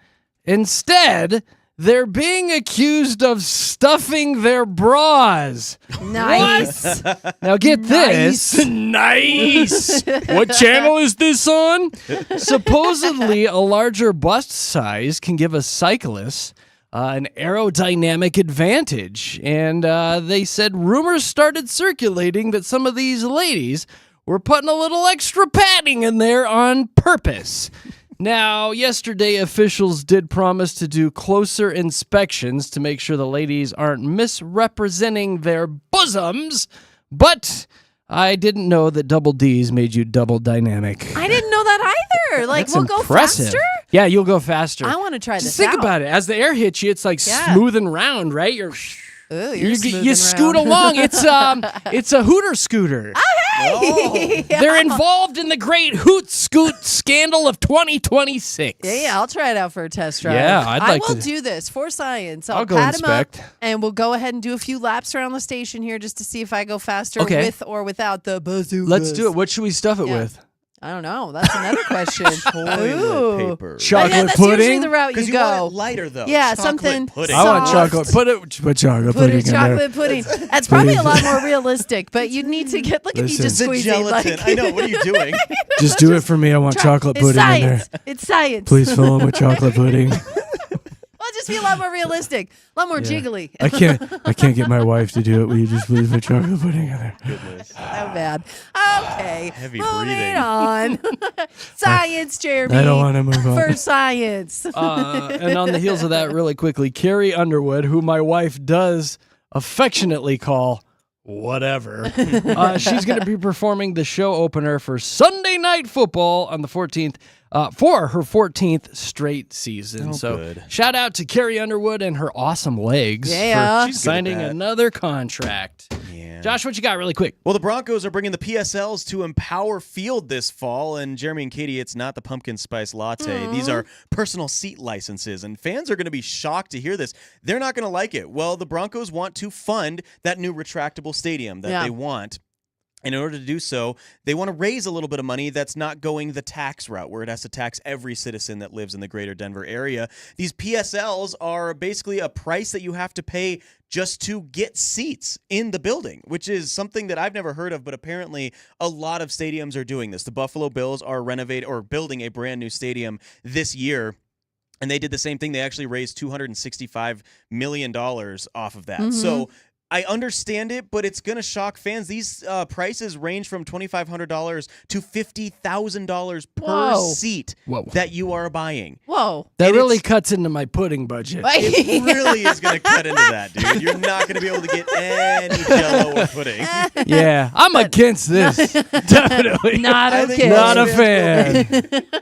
Instead, they're being accused of stuffing their bras. Nice. What? Now get this. Nice. What channel is this on? Supposedly, a larger bust size can give a cyclist an aerodynamic advantage. And they said rumors started circulating that some of these ladies were putting a little extra padding in there on purpose. Now, yesterday, officials did promise to do closer inspections to make sure the ladies aren't misrepresenting their bosoms, but I didn't know that double D's made you double dynamic. I didn't know that either. Like, That's we'll go impressive. faster? Yeah, you'll go faster. I want to try this Just think out. about it. As the air hits you, it's like Yeah. smooth and round, right? You're Ooh, you smoothing scoot around. along. It's a hooter scooter. Hey! They're involved in the great hoot scoot scandal of 2026. Yeah, I'll try it out for a test drive. Yeah, I'd like I will to- do this for science. I'll I'll go pat him up, inspect. and we'll go ahead and do a few laps around the station here just to see if I go faster Okay. with or without the bazookas. Let's do it. What should we stuff it Yeah. with? I don't know. That's another question. Toilet Ooh. paper. But Chocolate yeah, that's usually pudding? the route Because you you want go. it lighter, though. Yeah, Chocolate something pudding. I want soft. chocolate. Put chocolate Put pudding in in chocolate pudding. That's probably a lot more realistic, but you'd need to get. Look at you Listen. just The squeezing. gelatin. Like, I know. What are you doing? there. Just do it for me. I want chocolate it's pudding in there. science. It's science. Please fill them with chocolate pudding. Well, just be a lot more realistic, a lot more jiggly. I can't get my wife to do it. Will you just please put chocolate pudding in there? Goodness. So bad. Okay. Heavy Moving breathing. on. Science, Jeremy. I don't want to move on. For science. And on the heels of that, really quickly, Carrie Underwood, who my wife does affectionately call whatever, she's going to be performing the show opener for Sunday Night Football on the 14th. For her 14th straight season. Oh, so good. shout out to Carrie Underwood and her awesome legs Yeah. for She's good at signing that. another contract. Yeah. Josh, what you got really quick? Well, the Broncos are bringing the PSLs to Empower Field this fall, and Jeremy and Katie, it's not the pumpkin spice latte. These are personal seat licenses, and fans are going to be shocked to hear this. They're not going to like it. Well, the Broncos want to fund that new retractable stadium that they want. And in order to do so, they want to raise a little bit of money that's not going the tax route, where it has to tax every citizen that lives in the greater Denver area. These PSLs are basically a price that you have to pay just to get seats in the building, which is something that I've never heard of, but apparently a lot of stadiums are doing this. The Buffalo Bills are renovating or building a brand new stadium this year. And they did the same thing. They actually raised $265 million off of that. So I understand it, but it's going to shock fans. These prices range from $2,500 to $50,000 per Whoa. seat Whoa. that you are buying. Whoa. That And really it's- cuts into my pudding budget. It really is going to cut into that, dude. You're not going to be able to get any Jell-O or pudding. Yeah, I'm against this. Definitely. Not I think okay. Not a most fans will be. fan.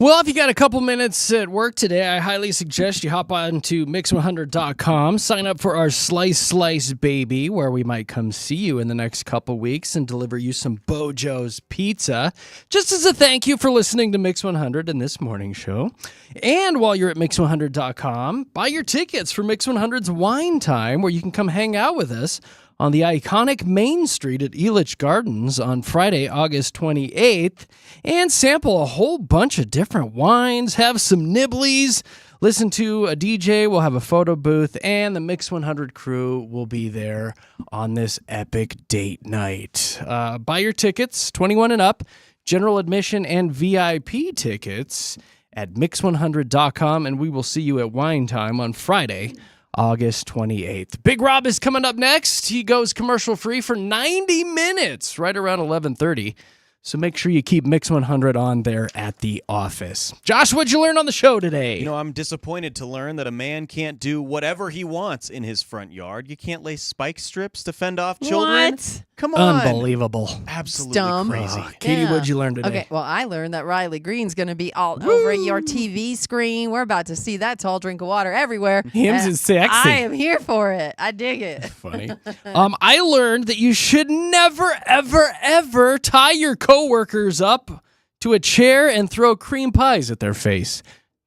Well, if you got a couple minutes at work today, I highly suggest you hop on to mix100.com, sign up for our Slice Baby, where we might come see you in the next couple weeks and deliver you some Bojo's pizza, just as a thank you for listening to Mix 100 in this morning show. And while you're at mix100.com, buy your tickets for Mix 100's Wine Time, where you can come hang out with us on the iconic Main Street at Elitch Gardens on Friday, August 28th, and sample a whole bunch of different wines, have some nibblies, listen to a DJ, we'll have a photo booth, and the Mix 100 crew will be there on this epic date night. Buy your tickets, 21 and up, general admission and VIP tickets at mix100.com, and we will see you at Wine Time on Friday, August 28th. Big Rob is coming up next. He goes commercial free for 90 minutes, right around 11:30. So make sure you keep Mix 100 on there at the office. Josh, what'd you learn on the show today? You know, I'm disappointed to learn that a man can't do whatever he wants in his front yard. You can't lay spike strips to fend off children. What? Come on. Unbelievable. Absolutely Dumb. crazy. Katie, Yeah. what'd you learn today? Okay, well, I learned that Riley Green's going to be all over your TV screen. We're about to see that tall drink of water everywhere. Hims is sexy. I am here for it. I dig it. Funny. I learned that you should never, ever, ever tie your coworkers up to a chair and throw cream pies at their face.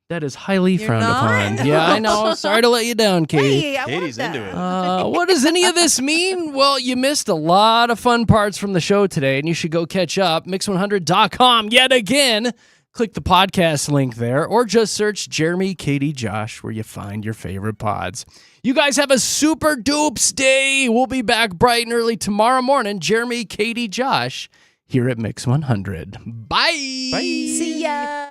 That is highly You're frowned not? upon. Yeah, I know. Sorry to let you down, Katie. Hey, I want Katie's that. into it. What does any of this mean? Well, you missed a lot of fun parts from the show today, and you should go catch up. Mix100.com yet again. Click the podcast link there, or just search Jeremy, Katy, Josh, where you find your favorite pods. You guys have a super dupes day. We'll be back bright and early tomorrow morning. Jeremy, Katy, Josh, here at Mix 100. Bye. See ya.